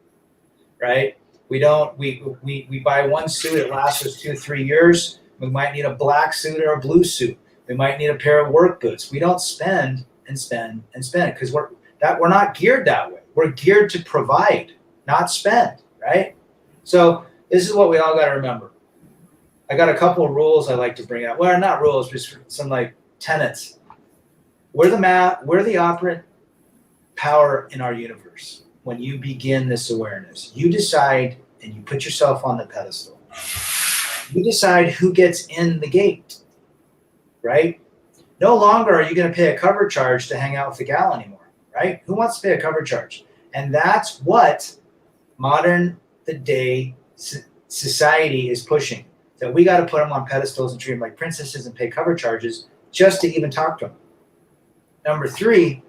right? We buy one suit, it lasts us 2-3 years. We might need a black suit or a blue suit. We might need a pair of work boots. We don't spend and spend and spend because we're not geared that way. We're geared to provide, not spend, right? So this is what we all got to remember. I got a couple of rules I like to bring out. Well, not rules, just some like tenets. We're the operant power in our universe. When you begin this awareness, you decide and you put yourself on the pedestal. You decide who gets in the gate, right? No longer are you going to pay a cover charge to hang out with the gal anymore, right? Who wants to pay a cover charge? And that's what modern the day society is pushing. That we got to put them on pedestals and treat them like princesses and pay cover charges just to even talk to them. Number three,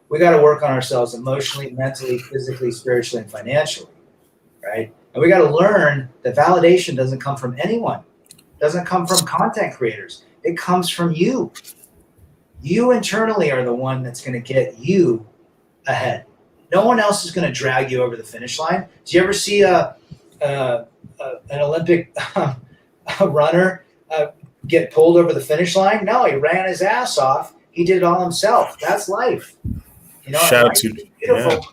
we got to work on ourselves emotionally, mentally, physically, spiritually, and financially, right? And we got to learn that validation doesn't come from anyone. It doesn't come from content creators. It comes from you. You internally are the one that's going to get you ahead. No one else is going to drag you over the finish line. Did you ever see an Olympic runner get pulled over the finish line? No, he ran his ass off. He did it all himself. That's life. You know, Shout out life to is beautiful.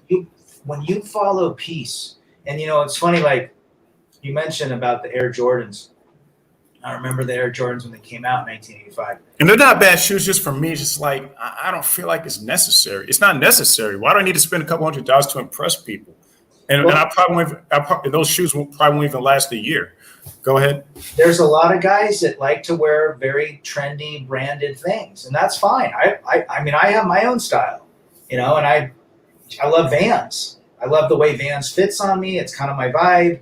When you follow peace, and you know, it's funny, like you mentioned about the Air Jordans. I remember the Air Jordans when they came out in 1985. And they're not bad shoes. Just for me, it's just like I don't feel like it's necessary. It's not necessary. Why do I need to spend a couple $100s to impress people? And I probably those shoes probably won't even last a year. Go ahead. There's a lot of guys that like to wear very trendy branded things, and that's fine. I mean, I have my own style, you know, and I love Vans. I love the way Vans fits on me. It's kind of my vibe.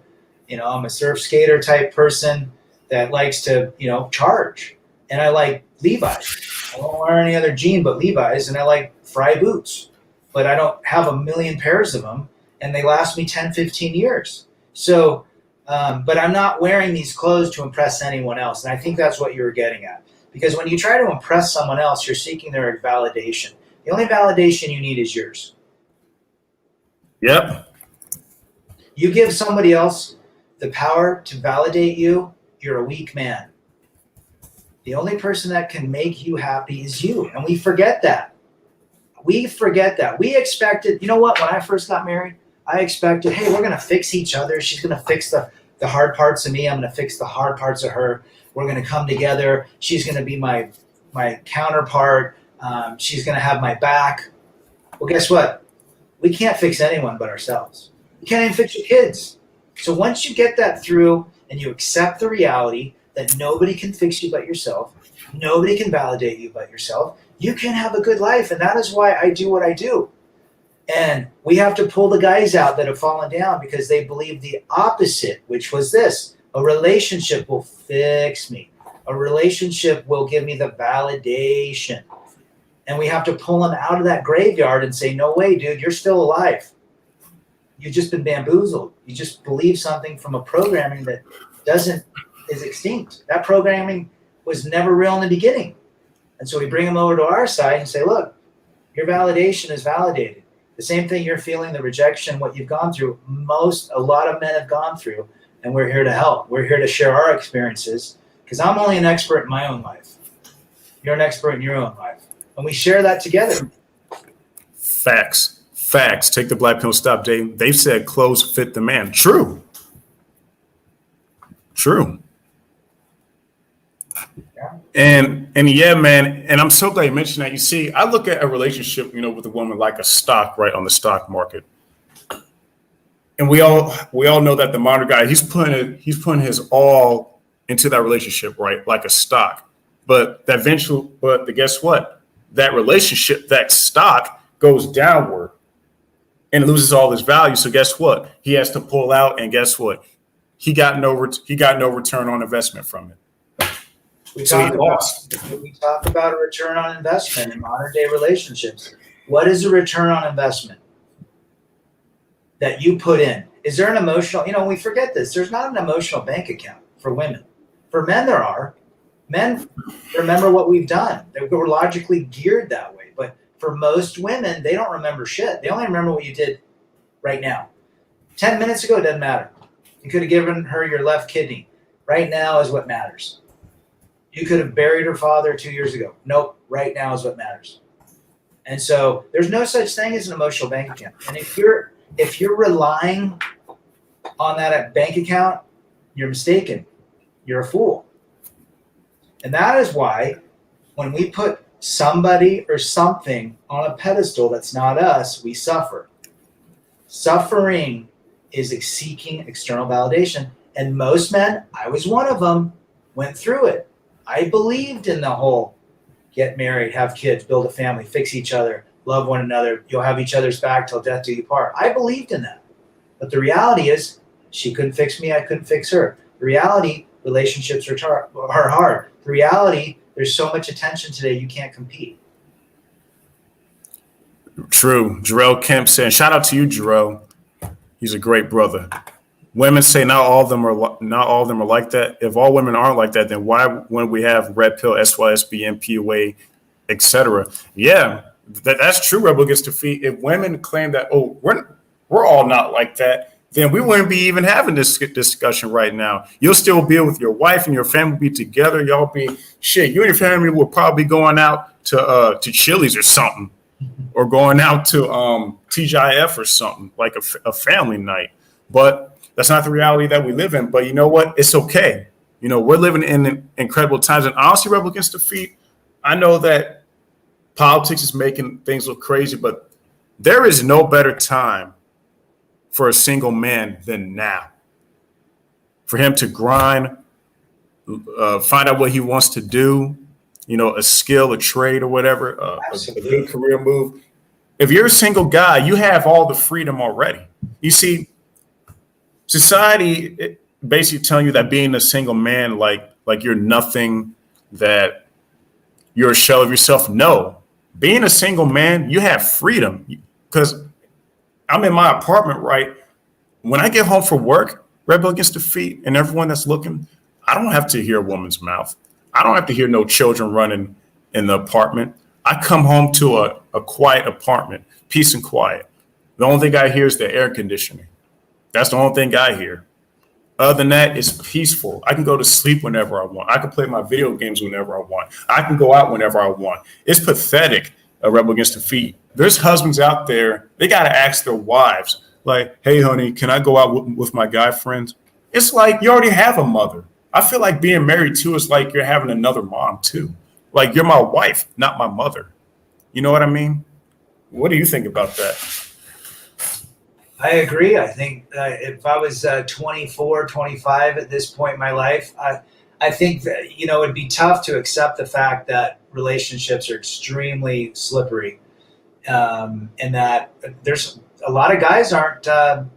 You know, I'm a surf skater type person that likes to, you know, charge. And I like Levi's. I don't wear any other jean but Levi's, and I like Frye boots. But I don't have a million pairs of them, and they last me 10, 15 years. So, but I'm not wearing these clothes to impress anyone else. And I think that's what you were getting at. Because when you try to impress someone else, you're seeking their validation. The only validation you need is yours. Yep. You give somebody else the power to validate you, you're a weak man. The only person that can make you happy is you. And we forget that. We forget that. We expected, you know what, when I first got married, I expected, hey, we're going to fix each other. She's going to fix the hard parts of me. I'm going to fix the hard parts of her. We're going to come together. She's going to be my counterpart. She's going to have my back. Well, guess what? We can't fix anyone but ourselves. You can't even fix your kids. So once you get that through and you accept the reality that nobody can fix you but yourself, nobody can validate you but yourself, you can have a good life. And that is why I do what I do. And we have to pull the guys out that have fallen down because they believe the opposite, which was this: a relationship will fix me. A relationship will give me the validation. And we have to pull them out of that graveyard and say, no way, dude, you're still alive. You've just been bamboozled. You just believe something from a programming that is extinct. That programming was never real in the beginning. And so we bring them over to our side and say, look, your validation is validated. The same thing you're feeling, the rejection, what you've gone through, a lot of men have gone through, and we're here to help. We're here to share our experiences because I'm only an expert in my own life. You're an expert in your own life. And we share that together. Facts. Take the black pill, stop dating. They've said clothes fit the man. True. Yeah. And yeah, man. And I'm so glad you mentioned that. You see, I look at a relationship, you know, with a woman like a stock, right, on the stock market. And we all know that the modern guy, he's putting his all into that relationship, right, like a stock. But guess what? That relationship, that stock goes downward and loses all his value. So guess what? He has to pull out, and guess what? He got no return on investment from it. We talk about a return on investment in modern day relationships. What is a return on investment that you put in? Is there an emotional, we forget this. There's not an emotional bank account for women. For men, there are. Men remember what we've done. We're logically geared that way. But for most women, they don't remember shit. They only remember what you did right now. 10 minutes ago, it doesn't matter. You could have given her your left kidney. Right now is what matters. You could have buried her father 2 years ago. Nope. Right now is what matters. And so there's no such thing as an emotional bank account. And if you're relying on that bank account, you're mistaken. You're a fool. And that is why when we put somebody or something on a pedestal that's not us, we suffer. Suffering is seeking external validation. And most men, I was one of them, went through it. I believed in the whole, get married, have kids, build a family, fix each other, love one another. You'll have each other's back till death do you part. I believed in that. But the reality is she couldn't fix me. I couldn't fix her. The reality, relationships are hard. The reality, there's so much attention today, you can't compete. True. Jarrell Kemp saying, shout out to you, Jarrell. He's a great brother. Women say not all of them are like that. If all women aren't like that, then why when we have red pill, SYSB, MPOA, etc.? Yeah, that's true. Rebel Against Defeat. If women claim that, oh, we're all not like that, then we wouldn't be even having this discussion right now. You'll still be with your wife and your family be together. Y'all be shit. You and your family will probably be going out to Chili's or something, or going out to TGIF or something like a family night. But that's not the reality that we live in. But you know what? It's okay. You know, we're living in incredible times. And honestly, Rebel Against Defeat, I know that politics is making things look crazy, but there is no better time for a single man than now. For him to grind, find out what he wants to do, you know, a skill, a trade or whatever, a good career move. If you're a single guy, you have all the freedom already. You see, society basically telling you that being a single man, like you're nothing, that you're a shell of yourself. No, being a single man, you have freedom. Because I'm in my apartment, right? When I get home from work, Rebel Against Defeat, and everyone that's looking, I don't have to hear a woman's mouth. I don't have to hear no children running in the apartment. I come home to a quiet apartment, peace and quiet. The only thing I hear is the air conditioning. That's the only thing I hear. Other than that, it's peaceful. I can go to sleep whenever I want. I can play my video games whenever I want. I can go out whenever I want. It's pathetic, a Rebel Against Defeat. There's husbands out there, they got to ask their wives, like, hey, honey, can I go out with my guy friends? It's like you already have a mother. I feel like being married, too, is like you're having another mom, too. Like you're my wife, not my mother. You know what I mean? What do you think about that? I agree. I think if I was 24, 25 at this point in my life, I think that, you know, it'd be tough to accept the fact that relationships are extremely slippery, and that there's a lot of guys aren't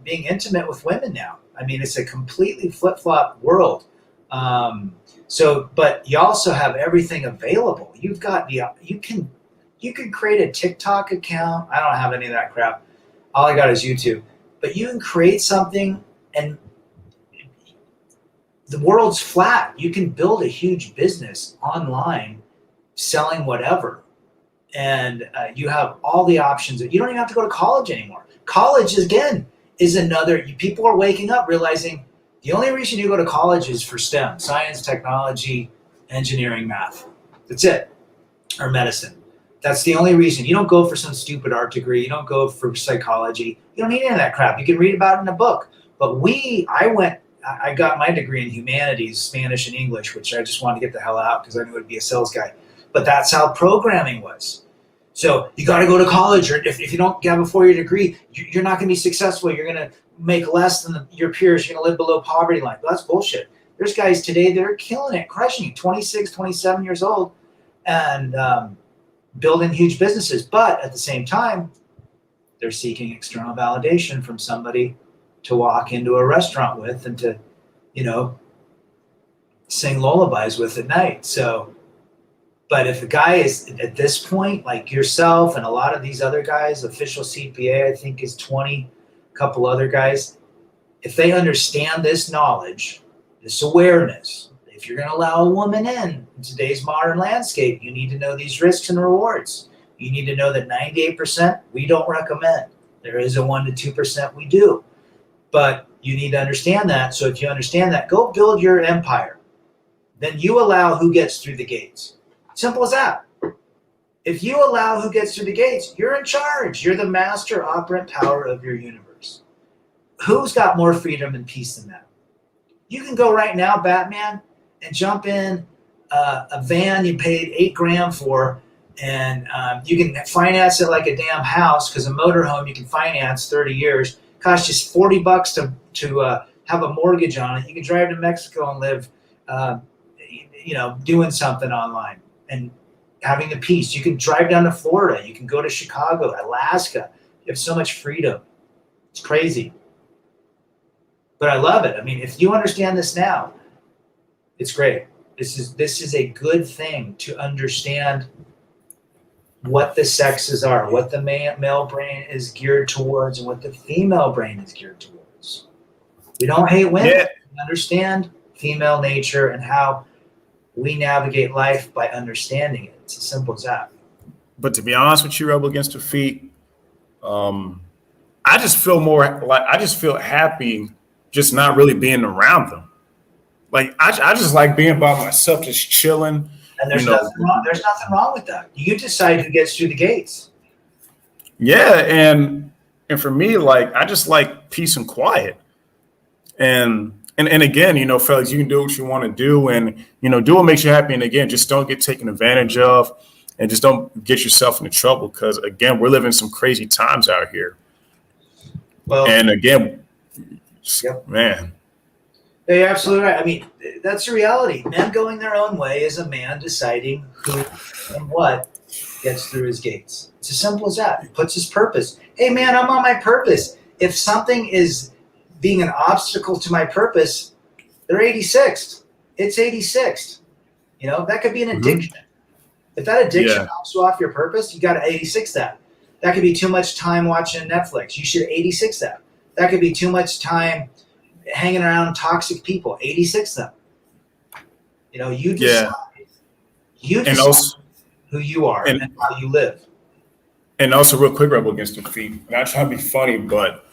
being intimate with women now. I mean, it's a completely flip-flop world. But you also have everything available. You've got you can create a TikTok account. I don't have any of that crap. All I got is YouTube. But you can create something, and the world's flat. You can build a huge business online selling whatever. And you have all the options. You don't even have to go to college anymore. College, again, is another. People are waking up realizing the only reason you go to college is for STEM, science, technology, engineering, math. That's it. Or medicine. That's the only reason. You don't go for some stupid art degree. You don't go for psychology. You don't need any of that crap. You can read about it in a book. But I got my degree in humanities, Spanish and English, which I just wanted to get the hell out because I knew I'd be a sales guy. But that's how programming was. So you got to go to college, or if you don't have a 4-year degree, you're not going to be successful. You're going to make less than your peers. You're going to live below poverty line. Well, that's bullshit. There's guys today that are killing it, crushing it, 26, 27 years old, and building huge businesses. But at the same time, they're seeking external validation from somebody to walk into a restaurant with and to, you know, sing lullabies with at night. So, but if a guy is at this point, like yourself and a lot of these other guys, official CPA, I think is 20, a couple other guys, if they understand this knowledge, this awareness, if you're going to allow a woman in today's modern landscape, you need to know these risks and rewards. You need to know that 98% we don't recommend. There is a 1% to 2% we do. But you need to understand that. So if you understand that, go build your empire. Then you allow who gets through the gates. Simple as that. If you allow who gets through the gates, you're in charge. You're the master operant power of your universe. Who's got more freedom and peace than that? You can go right now, Batman, and jump in a van you paid $8,000 for, and you can finance it like a damn house, because a motorhome you can finance 30 years. Costs just $40 to have a mortgage on it. You can drive to Mexico and live, doing something online. And having the peace. You can drive down to Florida. You can go to Chicago, Alaska. You have so much freedom. It's crazy. But I love it. I mean, if you understand this now, it's great. This is a good thing to understand what the sexes are, what the male brain is geared towards, and what the female brain is geared towards. We don't hate women. Yeah. We understand female nature and how we navigate life by understanding it. It's as simple as that. But to be honest with you, Rebel Against Defeat, I just feel happy just not really being around them. Like I just like being by myself, just chilling. And there's nothing wrong. There's nothing wrong with that. You decide who gets through the gates. Yeah, and for me, like I just like peace and quiet. And again, fellas, you can do what you want to do, and do what makes you happy. And again, just don't get taken advantage of, and just don't get yourself into trouble. Because again, we're living some crazy times out here. Well, and again, yep. Man. Yeah, you're absolutely right. I mean, that's the reality. Men going their own way is a man deciding who and what gets through his gates. It's as simple as that. He puts his purpose. Hey, man, I'm on my purpose. If something is being an obstacle to my purpose, they're 86th. It's 86th. That could be an addiction. If that addiction knocks you off your purpose, you got to 86 that. That could be too much time watching Netflix. You should 86 that. That could be too much time hanging around toxic people. 86 them. You decide. You decide who you are and how you live. And also, real quick, Rebel Against Defeat. Not trying to be funny, but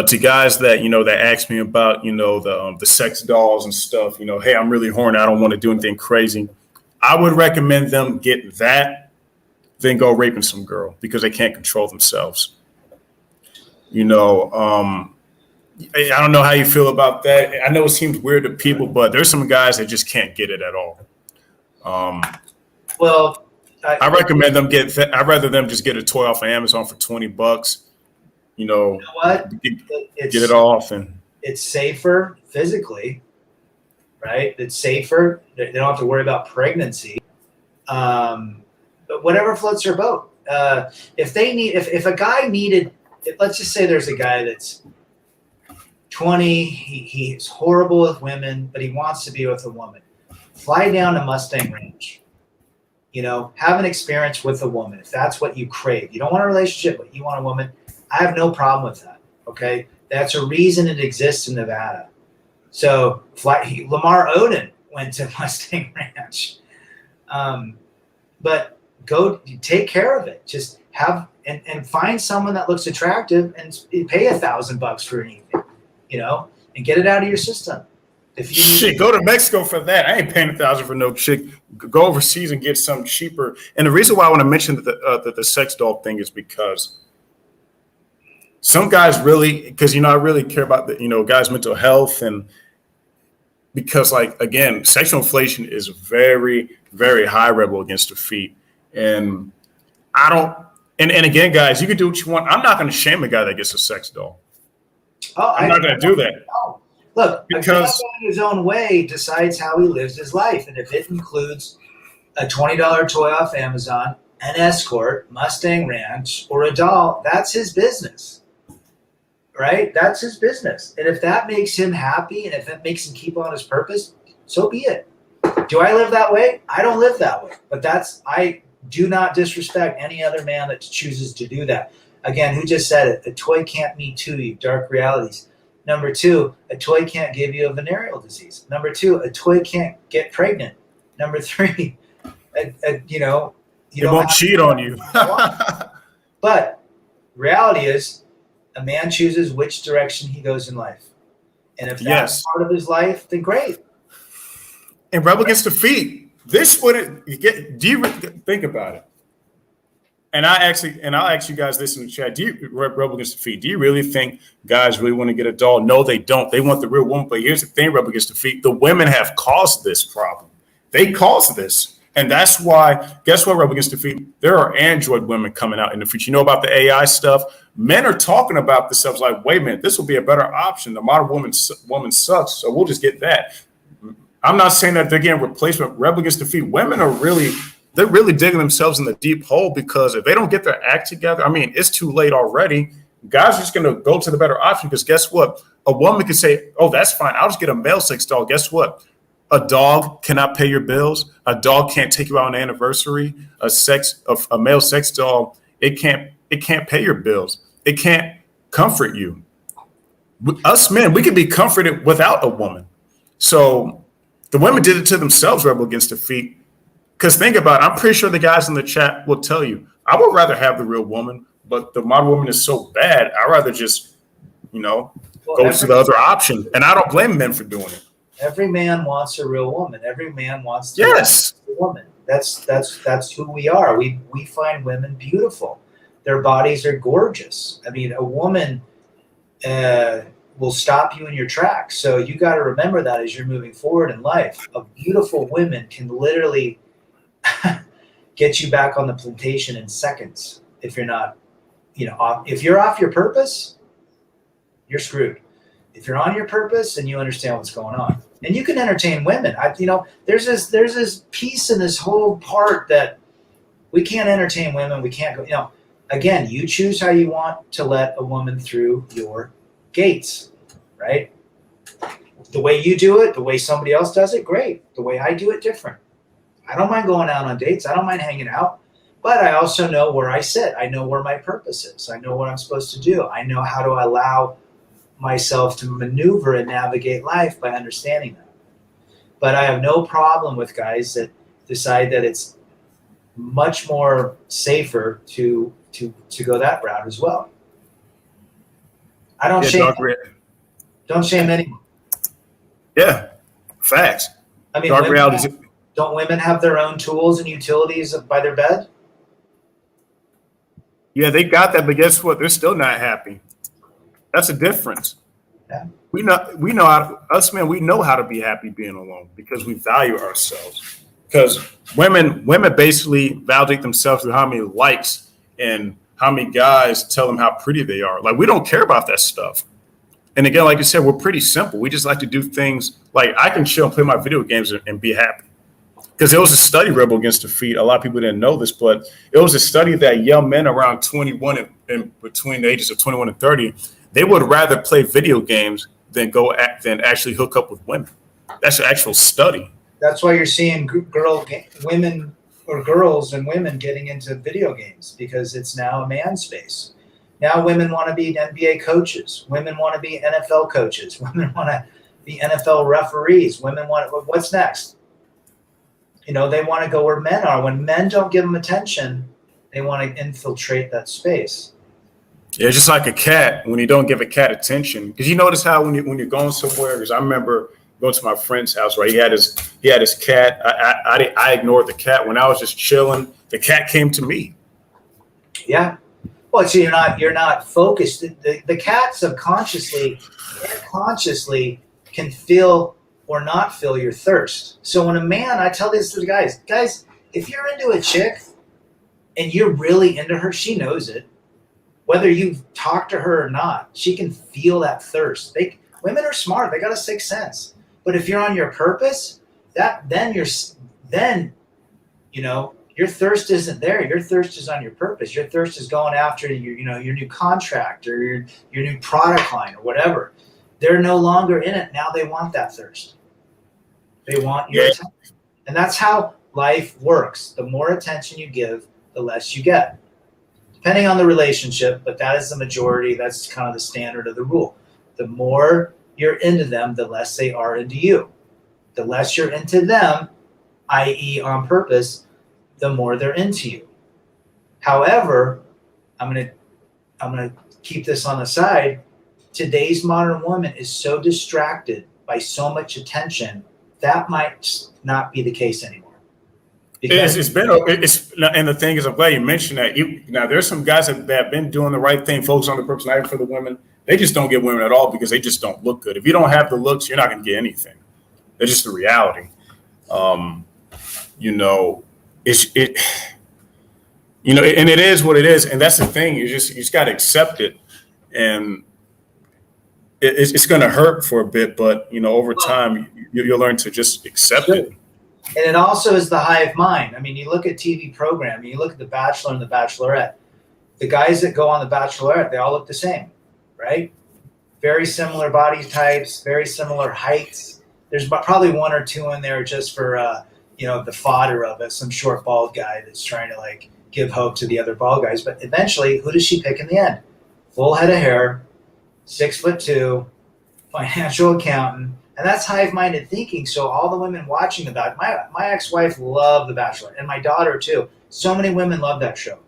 to guys that that ask me about the sex dolls and stuff. Hey, I'm really horny. I don't want to do anything crazy. I would recommend them get that, then go raping some girl because they can't control themselves. I don't know how you feel about that. I know it seems weird to people, but there's some guys that just can't get it at all. Well, I recommend them I'd rather them just get a toy off of Amazon for $20. You know what? Get it off, and it's safer physically, right? It's safer. They don't have to worry about pregnancy. But whatever floats their boat. If a guy needed, let's just say there's a guy that's 20, he's horrible with women, but he wants to be with a woman. Fly down to Mustang Ranch. Have an experience with a woman if that's what you crave. You don't want a relationship, but you want a woman. I have no problem with that. Okay, that's a reason it exists in Nevada. So Lamar Odom went to Mustang Ranch, but go take care of it. Just have and find someone that looks attractive and pay $1,000 for an evening. And get it out of your system. Go to Mexico for that. I ain't paying $1,000 for no chick. Go overseas and get something cheaper. And the reason why I want to mention the sex doll thing is because some guys because I really care about the guys' mental health, and because again, sexual inflation is very, very high. Rebel Against Defeat, and I don't. And again, guys, you can do what you want. I'm not going to shame a guy that gets a sex doll. I'm not going to do that. No. Look, because a guy going his own way decides how he lives his life. And if it includes a $20 toy off Amazon, an escort, Mustang Ranch, or a doll, that's his business. Right? That's his business. And if that makes him happy and if it makes him keep on his purpose, so be it. Do I live that way? I don't live that way. But I do not disrespect any other man that chooses to do that. Again, who just said it? A toy can't me too, you dark realities. Number 2, a toy can't give you a venereal disease. Number 2, a toy can't get pregnant. Number 3, it won't cheat on you. But reality is, a man chooses which direction he goes in life. And if that's part of his life, then great. And Rebel Against Defeat, this wouldn't get. Do you think about it? And I'll ask you guys this in the chat. Rebel Against Defeat, do you really think guys really want to get a doll? No, they don't. They want the real woman. But here's the thing, Rebel Against Defeat, the women have caused this problem. They caused this. And that's why, guess what, Rebel Against Defeat? There are android women coming out in the future. You know about the AI stuff? Men are talking about this stuff like, wait a minute, this will be a better option. The modern woman sucks, so we'll just get that. I'm not saying that they're getting replacement. Rebel Against Defeat, women are really they're really digging themselves in the deep hole, because if they don't get their act together, I mean, it's too late already. Guys are just going to go to the better option, because guess what? A woman can say, oh, that's fine, I'll just get a male sex doll. Guess what? A dog cannot pay your bills. A dog can't take you out on an anniversary. A male sex doll, it can't pay your bills. It can't comfort you. Us men, we can be comforted without a woman. So the women did it to themselves, Rebel Against Defeat. Because think about it, I'm pretty sure the guys in the chat will tell you, I would rather have the real woman, but the modern woman is so bad, I'd rather just, go to the other option. And I don't blame men for doing it. Every man wants a real woman. Every man wants to yes. a woman. That's who we are. We find women beautiful. Their bodies are gorgeous. I mean, a woman will stop you in your tracks. So you got to remember that as you're moving forward in life. A beautiful woman can literally get you back on the plantation in seconds. If you're not, if you're off your purpose, you're screwed. If you're on your purpose and you understand what's going on, and you can entertain women, there's this piece in this whole part that we can't entertain women. We can't go, again, you choose how you want to let a woman through your gates, right? The way you do it, the way somebody else does it, great. The way I do it, different. I don't mind going out on dates. I don't mind hanging out, but I also know where I sit. I know where my purpose is. I know what I'm supposed to do. I know how to allow myself to maneuver and navigate life by understanding that. But I have no problem with guys that decide that it's much more safer to go that route as well. I don't shame. Don't shame anyone. Yeah, facts. I mean, don't women have their own tools and utilities by their bed? Yeah, they got that, but guess what? They're still not happy. That's a difference. Yeah. We know us men, we know how to be happy being alone, because we value ourselves. Because women basically validate themselves through how many likes and how many guys tell them how pretty they are. Like, we don't care about that stuff. And again, like you said, we're pretty simple. We just like to do things like, I can chill and play my video games and be happy. Because there was a study, Rebel Against Defeat. A lot of people didn't know this, but it was a study that young men around 21 and between the ages of 21 and 30, they would rather play video games than actually hook up with women. That's an actual study. That's why you're seeing women or girls and women getting into video games, because it's now a man space. Now women want to be NBA coaches. Women want to be NFL coaches. Women want to be NFL referees. Women want, what's next? They want to go where men are. When men don't give them attention, they want to infiltrate that space. Yeah, just like a cat, when you don't give a cat attention. Because you notice how when you're going somewhere, because I remember going to my friend's house, right? He had his cat. I ignored the cat. When I was just chilling, the cat came to me. Yeah. Well, so you're not focused. The cat subconsciously and consciously can feel or not feel your thirst. So when a man, I tell this to the guys, if you're into a chick and you're really into her, she knows it. Whether you've talked to her or not, she can feel that thirst. Women are smart. They got a sixth sense. But if you're on your purpose, then your thirst isn't there. Your thirst is on your purpose. Your thirst is going after your new contract or your new product line or whatever. They're no longer in it. Now they want that thirst. They want your attention. And that's how life works. The more attention you give, the less you get. Depending on the relationship, but that is the majority. That's kind of the standard of the rule. The more you're into them, the less they are into you. The less you're into them, i.e. on purpose, the more they're into you. However, I'm gonna keep this on the side. Today's modern woman is so distracted by so much attention, that might not be the case anymore. And the thing is, I'm glad you mentioned that. Now, there's some guys that have been doing the right thing, focus on the purpose, not even for the women. They just don't get women at all because they just don't look good. If you don't have the looks, you're not going to get anything. It's just the reality. And it is what it is. And that's the thing. You just got to accept it. And it's going to hurt for a bit, but over time you'll learn to just accept it. And it also is the hive mind. I mean, you look at TV programming, you look at The Bachelor and The Bachelorette. The guys that go on The Bachelorette, they all look the same, right? Very similar body types, very similar heights. There's probably one or two in there just for, the fodder of it, some short bald guy that's trying to like give hope to the other bald guys. But eventually, who does she pick in the end? Full head of hair, 6'2", financial accountant. And that's hive-minded thinking. So all the women watching my ex-wife loved The Bachelor, and my daughter too. So many women love that show.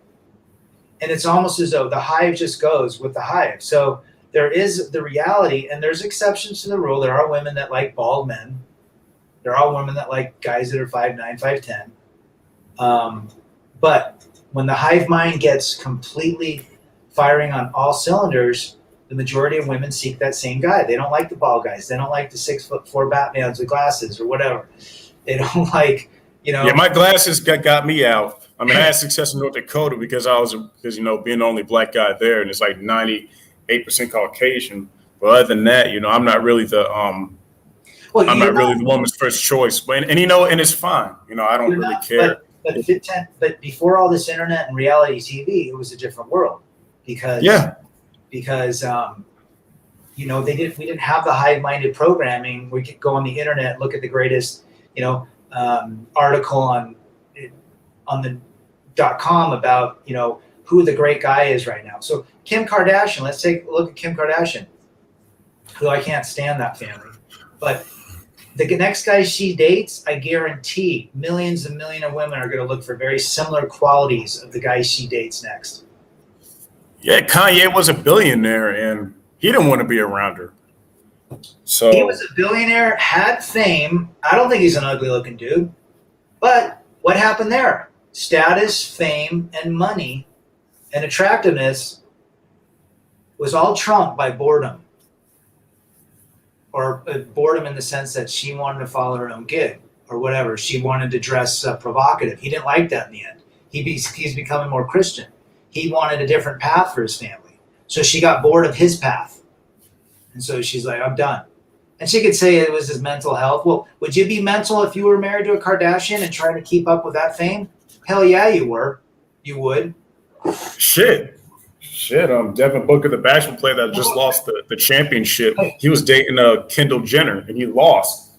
And it's almost as though the hive just goes with the hive. So there is the reality, and there's exceptions to the rule. There are women that like bald men. There are women that like guys that are 5'9", 5'10". But when the hive mind gets completely firing on all cylinders, the majority of women seek that same guy. They don't like the bald guys. They don't like the 6'4" Batman with glasses or whatever. They don't like, Yeah, my glasses got me out. I mean, I had success in North Dakota because being the only black guy there, and it's like 98% Caucasian. But other than that, I'm not really the woman's first choice. But and it's fine. I don't really care. But before all this internet and reality TV, it was a different world because we didn't have the hive-minded programming. We could go on the internet, look at the greatest, article on the .com about, who the great guy is right now. So Kim Kardashian, let's take a look at Kim Kardashian, who I can't stand that family. But the next guy she dates, I guarantee millions and millions of women are going to look for very similar qualities of the guy she dates next. Yeah, Kanye was a billionaire, and he didn't want to be around her. So he was a billionaire, had fame. I don't think he's an ugly-looking dude. But what happened there? Status, fame, and money and attractiveness was all trumped by boredom. Or boredom in the sense that she wanted to follow her own gig or whatever. She wanted to dress provocative. He didn't like that in the end. He's becoming more Christian. He wanted a different path for his family. So she got bored of his path. And so she's like, I'm done. And she could say it was his mental health. Well, would you be mental if you were married to a Kardashian and trying to keep up with that fame? Hell yeah, you were. You would. Shit. Devin Booker, the basketball player that just lost the championship, he was dating Kendall Jenner, and he lost.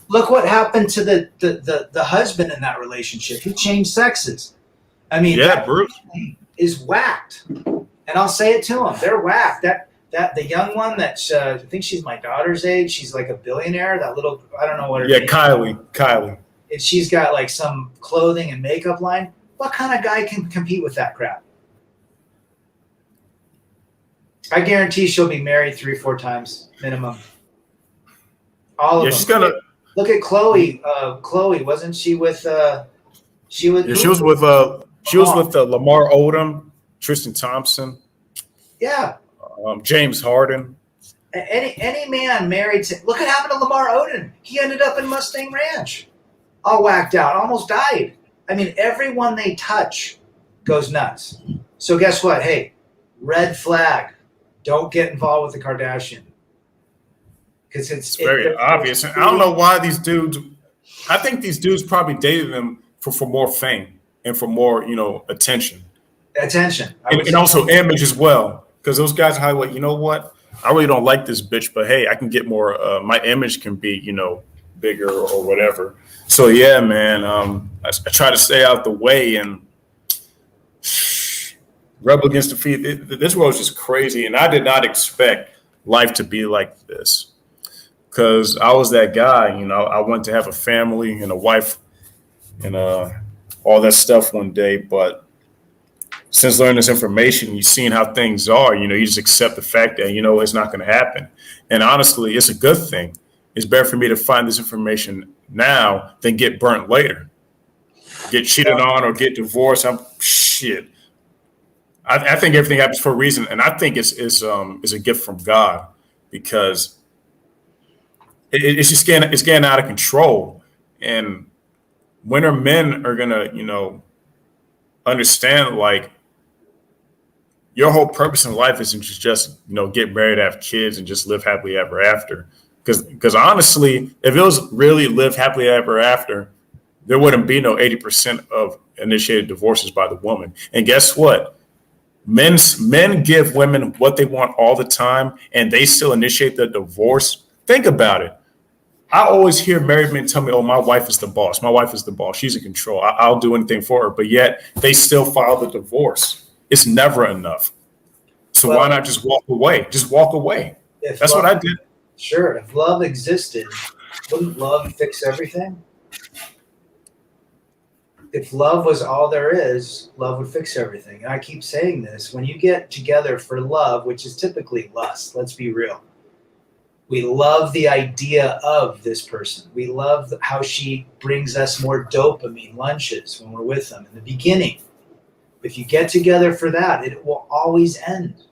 Look what happened to the husband in that relationship. He changed sexes. I mean, yeah, Bruce is whacked, and I'll say it to him. They're whacked. That the young one that I think she's my daughter's age. She's like a billionaire. That little, I don't know what her name is. Kylie. And she's got like some clothing and makeup line. What kind of guy can compete with that crap? I guarantee she'll be married 3-4 times minimum. All of them. She's gonna look at Chloe. Chloe, wasn't she with? She was with Lamar Odom, Tristan Thompson. Yeah. James Harden. Any man married to, look what happened to Lamar Odom. He ended up in Mustang Ranch, all whacked out, almost died. I mean, everyone they touch goes nuts. So guess what? Hey, red flag. Don't get involved with the Kardashian. Because it's very obvious. And I don't know why these dudes, I think these dudes probably dated them for more fame and for more, attention. And also image as well. Because those guys are like, you know what? I really don't like this bitch, but hey, I can get more, my image can be, bigger or whatever. So yeah, man, I try to stay out the way and rebel against the feet. This world is just crazy. And I did not expect life to be like this. Because I was that guy, I wanted to have a family and a wife and all that stuff one day. But since learning this information, you've seen how things are, you just accept the fact that, it's not going to happen. And honestly, it's a good thing. It's better for me to find this information now than get burnt later. Get cheated on or get divorced. I think everything happens for a reason. And I think it's a gift from God because it's just getting out of control. And when our men are going to, understand like your whole purpose in life isn't just get married, have kids, and just live happily ever after. Because honestly, if it was really live happily ever after, there wouldn't be no 80% of initiated divorces by the woman. And guess what? Men give women what they want all the time, and they still initiate the divorce. Think about it. I always hear married men tell me, "Oh, my wife is the boss. My wife is the boss. She's in control. I'll do anything for her." But yet they still file the divorce. It's never enough. So Well, why not just walk away? Just walk away. That's what I did. Sure. If love existed, wouldn't love fix everything? If love was all there is, love would fix everything. And I keep saying this, when you get together for love, which is typically lust, let's be real. We love the idea of this person. We love how she brings us more dopamine lunches when we're with them in the beginning. If you get together for that, it will always end.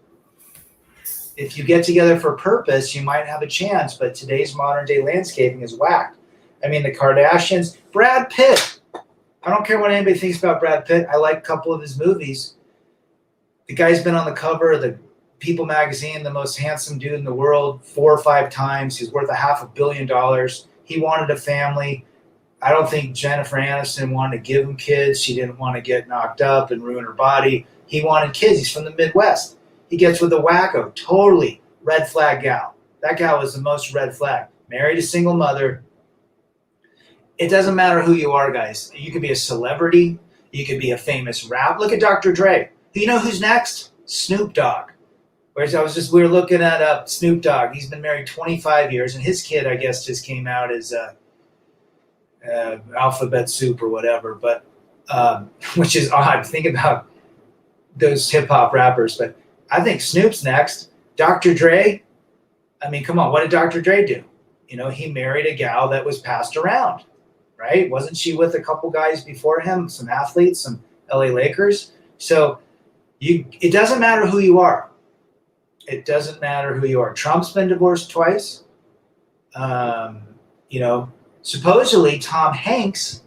If you get together for purpose, you might have a chance, but today's modern day landscaping is whacked. I mean, the Kardashians, Brad Pitt. I don't care what anybody thinks about Brad Pitt. I like a couple of his movies. The guy's been on the cover of the People magazine, the most handsome dude in the world, 4 or 5 times. He's worth $500 million. He wanted a family. I don't think Jennifer Aniston wanted to give him kids. She didn't want to get knocked up and ruin her body. He wanted kids. He's from the Midwest. He gets with a wacko, totally red flag gal. That gal was the most red flag. Married a single mother. It doesn't matter who you are, guys. You could be a celebrity. You could be a famous rap. Look at Dr. Dre. You know who's next? Snoop Dogg. We were looking at Snoop Dogg. He's been married 25 years, and his kid, I guess, just came out as Alphabet Soup or whatever. But which is odd. Think about those hip hop rappers. But I think Snoop's next. Dr. Dre. I mean, come on. What did Dr. Dre do? You know, he married a gal that was passed around, right? Wasn't she with a couple guys before him? Some athletes, some LA Lakers. So it doesn't matter who you are. It doesn't matter who you are. Trump's been divorced twice. Supposedly Tom Hanks,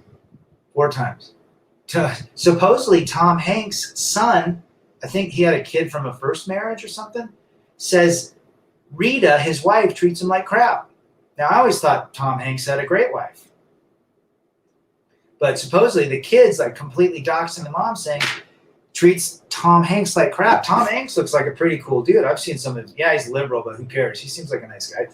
4 times. Supposedly Tom Hanks' son, I think he had a kid from a first marriage or something, says Rita, his wife, treats him like crap. Now, I always thought Tom Hanks had a great wife. But supposedly the kids like completely doxing the mom, saying treats Tom Hanks like crap. Tom Hanks looks like a pretty cool dude. I've seen some of his, he's liberal, but who cares? He seems like a nice guy.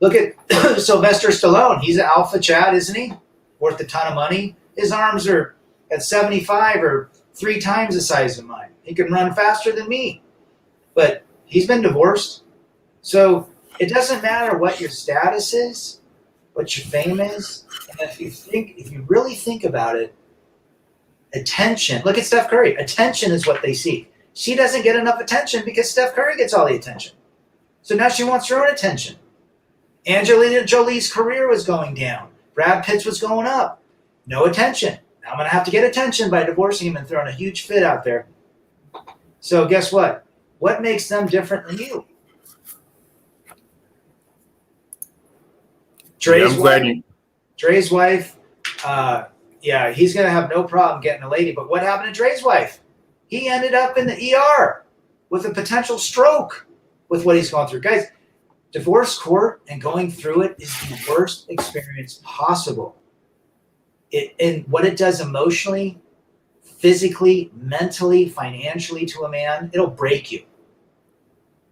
Look at Sylvester Stallone. He's an alpha Chad, isn't he? Worth a ton of money. His arms are at 75 or 3 times the size of mine. He can run faster than me. But he's been divorced. So it doesn't matter what your status is, what your fame is. And if you really think about it, attention. Look at Steph Curry. Attention is what they seek. She doesn't get enough attention because Steph Curry gets all the attention. So now she wants her own attention. Angelina Jolie's career was going down. Brad Pitt's was going up. No attention. Now I'm going to have to get attention by divorcing him and throwing a huge fit out there. So guess what? What makes them different than you? Dre's wife, he's going to have no problem getting a lady. But what happened to Dre's wife? He ended up in the ER with a potential stroke with what he's going through. Guys, divorce court and going through it is the worst experience possible. And what it does emotionally, physically, mentally, financially to a man, it'll break you.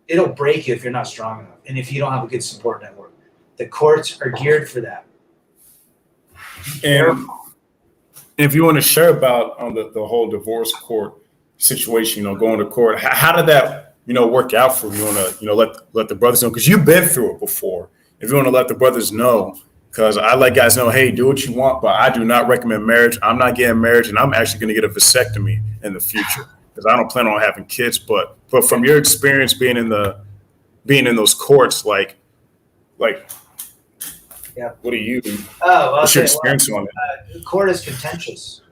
It'll break you if you're not strong enough and if you don't have a good support network. The courts are geared for that. And if you want to share about the whole divorce court situation, going to court, how did that, work out for you? You want to, let the brothers know, because you've been through it before. If you want to let the brothers know, because I let guys know, hey, do what you want, but I do not recommend marriage. I'm not getting married, and I'm actually going to get a vasectomy in the future because I don't plan on having kids. But from your experience being in those courts, like. Yeah. What do you? What's your experience on it? The court is contentious.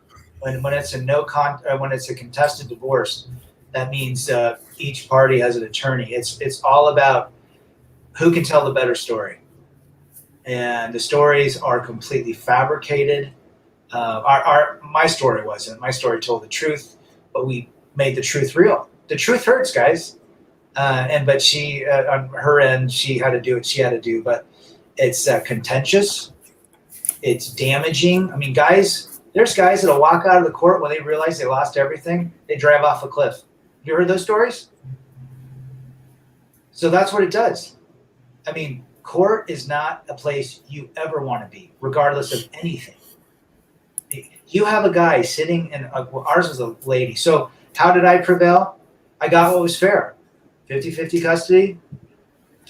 When it's when it's a contested divorce, that means each party has an attorney. It's all about who can tell the better story, and the stories are completely fabricated. My story wasn't. My story told the truth, but we made the truth real. The truth hurts, guys. But she, on her end, she had to do what she had to do. But It's contentious. It's damaging. I mean, there's guys that'll walk out of the court when they realize they lost everything. They drive off a cliff. You heard those stories? So that's what it does. I mean, court is not a place you ever want to be, regardless of anything. You have a guy sitting in, ours was a lady. So how did I prevail? I got what was fair. 50-50 custody.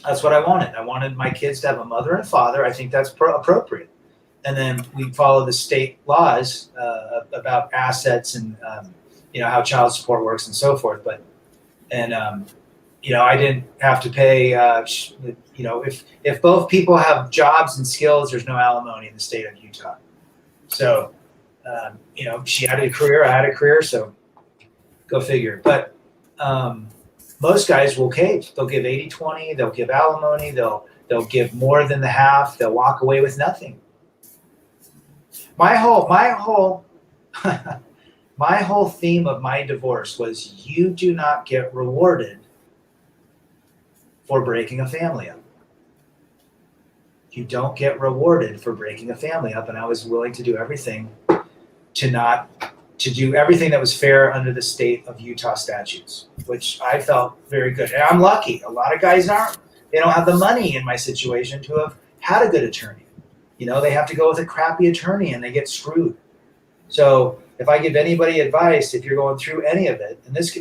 That's what I wanted. I wanted my kids to have a mother and father. I think that's appropriate. And then we follow the state laws about assets and, how child support works and so forth. But, I didn't have to pay, if both people have jobs and skills, there's no alimony in the state of Utah. So, she had a career, I had a career, so go figure. But most guys will cave. They'll give 80-20, they'll give alimony, they'll give more than the half, they'll walk away with nothing. My whole theme of my divorce was you do not get rewarded for breaking a family up. You don't get rewarded for breaking a family up, and I was willing to do everything to do everything that was fair under the state of Utah statutes, which I felt very good. And I'm lucky. A lot of guys aren't. They don't have the money in my situation to have had a good attorney. They have to go with a crappy attorney and they get screwed. So if I give anybody advice, if you're going through any of it, and this,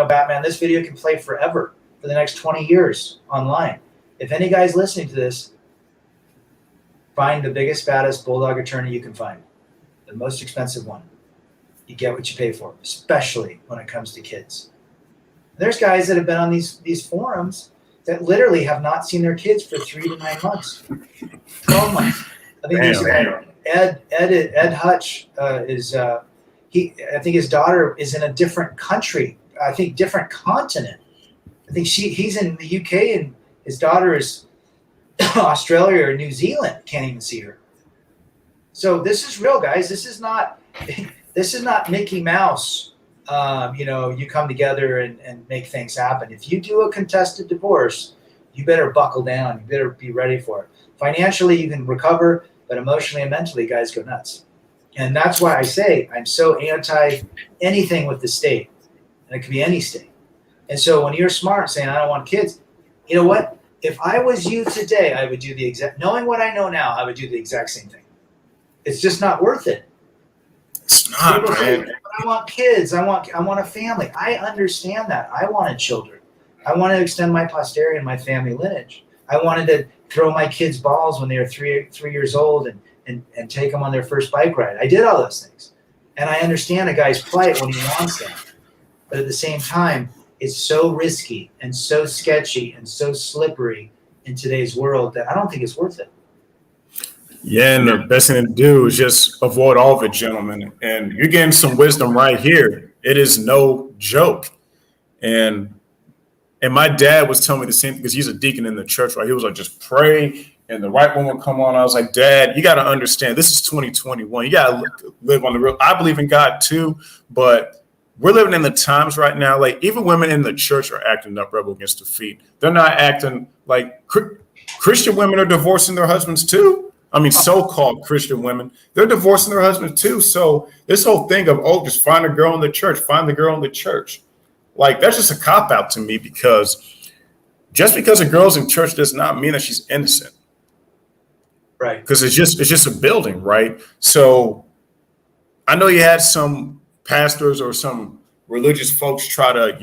Batman, this video can play forever for the next 20 years online. If any guy's listening to this, find the biggest, baddest bulldog attorney you can find, the most expensive one. You get what you pay for, especially when it comes to kids. There's guys that have been on these forums that literally have not seen their kids for 3 to 9 months, 12 months. I think Ed Hutch I think his daughter is in a different country. I think different continent. I think he's in the UK and his daughter is Australia or New Zealand. Can't even see her. So this is real, guys. This is not Mickey Mouse. You come together and make things happen. If you do a contested divorce, you better buckle down. You better be ready for it. Financially, you can recover, but emotionally and mentally, guys go nuts. And that's why I say I'm so anti anything with the state. And it could be any state. And so when you're smart saying, I don't want kids, you know what? If I was you today, I would do the exact, knowing what I know now, I would do the exact same thing. It's just not worth it. It's not, People say, man. I want kids. I want a family. I understand that. I wanted children. I wanted to extend my posterity and my family lineage. I wanted to throw my kids balls when they were three years old and take them on their first bike ride. I did all those things. And I understand a guy's plight when he wants that. But at the same time, it's so risky and so sketchy and so slippery in today's world that I don't think it's worth it. Yeah, and the best thing to do is just avoid all of it, gentlemen. And you're getting some wisdom right here. It is no joke. And my dad was telling me the same thing because he's a deacon in the church, right? He was like, just pray and the right one will come on. I was like, Dad, you got to understand, this is 2021. You got to live on the real. I believe in God too, but we're living in the times right now. Like even women in the church are acting up rebel against the feet. They're not acting like Christian women are divorcing their husbands too. I mean, so-called Christian women, they're divorcing their husbands too. So this whole thing of, just find a girl in the church, find the girl in the church. Like that's just a cop-out to me because just because a girl's in church does not mean that she's innocent. Right. Because it's just a building, right? So I know you had some pastors or some religious folks try to,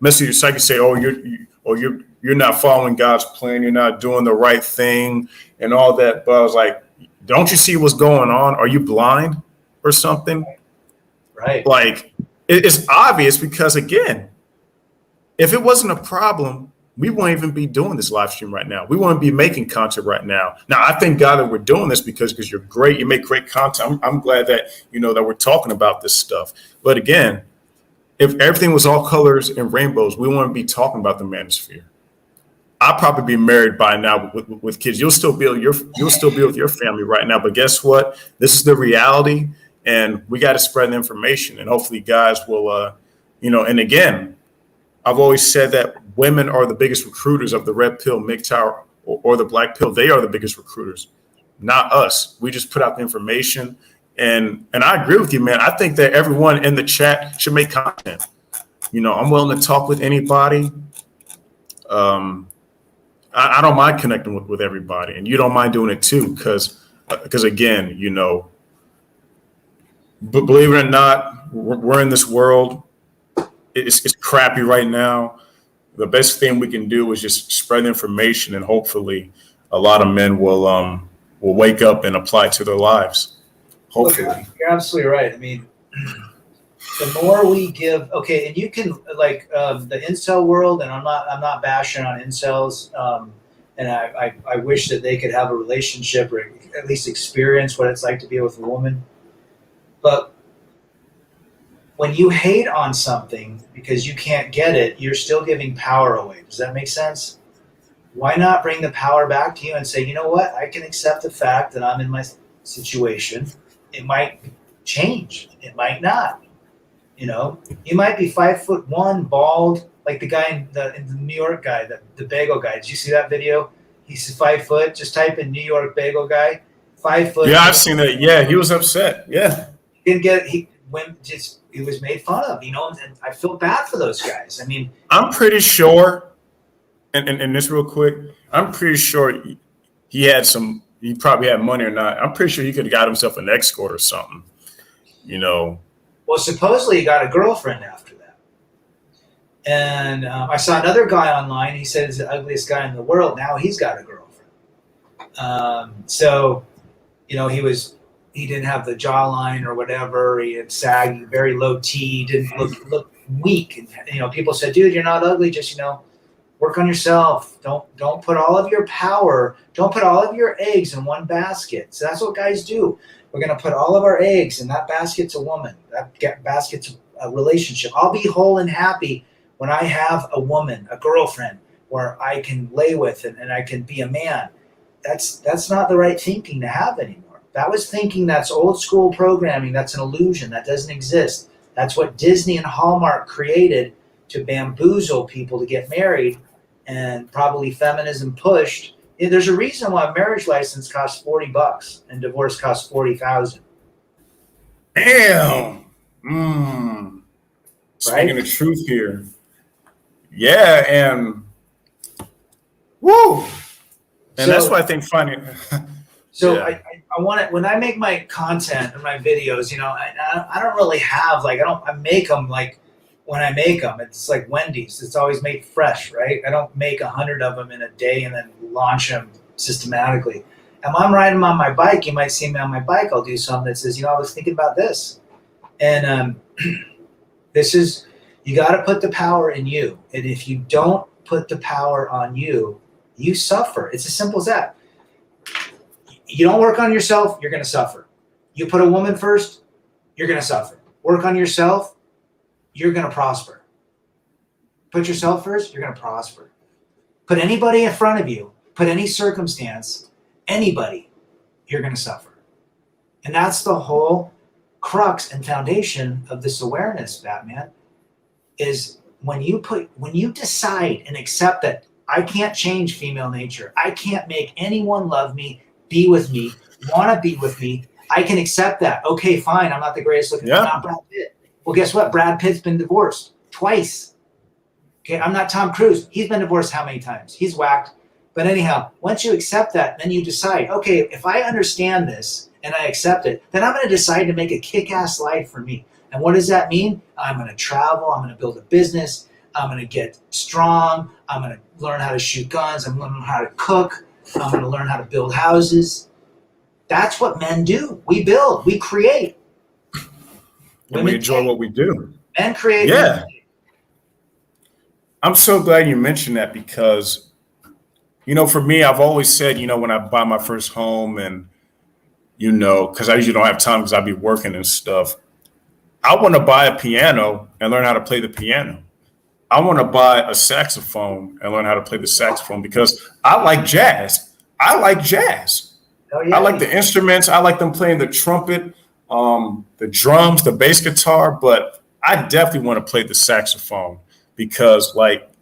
mess with your psyche, say, you're not following God's plan, you're not doing the right thing and all that. But I was like, don't you see what's going on? Are you blind or something? Right. Like it's obvious because again, if it wasn't a problem, we won't even be doing this live stream right now. We won't be making content right now. Now, I thank God that we're doing this because you're great. You make great content. I'm glad that, that we're talking about this stuff. But again, if everything was all colors and rainbows, we wouldn't be talking about the manosphere. I'll probably be married by now with kids. You'll still be with your family right now. But guess what? This is the reality, and we got to spread the information. And hopefully, guys will, And again, I've always said that women are the biggest recruiters of the Red Pill MGTOW or the black pill. They are the biggest recruiters, not us. We just put out the information. And I agree with you, man. I think that everyone in the chat should make content. I'm willing to talk with anybody. I don't mind connecting with everybody, and you don't mind doing it too, because again, but believe it or not, we're in this world. It's crappy right now. The best thing we can do is just spread information, and hopefully, a lot of men will wake up and apply it to their lives. Hopefully, look, you're absolutely right. I mean, the more we give, okay, and you can the incel world, and I'm not bashing on incels, and I wish that they could have a relationship or at least experience what it's like to be with a woman. But when you hate on something because you can't get it, you're still giving power away. Does that make sense? Why not bring the power back to you and say, you know what? I can accept the fact that I'm in my situation. It might change. It might not. You might be 5'1", bald, like the guy in the New York guy, the bagel guy. Did you see that video? He's 5 foot. Just type in New York bagel guy, 5 foot. Yeah, I've seen that. Yeah, he was upset. Yeah, he was made fun of. And I feel bad for those guys. I mean, I'm pretty sure, and this real quick, I'm pretty sure he probably had money or not. I'm pretty sure he could have got himself an escort or something. Well, supposedly he got a girlfriend after that. And I saw another guy online. He said he's the ugliest guy in the world. Now he's got a girlfriend. So, he didn't have the jawline or whatever. He had saggy, very low T, didn't look weak. And, people said, dude, you're not ugly. Just, work on yourself. Don't put all of your power, don't put all of your eggs in one basket. So that's what guys do. We're going to put all of our eggs in that basket's a woman. That basket's a relationship. I'll be whole and happy when I have a woman, a girlfriend, where I can lay with and I can be a man. That's not the right thinking to have anymore. That was thinking that's old school programming. That's an illusion. That doesn't exist. That's what Disney and Hallmark created to bamboozle people to get married, and probably feminism pushed. There's a reason why a marriage license costs $40 and divorce costs $40,000. Damn. Speaking the truth here. Yeah, and woo. And that's why I think finding. So yeah. I want it when I make my content and my videos. I don't really have I make them when I make them. It's like Wendy's. It's always made fresh, right? I don't make 100 of them in a day and then launch them systematically. And when I'm riding on my bike, you might see me on my bike. I'll do something that says, I was thinking about this, and this is. You got to put the power in you. And if you don't put the power on you, you suffer. It's as simple as that. You don't work on yourself, you're going to suffer. You put a woman first, you're going to suffer. Work on yourself, you're going to prosper. Put yourself first, you're going to prosper. Put anybody in front of you, put any circumstance, anybody, you're going to suffer. And that's the whole crux and foundation of this awareness, Batman. Is when you decide and accept that I can't change female nature. I can't make anyone love me, be with me, want to be with me. I can accept that. Okay, fine. I'm not the greatest looking. I'm not Brad Pitt. Well, guess what? Brad Pitt's been divorced twice. Okay, I'm not Tom Cruise. He's been divorced how many times? He's whacked. But anyhow, once you accept that, then you decide, okay, if I understand this and I accept it, then I'm going to decide to make a kick-ass life for me. And what does that mean? I'm going to travel. I'm going to build a business. I'm going to get strong. I'm going to learn how to shoot guns. I'm going to learn how to cook. I'm going to learn how to build houses. That's what men do. We build. We create. And we enjoy what we do. Men create. Yeah. I'm so glad you mentioned that because, for me, I've always said, when I buy my first home and, because I usually don't have time because I'll be working and stuff. I want to buy a piano and learn how to play the piano. I want to buy a saxophone and learn how to play the saxophone because I like jazz. Oh, yeah. I like the instruments. I like them playing the trumpet, the drums, the bass guitar, but I definitely want to play the saxophone because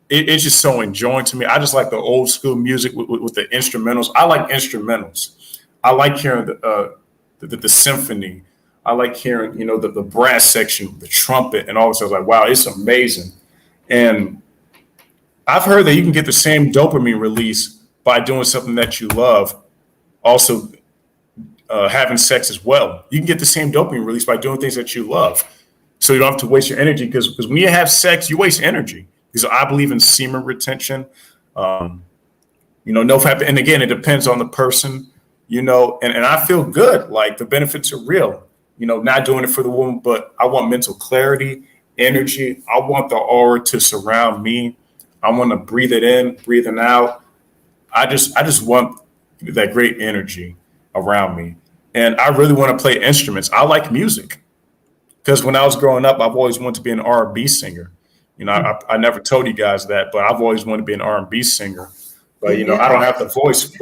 it's just so enjoying to me. I just like the old school music with the instrumentals. I like instrumentals. I like hearing the symphony. I like hearing, the brass section, the trumpet, and all this. I was like, wow, it's amazing. And I've heard that you can get the same dopamine release by doing something that you love. Also, having sex as well. You can get the same dopamine release by doing things that you love. So you don't have to waste your energy, because when you have sex, you waste energy. Because I believe in semen retention. No fap. And again, it depends on the person, and I feel good. Like, the benefits are real, not doing it for the woman, but I want mental clarity, energy. I want the aura to surround me. I want to breathe it in, breathing out. I just want that great energy around me. And I really want to play instruments. I like music, because when I was growing up, I've always wanted to be an R&B singer. I never told you guys that, but I've always wanted to be an R&B singer. But, I don't have the voice.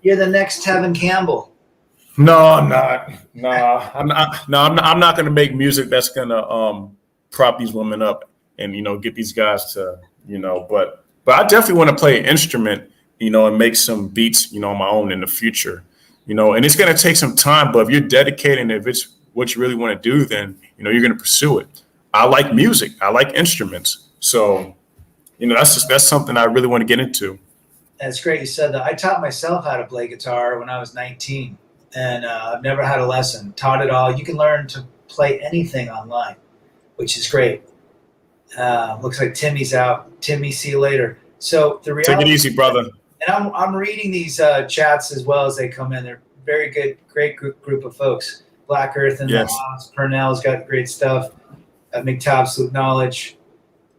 You're the next Tevin Campbell. No, I'm not. No, I'm not. No, I'm not going to make music that's going to prop these women up and, get these guys to, but I definitely want to play an instrument, and make some beats, on my own in the future, and it's going to take some time. But if you're dedicated and if it's what you really want to do, then, you're going to pursue it. I like music. I like instruments. So, that's something I really want to get into. That's great you said that. I taught myself how to play guitar when I was 19, and I've never had a lesson. Taught it all. You can learn to play anything online, which is great. Looks like Timmy's out. Timmy, see you later. So the reality. Take it easy, brother. And I'm reading these chats as well as they come in. They're very good, great group of folks. Black Earth and yes. the House. Purnell's got great stuff. McTow, Absolute Knowledge,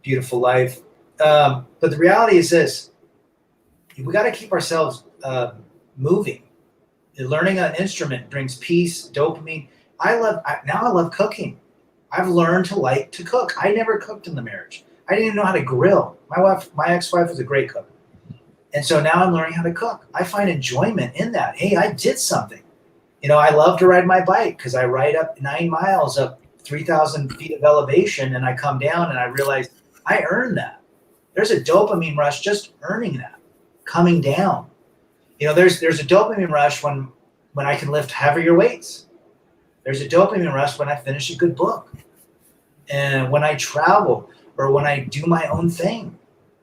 Beautiful Life. But the reality is this: we got to keep ourselves moving. Learning an instrument brings peace, dopamine. I love cooking. I've learned to like to cook. I never cooked in the marriage. I didn't even know how to grill. My ex-wife was a great cook. And so now I'm learning how to cook. I find enjoyment in that. Hey, I did something. I love to ride my bike, because I ride up 9 miles up 3,000 feet of elevation, and I come down and I realize I earned that. There's a dopamine rush just earning that, coming down. There's a dopamine rush when I can lift heavier weights. There's a dopamine rush when I finish a good book, and when I travel, or when I do my own thing,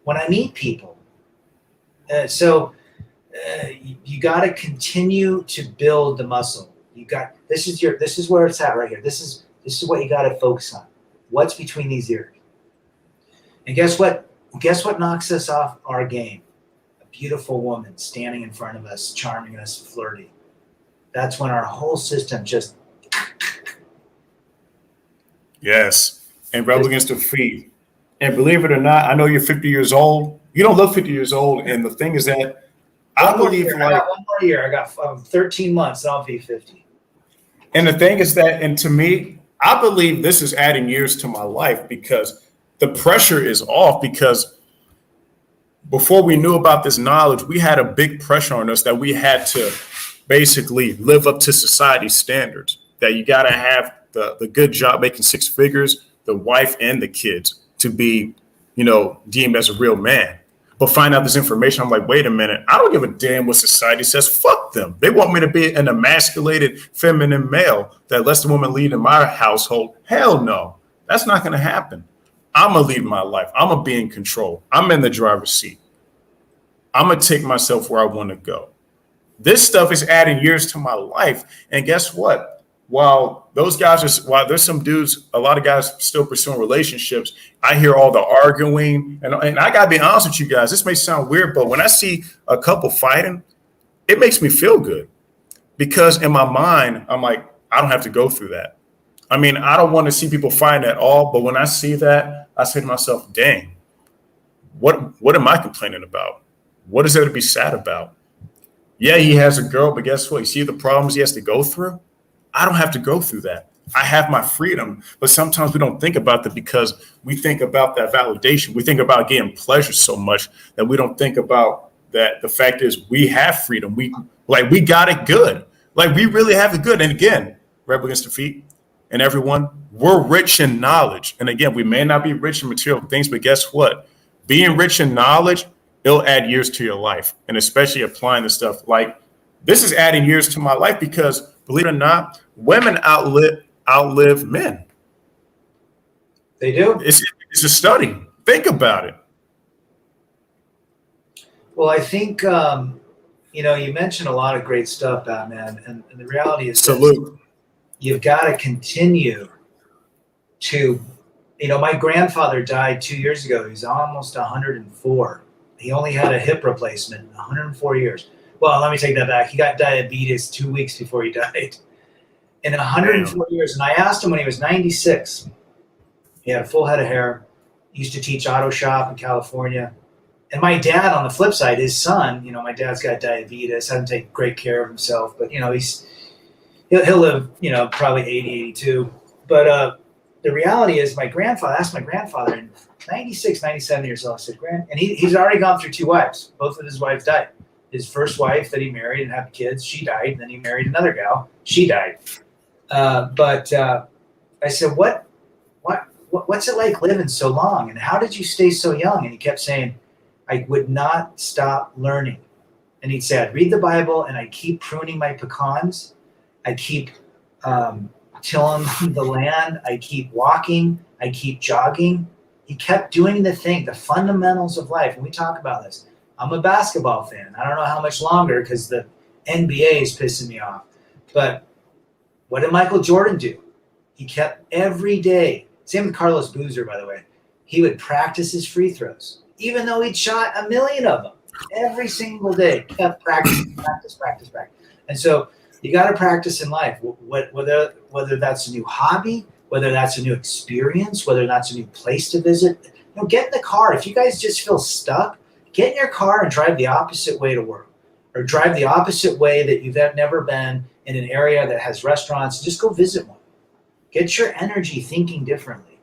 when I meet people. You got to continue to build the muscle. This is where it's at right here. This is what you got to focus on. What's between these ears? And guess what? Guess what knocks us off our game? A beautiful woman standing in front of us, charming us, flirty. That's when our whole system just. Yes. And Rebel Against the Feet. And believe it or not, I know you're 50 years old. You don't look 50 years old. And the thing is that I believe I got one more year. I got 13 months, and I'll be 50. And the thing is that, and to me, I believe this is adding years to my life, because the pressure is off. Because before we knew about this knowledge, we had a big pressure on us that we had to basically live up to society's standards, that you got to have the good job making 6 figures, the wife and the kids to be, deemed as a real man. But find out this information, I'm like, wait a minute, I don't give a damn what society says. Fuck them. They want me to be an emasculated feminine male that lets the woman lead in my household. Hell no, that's not going to happen. I'm going to lead my life. I'm going to be in control. I'm in the driver's seat. I'm going to take myself where I want to go. This stuff is adding years to my life. And guess what? While there's some dudes, a lot of guys still pursuing relationships, I hear all the arguing. And I got to be honest with you guys. This may sound weird, but when I see a couple fighting, it makes me feel good. Because in my mind, I'm like, I don't have to go through that. I mean, I don't want to see people fighting at all. But when I see that, I say to myself, dang, what am I complaining about? What is there to be sad about? Yeah, he has a girl, but guess what? You see the problems he has to go through? I don't have to go through that. I have my freedom, but sometimes we don't think about that because we think about that validation. We think about getting pleasure so much that we don't think about that. The fact is we have freedom. We got it good. Like we really have it good. And again, Rebel Against the Feet and everyone, we're rich in knowledge. And again, we may not be rich in material things, but guess what? being rich in knowledge, it'll add years to your life. And especially applying the stuff like this is adding years to my life because believe it or not, women outlive men. They do. It's a study. Think about it. Well, I think, you mentioned a lot of great stuff, Batman. And the reality is Salute. you've got to continue to, my grandfather died 2 years ago. He was almost 104. He only had a hip replacement in 104 years. Well, let me take that back. He got diabetes 2 weeks before he died. In 104 years. And I asked him when he was 96. He had a full head of hair. He used to teach auto shop in California. And my dad, on the flip side, his son, my dad's got diabetes, hasn't taken great care of himself, but he'll live, probably 80, 82. But the reality is I asked my grandfather in 96, 97 years old, I said, and he's already gone through 2 wives. Both of his wives died. His first wife that he married and had kids, she died. And then he married another gal, she died. But I said, what's it like living so long? And how did you stay so young? And he kept saying, I would not stop learning. And he'd say, I'd read the Bible and I keep pruning my pecans. I keep tilling the land. I keep walking. I keep jogging. He kept doing the fundamentals of life. And we talk about this. I'm a basketball fan. I don't know how much longer because the NBA is pissing me off. But what did Michael Jordan do? He kept every day. Same with Carlos Boozer, by the way. He would practice his free throws, even though he'd shot 1 million of them every single day. Kept practicing, practice. And so you got to practice in life, whether that's a new hobby, whether that's a new experience, whether that's a new place to visit. Get in the car. If you guys just feel stuck, get in your car and drive the opposite way to work, or drive the opposite way that you've never been in an area that has restaurants. Just go visit one. Get your energy thinking differently.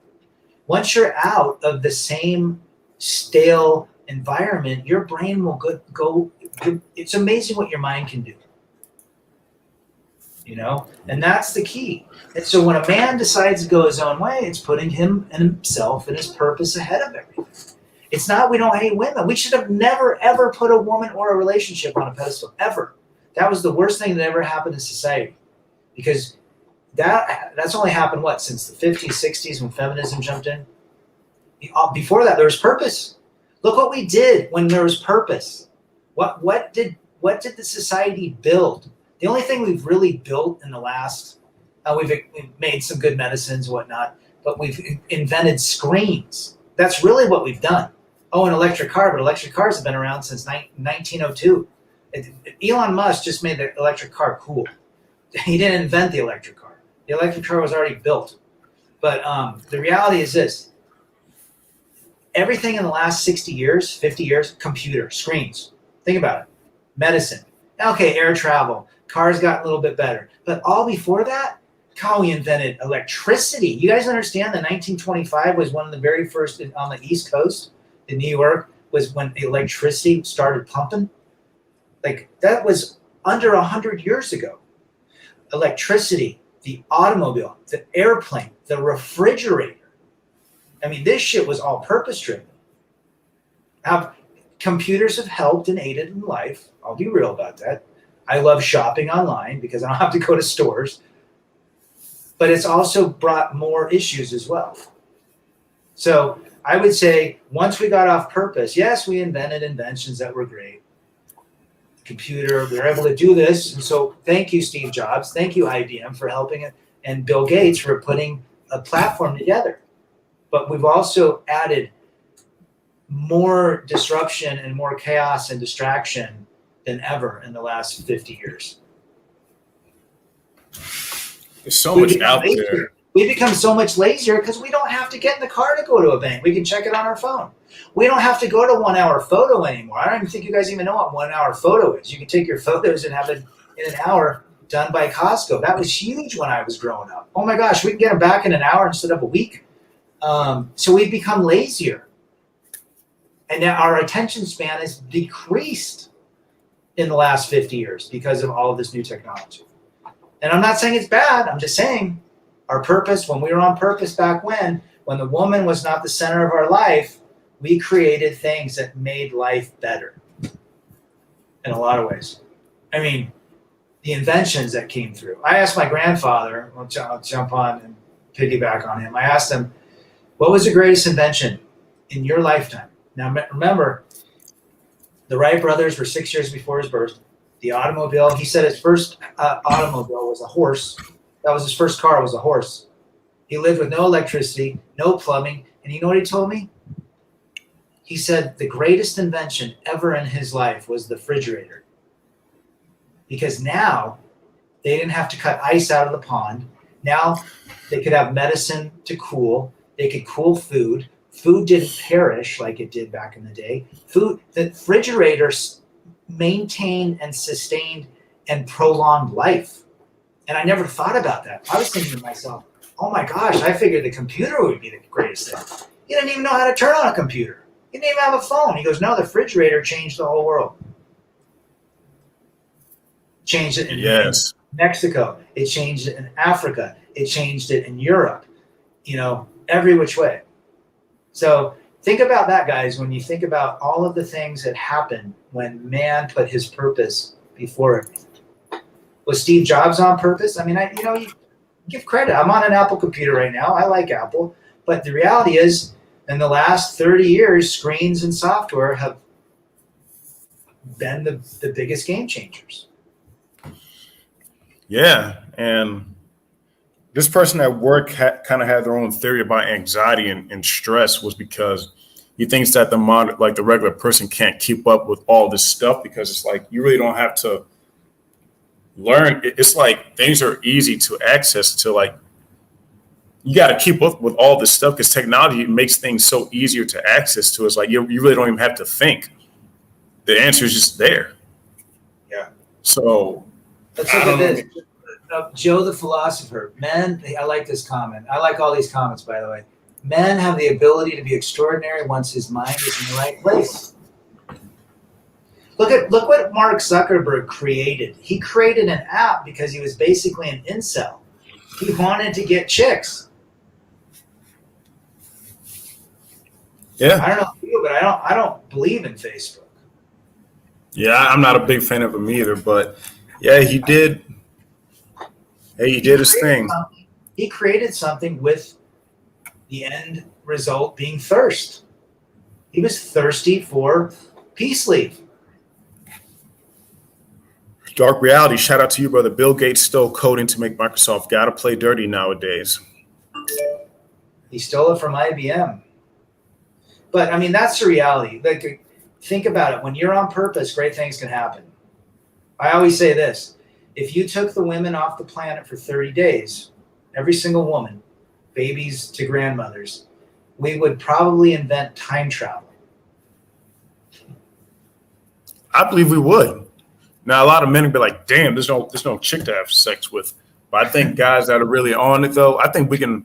Once you're out of the same stale environment, your brain will go. It's amazing what your mind can do. And that's the key. And so when a man decides to go his own way, it's putting him and himself and his purpose ahead of everything. It's not we don't hate women. We should have never, ever put a woman or a relationship on a pedestal, ever. That was the worst thing that ever happened in society. Because that's only happened, since the 50s, 60s when feminism jumped in? Before that, there was purpose. Look what we did when there was purpose. What did the society build? The only thing we've really built in the last, we've made some good medicines and whatnot, but we've invented screens. That's really what we've done. Oh, an electric car, but electric cars have been around since 1902. Elon Musk just made the electric car cool. He didn't invent the electric car. The electric car was already built. But the reality is this. Everything in the last 60 years, 50 years, computer, screens. Think about it. Medicine. Okay, air travel. Cars got a little bit better. But all before that, we invented electricity. You guys understand that 1925 was one of the very first on the East Coast in New York was when the electricity started pumping? That was under 100 years ago. Electricity, the automobile, the airplane, the refrigerator. This shit was all purpose driven. Computers have helped and aided in life. I'll be real about that. I love shopping online because I don't have to go to stores. But it's also brought more issues as well. So I would say once we got off purpose, yes, we invented inventions that were great. Computer, we were able to do this. And so thank you, Steve Jobs. Thank you, IBM, for helping it. And Bill Gates for putting a platform together. But we've also added more disruption and more chaos and distraction than ever in the last 50 years. There's so much out there. We become so much lazier because we don't have to get in the car to go to a bank. We can check it on our phone. We don't have to go to 1 hour photo anymore. I don't even think you guys even know what 1 hour photo is. You can take your photos and have it in an hour done by Costco. That was huge when I was growing up. Oh my gosh, we can get them back in an hour instead of a week. So we've become lazier. And now our attention span has decreased in the last 50 years because of all of this new technology. And I'm not saying it's bad. I'm just saying our purpose, when we were on purpose back when the woman was not the center of our life, we created things that made life better in a lot of ways. I mean, the inventions that came through. I asked my grandfather, I'll jump on and piggyback on him. I asked him, what was the greatest invention in your lifetime? Now, remember, the Wright brothers were 6 years before his birth. The automobile, he said his first automobile was a horse. That was his first car, was a horse. He lived with no electricity, no plumbing. And you know what he told me? He said the greatest invention ever in his life was the refrigerator. Because now they didn't have to cut ice out of the pond. Now they could have medicine to cool. They could cool food. Food didn't perish like it did back in the day. The refrigerators maintained and sustained and prolonged life. And I never thought about that. I was thinking to myself, oh my gosh, I figured the computer would be the greatest thing. He didn't even know how to turn on a computer. He didn't even have a phone. He goes, no, the refrigerator changed the whole world. Changed it in Mexico. It changed it in Africa. It changed it in Europe. Every which way. So think about that, guys, when you think about all of the things that happened when man put his purpose before everything. Was Steve Jobs on purpose? I mean, you give credit. I'm on an Apple computer right now. I like Apple. But the reality is, in the last 30 years, screens and software have been the biggest game changers. Yeah, and this person at work kind of had their own theory about anxiety and stress, was because he thinks that the regular person can't keep up with all this stuff, because it's like you really don't have to learn. It's like things are easy to access to, like you got to keep up with all this stuff because technology makes things so easier to access to. It's like you really don't even have to think. The answer is just there. Yeah. So let's look at this. Joe the philosopher. Men, I like this comment. I like all these comments, by the way. Men have the ability to be extraordinary once his mind is in the right place. Look what Mark Zuckerberg created. He created an app because he was basically an incel. He wanted to get chicks. Yeah. I don't know about you, but I don't believe in Facebook. Yeah, I'm not a big fan of him either, but yeah, he did. Hey, he did his thing. He created something with the end result being thirst. He was thirsty for peace leave. Dark reality. Shout out to you, brother. Bill Gates stole coding to make Microsoft. Gotta play dirty nowadays. He stole it from IBM. But I mean, that's the reality. Like, think about it. When you're on purpose, great things can happen. I always say this. If you took the women off the planet for 30 days, every single woman, babies to grandmothers, we would probably invent time travel. I believe we would. Now, a lot of men would be like, damn, there's no chick to have sex with. But I think guys that are really on it, though, I think we can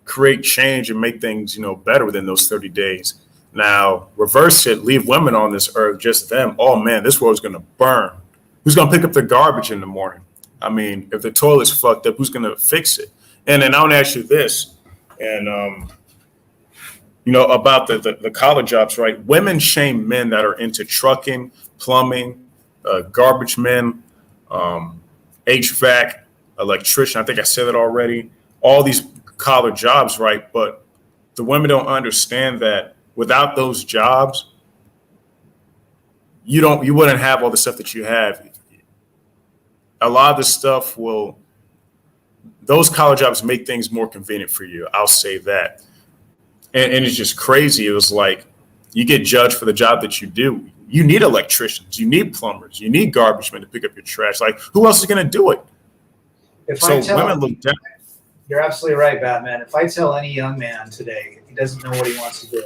create change and make things, better within those 30 days. Now, reverse it, leave women on this earth, just them. Oh, man, this world's going to burn. Who's going to pick up the garbage in the morning? I mean, if the toilet's fucked up, who's going to fix it? And then I want to ask you this, and, about the college jobs, right? Women shame men that are into trucking, plumbing, garbage men, HVAC, electrician. I think I said that already. All these college jobs, right? But the women don't understand that without those jobs, you wouldn't have all the stuff that you have. A lot of the stuff those college jobs make things more convenient for you. I'll say that. And it's just crazy. It was like you get judged for the job that you do. You need electricians, you need plumbers, you need garbage men to pick up your trash. Like, who else is going to do it? Women look down. You're absolutely right, Batman. If I tell any young man today, if he doesn't know what he wants to do,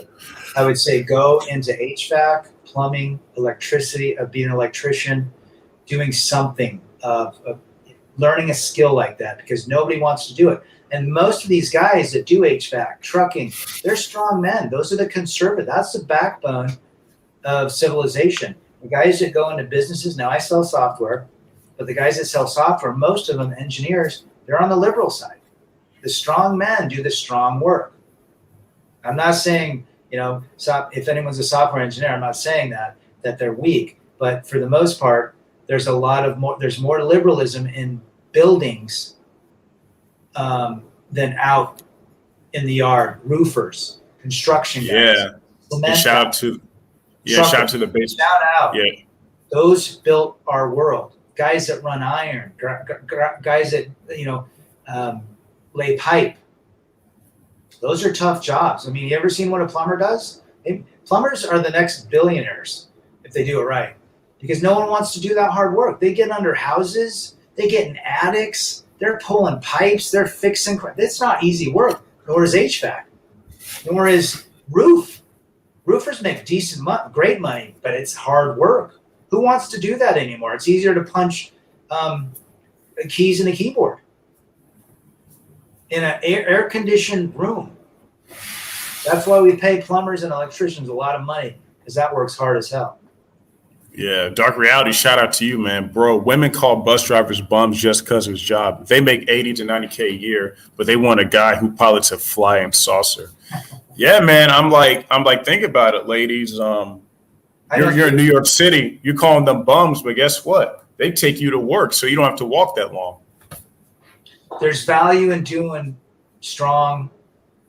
I would say go into HVAC, plumbing, electricity, being an electrician, doing something, learning a skill like that, because nobody wants to do it. And most of these guys that do HVAC, trucking, they're strong men. Those are the conservative. That's the backbone of civilization. The guys that go into businesses, now I sell software, but the guys that sell software, most of them engineers, they're on the liberal side. The strong men do the strong work. I'm not saying So if anyone's a software engineer, I'm not saying that they're weak, but for the most part, there's more liberalism in buildings than out in the yard. Roofers, construction guys, Yeah. cement And shout out guys, to truckers. the base. Shout out. Yeah. Those built our world. Guys that run iron, guys that lay pipe. Those are tough jobs. I mean, you ever seen what a plumber does? Plumbers are the next billionaires if they do it right, because no one wants to do that hard work. They get under houses, they get in attics, they're pulling pipes, they're fixing. It's not easy work. Nor is HVAC, nor is roof. Roofers make decent great money, but it's hard work. Who wants to do that anymore? It's easier to punch keys in a keyboard in an air-conditioned room. That's why we pay plumbers and electricians a lot of money, because that works hard as hell. Yeah, Dark Reality, shout out to you, man. Bro, women call bus drivers bums just because of his job. They make 80 to 90K a year, but they want a guy who pilots a flying saucer. Yeah, man. I'm like, think about it, ladies. You're in New York City. You're calling them bums, but guess what? They take you to work, so you don't have to walk that long. There's value in doing strong,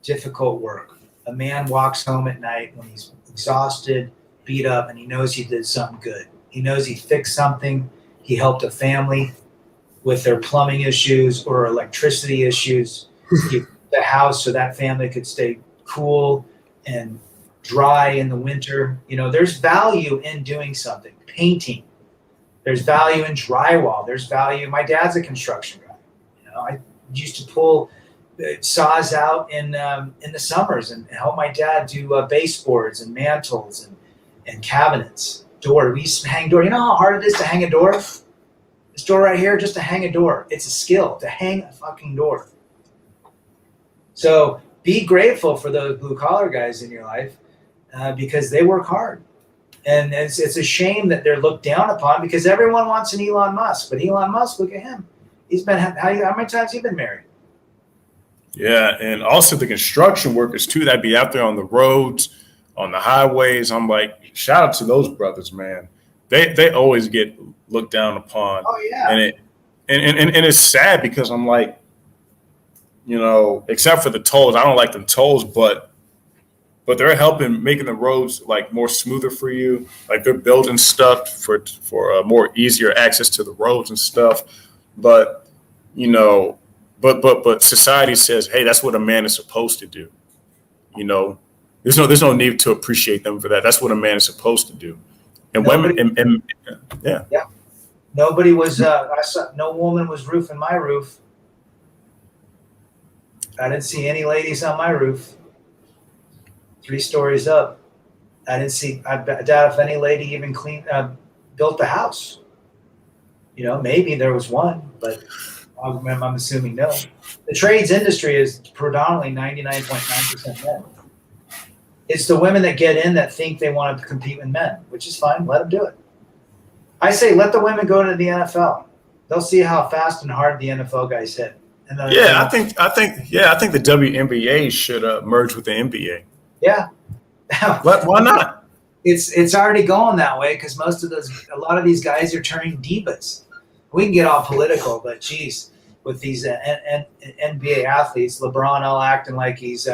difficult work. A man walks home at night when he's exhausted, beat up, and he knows he did something good. He knows he fixed something. He helped a family with their plumbing issues or electricity issues. He built the house so that family could stay cool and dry in the winter. There's value in doing something. Painting. There's value in drywall. There's value. My dad's a construction guy. I used to pull saws out in the summers and help my dad do baseboards and mantles and cabinets. We used to hang door. You know how hard it is to hang a door? This door right here, just to hang a door. It's a skill to hang a fucking door. So be grateful for those blue collar guys in your life because they work hard. And it's a shame that they're looked down upon because everyone wants an Elon Musk. But Elon Musk, look at him. He's been how many times has he been married? Yeah, and also the construction workers too that be out there on the roads, on the highways. I'm like, shout out to those brothers, man. They always get looked down upon. Oh yeah. And it's sad because I'm like, except for the tolls, I don't like them tolls, but they're helping making the roads like more smoother for you. Like they're building stuff for more easier access to the roads and stuff. But but society says, hey, that's what a man is supposed to do. There's no need to appreciate them for that. That's what a man is supposed to do. And women, yeah. Nobody was. No woman was roofing my roof. I didn't see any ladies on my roof. 3 stories up. I didn't see. I doubt if any lady even built the house. Maybe there was one, but I'm assuming no. The trades industry is predominantly 99.9% men. It's the women that get in that think they want to compete with men, which is fine. Let them do it. I say let the women go to the NFL. They'll see how fast and hard the NFL guys hit. I think the WNBA should merge with the NBA. Yeah. Why not? It's already going that way because a lot of these guys are turning divas. We can get all political, but geez, with these NBA athletes, LeBron all acting like he's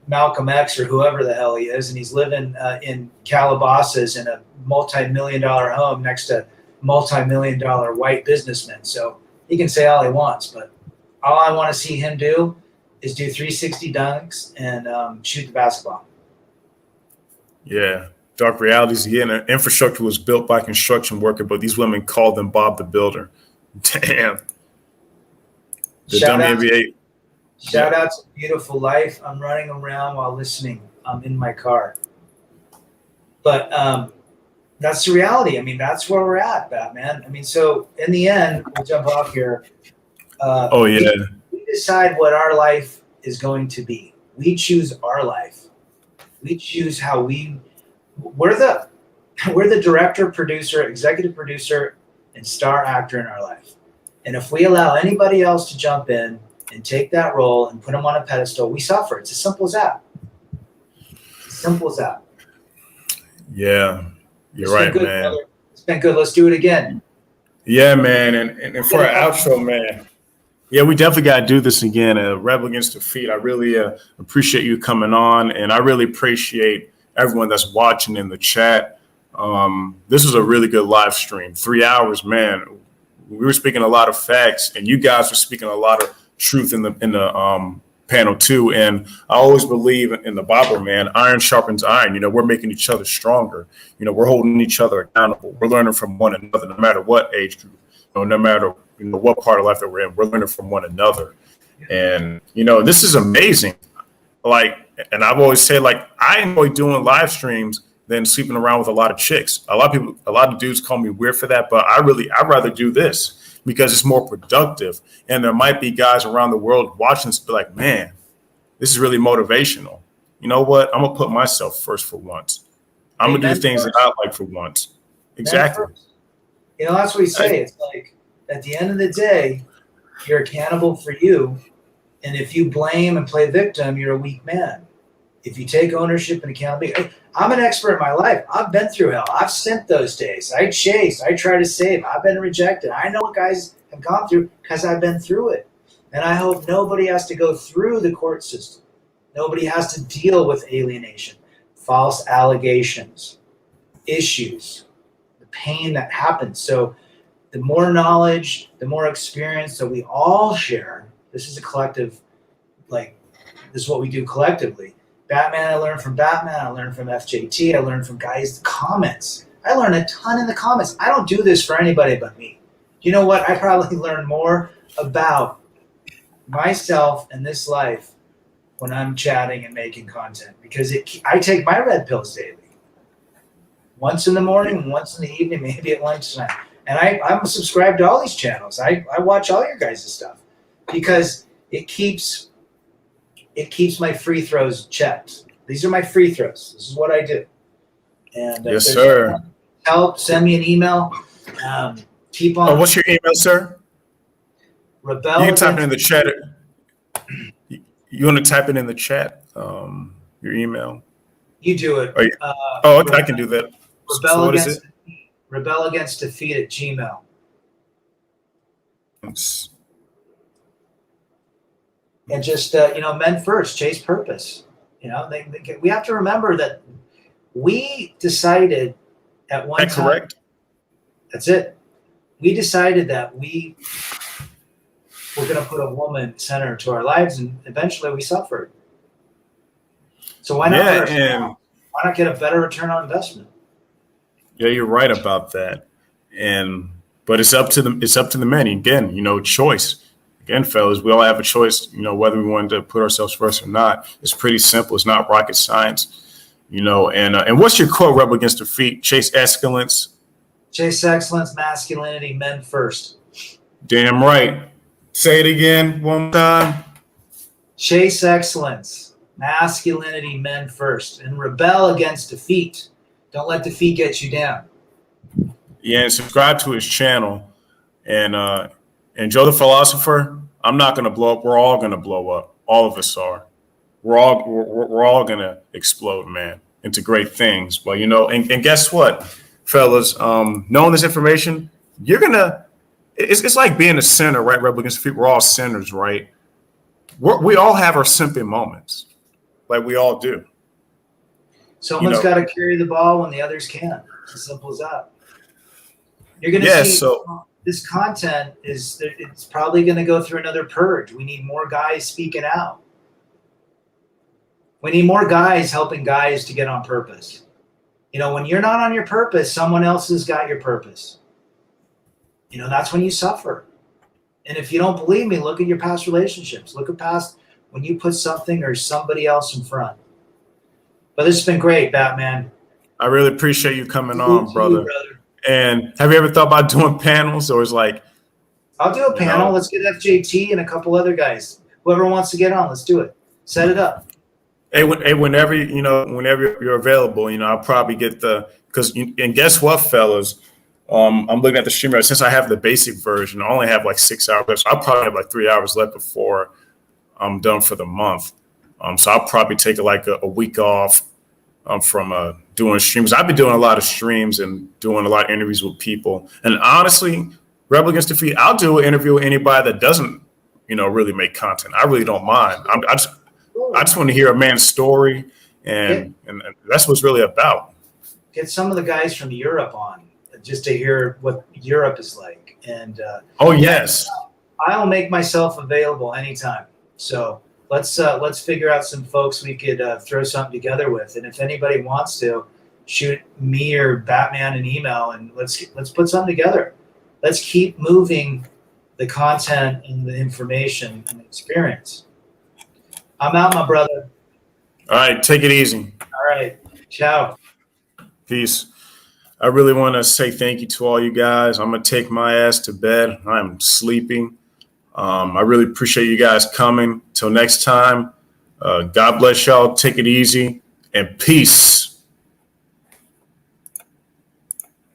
Malcolm X or whoever the hell he is, and he's living in Calabasas in a multi-million-dollar home next to multi-million-dollar white businessmen. So he can say all he wants, but all I want to see him do is do 360 dunks and shoot the basketball. Yeah. Dark Realities, the infrastructure was built by construction worker, but these women called them Bob the Builder. Damn. WNBA. Shout out to Beautiful Life. I'm running around while listening. I'm in my car. But that's the reality. I mean, that's where we're at, Batman. I mean, so in the end, we'll jump off here. We decide what our life is going to be. We choose our life. We choose how we're the director, producer, executive producer, and star actor in our life. And if we allow anybody else to jump in and take that role and put them on a pedestal, we suffer. It's as simple as that. Simple as that. Yeah, you're right, Good, man. brother. It's been good. Let's do it again. Yeah, man. And for our outro, man. Yeah, we definitely got to do this again. Rebel Against Defeat. I really appreciate you coming on, and I really appreciate everyone that's watching in the chat. This was a really good live stream. 3 hours, man. We were speaking a lot of facts, and you guys were speaking a lot of truth in the panel too. And I always believe in the Bible, man. Iron sharpens iron. You know, we're making each other stronger. You know, we're holding each other accountable. We're learning from one another, no matter what age group. No matter what part of life that we're in, we're learning from one another. And this is amazing. Like, and I've always said, like, I enjoy doing live streams than sleeping around with a lot of chicks. A lot of dudes call me weird for that, but I'd rather do this because it's more productive. And there might be guys around the world watching this be like, man, this is really motivational. You know what? I'm gonna put myself first for once. I'm gonna do things that I like for once. Exactly. That's what we say. It's like, at the end of the day, you're accountable for you. And if you blame and play victim, you're a weak man. If you take ownership and accountability, I'm an expert in my life. I've been through hell. I've sent those days. I chased. I try to save. I've been rejected. I know what guys have gone through because I've been through it. And I hope nobody has to go through the court system. Nobody has to deal with alienation, false allegations, issues, the pain that happens. So the more knowledge, the more experience that we all share, this is a collective, like, this is what we do collectively. Batman, I learned from Batman. I learned from FJT. I learned from guys, the comments. I learned a ton in the comments. I don't do this for anybody but me. You know what? I probably learn more about myself and this life when I'm chatting and making content because I take my red pills daily. Once in the morning, once in the evening, maybe at lunchtime. And I'm subscribed to all these channels. I watch all your guys' stuff because it keeps my free throws checked. These are my free throws. This is what I do. And yes, sir. Help, send me an email. Keep on. Oh, what's your email, sir? Rebel. You can type it in the chat. You want to type it in the chat? Your email. You do it. Okay, I can do that. Rebel Against Defeat at Gmail. And just men first, chase purpose. We have to remember that we decided at one time. Correct. That's it. We decided that we were going to put a woman center to our lives, and eventually we suffered. So why not? Why not get a better return on investment? Yeah, you're right about that. But it's up to the men. Again, choice. Again, fellas, we all have a choice, whether we want to put ourselves first or not. It's pretty simple. It's not rocket science, and what's your quote, Rebel Against Defeat? Chase excellence. Chase excellence, masculinity, men first. Damn right. Say it again one time. Chase excellence, masculinity, men first, and rebel against defeat. Don't let defeat get you down. Yeah, and subscribe to his channel. And Joe the Philosopher, I'm not going to blow up. We're all going to blow up. All of us are. We're all going to explode, man, into great things. But, and guess what, fellas? Knowing this information, it's like being a sinner, right? Rebel Against Defeat. We're all sinners, right? We all have our simping moments, like we all do. Someone's got to carry the ball when the others can't. It's as simple as that. You're going to see this content it's probably going to go through another purge. We need more guys speaking out. We need more guys helping guys to get on purpose. When you're not on your purpose, someone else has got your purpose. That's when you suffer. And if you don't believe me, look at your past relationships. Look at past when you put something or somebody else in front. But this has been great, Batman. I really appreciate you coming on, brother. And have you ever thought about doing panels, or is like? I'll do a panel. Let's get FJT and a couple other guys. Whoever wants to get on, let's do it. Set it up. Hey, whenever you're available, I'll probably get and guess what, fellas? I'm looking at the streamer. Since I have the basic version, I only have like 6 hours left. So I'll probably have like 3 hours left before I'm done for the month. So I'll probably take like a week off, from doing streams. I've been doing a lot of streams and doing a lot of interviews with people. And honestly, Rebel Against Defeat, I'll do an interview with anybody that doesn't, really make content. I really don't mind. I just want to hear a man's story, and that's what it's really about. Get some of the guys from Europe on just to hear what Europe is like. And oh yes, I'll make myself available anytime. So let's figure out some folks we could throw something together with. And if anybody wants to, shoot me or Batman an email, and let's put something together. Let's keep moving the content and the information and the experience. I'm out, my brother. All right, take it easy. All right, ciao. Peace. I really want to say thank you to all you guys. I'm going to take my ass to bed. I'm sleeping. I really appreciate you guys coming. Till next time, God bless y'all. Take it easy and peace.